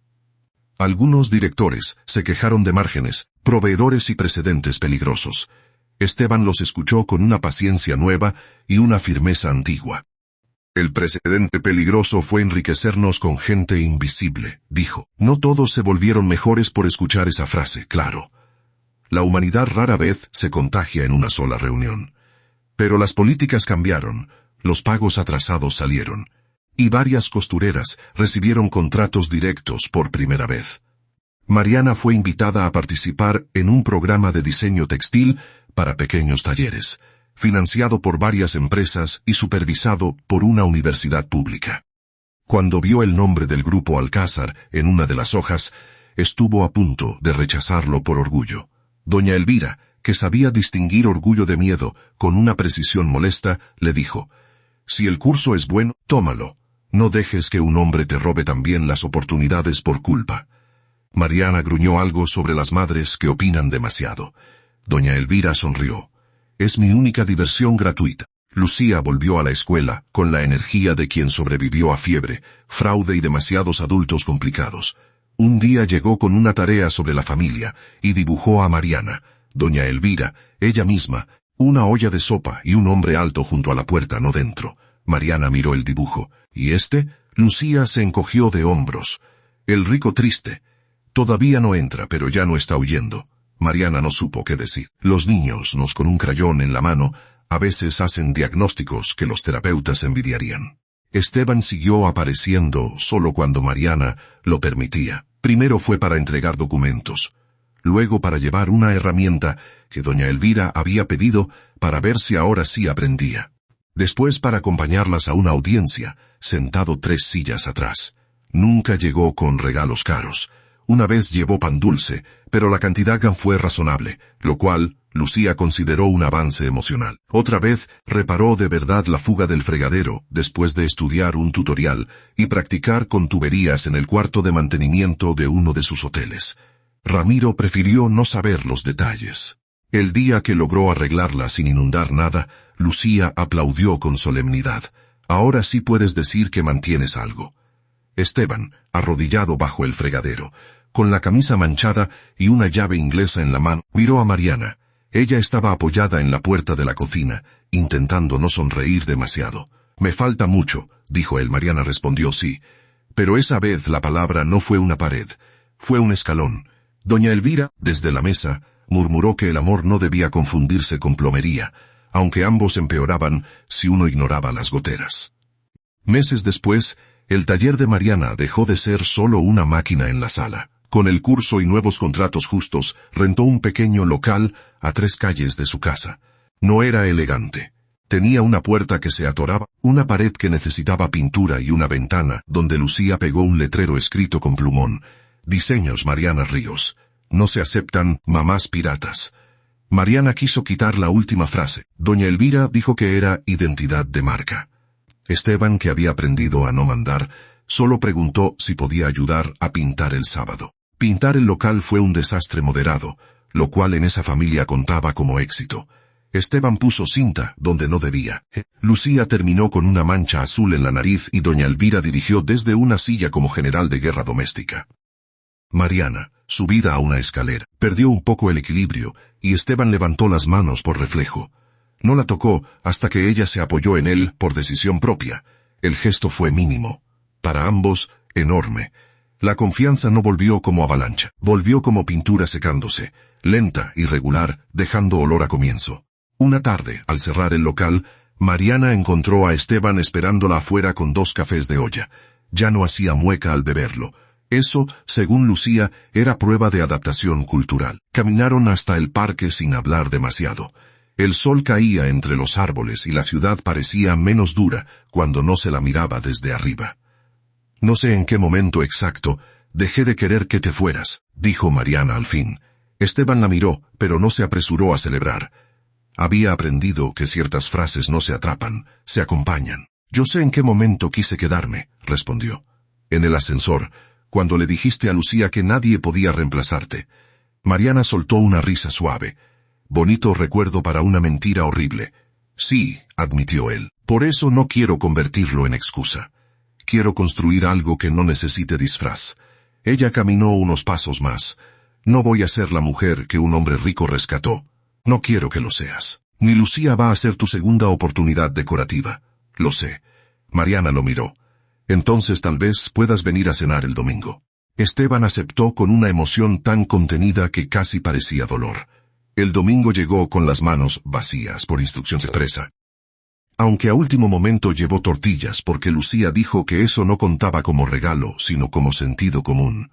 Algunos directores se quejaron de márgenes, proveedores y precedentes peligrosos. Esteban los escuchó con una paciencia nueva y una firmeza antigua. «El precedente peligroso fue enriquecernos con gente invisible», dijo. No todos se volvieron mejores por escuchar esa frase, claro. La humanidad rara vez se contagia en una sola reunión. Pero las políticas cambiaron, los pagos atrasados salieron, y varias costureras recibieron contratos directos por primera vez. Mariana fue invitada a participar en un programa de diseño textil para pequeños talleres, financiado por varias empresas y supervisado por una universidad pública. Cuando vio el nombre del grupo Alcázar en una de las hojas, estuvo a punto de rechazarlo por orgullo. Doña Elvira, que sabía distinguir orgullo de miedo con una precisión molesta, le dijo: «Si el curso es bueno, tómalo. No dejes que un hombre te robe también las oportunidades por culpa». Mariana gruñó algo sobre las madres que opinan demasiado. Doña Elvira sonrió. «Es mi única diversión gratuita». Lucía volvió a la escuela con la energía de quien sobrevivió a fiebre, fraude y demasiados adultos complicados. Un día llegó con una tarea sobre la familia y dibujó a Mariana, doña Elvira, ella misma, una olla de sopa y un hombre alto junto a la puerta, no dentro. Mariana miró el dibujo. ¿Y este? Lucía se encogió de hombros. «El rico triste. Todavía no entra, pero ya no está huyendo». Mariana no supo qué decir. Los niños, con un crayón en la mano, a veces hacen diagnósticos que los terapeutas envidiarían. Esteban siguió apareciendo solo cuando Mariana lo permitía. Primero fue para entregar documentos. Luego para llevar una herramienta que doña Elvira había pedido para ver si ahora sí aprendía. Después para acompañarlas a una audiencia, sentado 3 sillas atrás. Nunca llegó con regalos caros. Una vez llevó pan dulce, pero la cantidad fue razonable, lo cual Lucía consideró un avance emocional. Otra vez reparó de verdad la fuga del fregadero, después de estudiar un tutorial y practicar con tuberías en el cuarto de mantenimiento de uno de sus hoteles. Ramiro prefirió no saber los detalles. El día que logró arreglarla sin inundar nada, Lucía aplaudió con solemnidad. «Ahora sí puedes decir que mantienes algo». Esteban, arrodillado bajo el fregadero, con la camisa manchada y una llave inglesa en la mano, miró a Mariana. Ella estaba apoyada en la puerta de la cocina, intentando no sonreír demasiado. «Me falta mucho», dijo él. Mariana respondió sí. Pero esa vez la palabra no fue una pared, fue un escalón. Doña Elvira, desde la mesa, murmuró que el amor no debía confundirse con plomería, aunque ambos empeoraban si uno ignoraba las goteras. Meses después, el taller de Mariana dejó de ser solo una máquina en la sala. Con el curso y nuevos contratos justos, rentó un pequeño local a 3 calles de su casa. No era elegante. Tenía una puerta que se atoraba, una pared que necesitaba pintura y una ventana donde Lucía pegó un letrero escrito con plumón: «Diseños Mariana Ríos. No se aceptan mamás piratas». Mariana quiso quitar la última frase. Doña Elvira dijo que era identidad de marca. Esteban, que había aprendido a no mandar, solo preguntó si podía ayudar a pintar el sábado. Pintar el local fue un desastre moderado, lo cual en esa familia contaba como éxito. Esteban puso cinta donde no debía. Lucía terminó con una mancha azul en la nariz y doña Elvira dirigió desde una silla como general de guerra doméstica. Mariana, subida a una escalera, perdió un poco el equilibrio y Esteban levantó las manos por reflejo. No la tocó hasta que ella se apoyó en él por decisión propia. El gesto fue mínimo. Para ambos, enorme. La confianza no volvió como avalancha, volvió como pintura secándose, lenta y regular, dejando olor a comienzo. Una tarde, al cerrar el local, Mariana encontró a Esteban esperándola afuera con 2 cafés de olla. Ya no hacía mueca al beberlo. Eso, según Lucía, era prueba de adaptación cultural. Caminaron hasta el parque sin hablar demasiado. El sol caía entre los árboles y la ciudad parecía menos dura cuando no se la miraba desde arriba. No sé en qué momento exacto, dejé de querer que te fueras, dijo Mariana al fin. Esteban la miró, pero no se apresuró a celebrar. Había aprendido que ciertas frases no se atrapan, se acompañan. Yo sé en qué momento quise quedarme, respondió. En el ascensor, cuando le dijiste a Lucía que nadie podía reemplazarte. Mariana soltó una risa suave. Bonito recuerdo para una mentira horrible. Sí, admitió él. Por eso no quiero convertirlo en excusa. Quiero construir algo que no necesite disfraz. Ella caminó unos pasos más. No voy a ser la mujer que un hombre rico rescató. No quiero que lo seas. Ni Lucía va a ser tu segunda oportunidad decorativa. Lo sé. Mariana lo miró. Entonces tal vez puedas venir a cenar el domingo. Esteban aceptó con una emoción tan contenida que casi parecía dolor. El domingo llegó con las manos vacías por instrucción expresa. Aunque a último momento llevó tortillas porque Lucía dijo que eso no contaba como regalo, sino como sentido común.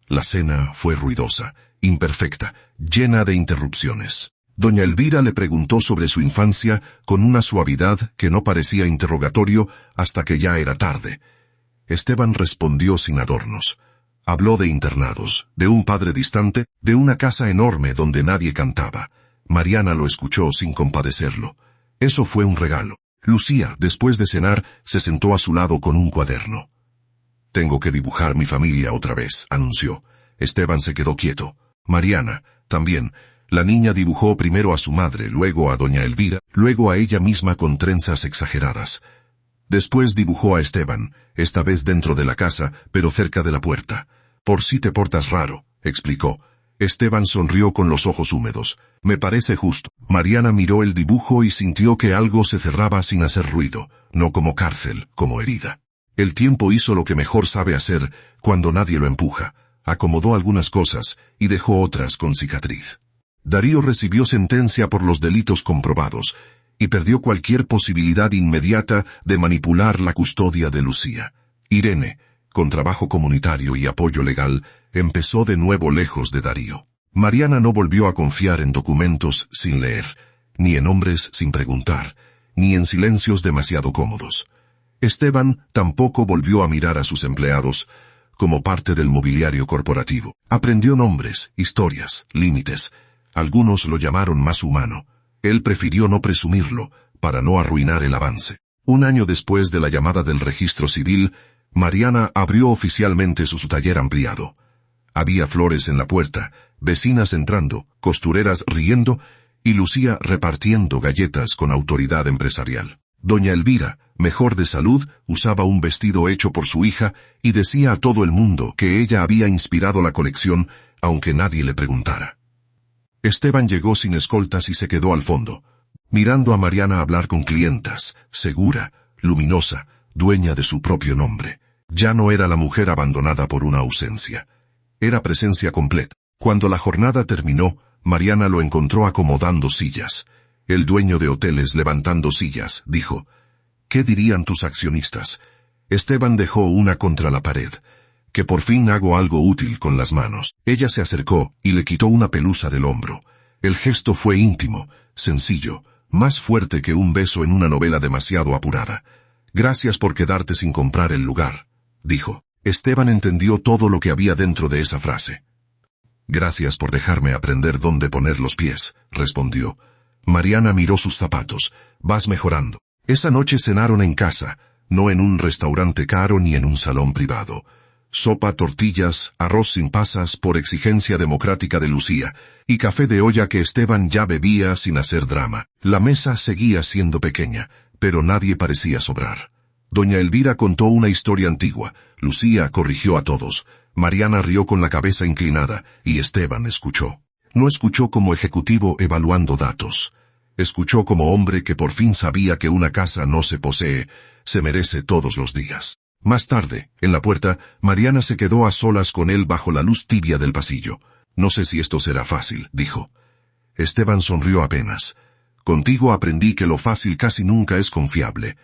La cena fue ruidosa, imperfecta, llena de interrupciones. Doña Elvira le preguntó sobre su infancia con una suavidad que no parecía interrogatorio hasta que ya era tarde. Esteban respondió sin adornos. Habló de internados, de un padre distante, de una casa enorme donde nadie cantaba. Mariana lo escuchó sin compadecerlo. Eso fue un regalo. Lucía, después de cenar, se sentó a su lado con un cuaderno. Tengo que dibujar mi familia otra vez, anunció. Esteban se quedó quieto. Mariana, también. La niña dibujó primero a su madre, luego a doña Elvira, luego a ella misma con trenzas exageradas. Después dibujó a Esteban, esta vez dentro de la casa, pero cerca de la puerta. Por si te portas raro, explicó. Esteban sonrió con los ojos húmedos. Me parece justo. Mariana miró el dibujo y sintió que algo se cerraba sin hacer ruido, no como cárcel, como herida. El tiempo hizo lo que mejor sabe hacer cuando nadie lo empuja. Acomodó algunas cosas y dejó otras con cicatriz. Darío recibió sentencia por los delitos comprobados y perdió cualquier posibilidad inmediata de manipular la custodia de Lucía. Irene, con trabajo comunitario y apoyo legal, empezó de nuevo lejos de Darío. Mariana no volvió a confiar en documentos sin leer, ni en hombres sin preguntar, ni en silencios demasiado cómodos. Esteban tampoco volvió a mirar a sus empleados como parte del mobiliario corporativo. Aprendió nombres, historias, límites. Algunos lo llamaron más humano. Él prefirió no presumirlo, para no arruinar el avance. Un año después de la llamada del registro civil, Mariana abrió oficialmente su taller ampliado. Había flores en la puerta, vecinas entrando, costureras riendo, y Lucía repartiendo galletas con autoridad empresarial. Doña Elvira, mejor de salud, usaba un vestido hecho por su hija y decía a todo el mundo que ella había inspirado la colección, aunque nadie le preguntara. Esteban llegó sin escoltas y se quedó al fondo, mirando a Mariana hablar con clientas, segura, luminosa, dueña de su propio nombre. Ya no era la mujer abandonada por una ausencia. Era presencia completa. Cuando la jornada terminó, Mariana lo encontró acomodando sillas. El dueño de hoteles levantando sillas, dijo, ¿qué dirían tus accionistas? Esteban dejó una contra la pared. Que por fin hago algo útil con las manos. Ella se acercó y le quitó una pelusa del hombro. El gesto fue íntimo, sencillo, más fuerte que un beso en una novela demasiado apurada. Gracias por quedarte sin comprar el lugar, dijo. Esteban entendió todo lo que había dentro de esa frase. Gracias por dejarme aprender dónde poner los pies, respondió. Mariana miró sus zapatos. Vas mejorando. Esa noche cenaron en casa, no en un restaurante caro ni en un salón privado. sopa, tortillas, arroz sin pasas por exigencia democrática de Lucía, y café de olla que Esteban ya bebía sin hacer drama. La mesa seguía siendo pequeña, pero nadie parecía sobrar. Doña Elvira contó una historia antigua, Lucía corrigió a todos, Mariana rió con la cabeza inclinada, y Esteban escuchó. No escuchó como ejecutivo evaluando datos. Escuchó como hombre que por fin sabía que una casa no se posee, se merece todos los días. Más tarde, en la puerta, Mariana se quedó a solas con él bajo la luz tibia del pasillo. No sé si esto será fácil, dijo. Esteban sonrió apenas. Contigo aprendí que lo fácil casi nunca es confiable.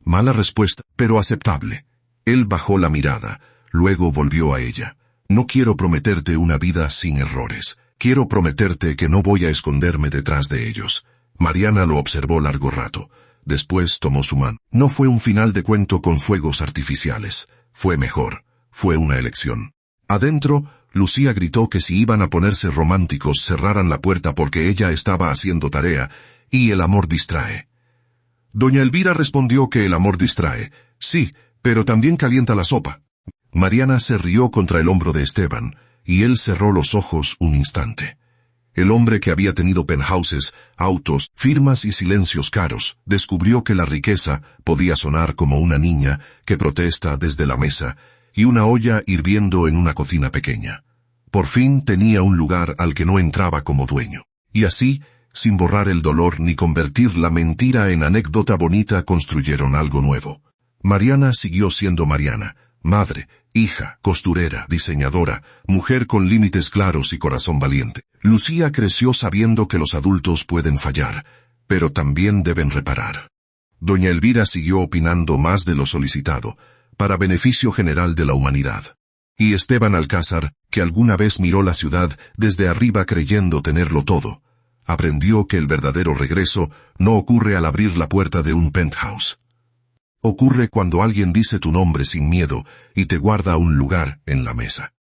Mala respuesta, pero aceptable. Él bajó la mirada, luego volvió a ella. No quiero prometerte una vida sin errores. Quiero prometerte que no voy a esconderme detrás de ellos. Mariana lo observó largo rato. Después tomó su mano. No fue un final de cuento con fuegos artificiales. Fue mejor. Fue una elección. Adentro, Lucía gritó que si iban a ponerse románticos cerraran la puerta porque ella estaba haciendo tarea, y el amor distrae. Doña Elvira respondió que el amor distrae. Sí, pero también calienta la sopa. Mariana se rió contra el hombro de Esteban, y él cerró los ojos un instante. El hombre que había tenido penthouses, autos, firmas y silencios caros, descubrió que la riqueza podía sonar como una niña que protesta desde la mesa y una olla hirviendo en una cocina pequeña. Por fin tenía un lugar al que no entraba como dueño. Y así, sin borrar el dolor ni convertir la mentira en anécdota bonita, construyeron algo nuevo. Mariana siguió siendo Mariana, madre, hija, costurera, diseñadora, mujer con límites claros y corazón valiente. Lucía creció sabiendo que los adultos pueden fallar, pero también deben reparar. Doña Elvira siguió opinando más de lo solicitado, para beneficio general de la humanidad. Y Esteban Alcázar, que alguna vez miró la ciudad desde arriba creyendo tenerlo todo, aprendió que el verdadero regreso no ocurre al abrir la puerta de un penthouse. Ocurre cuando alguien dice tu nombre sin miedo y te guarda un lugar en la mesa.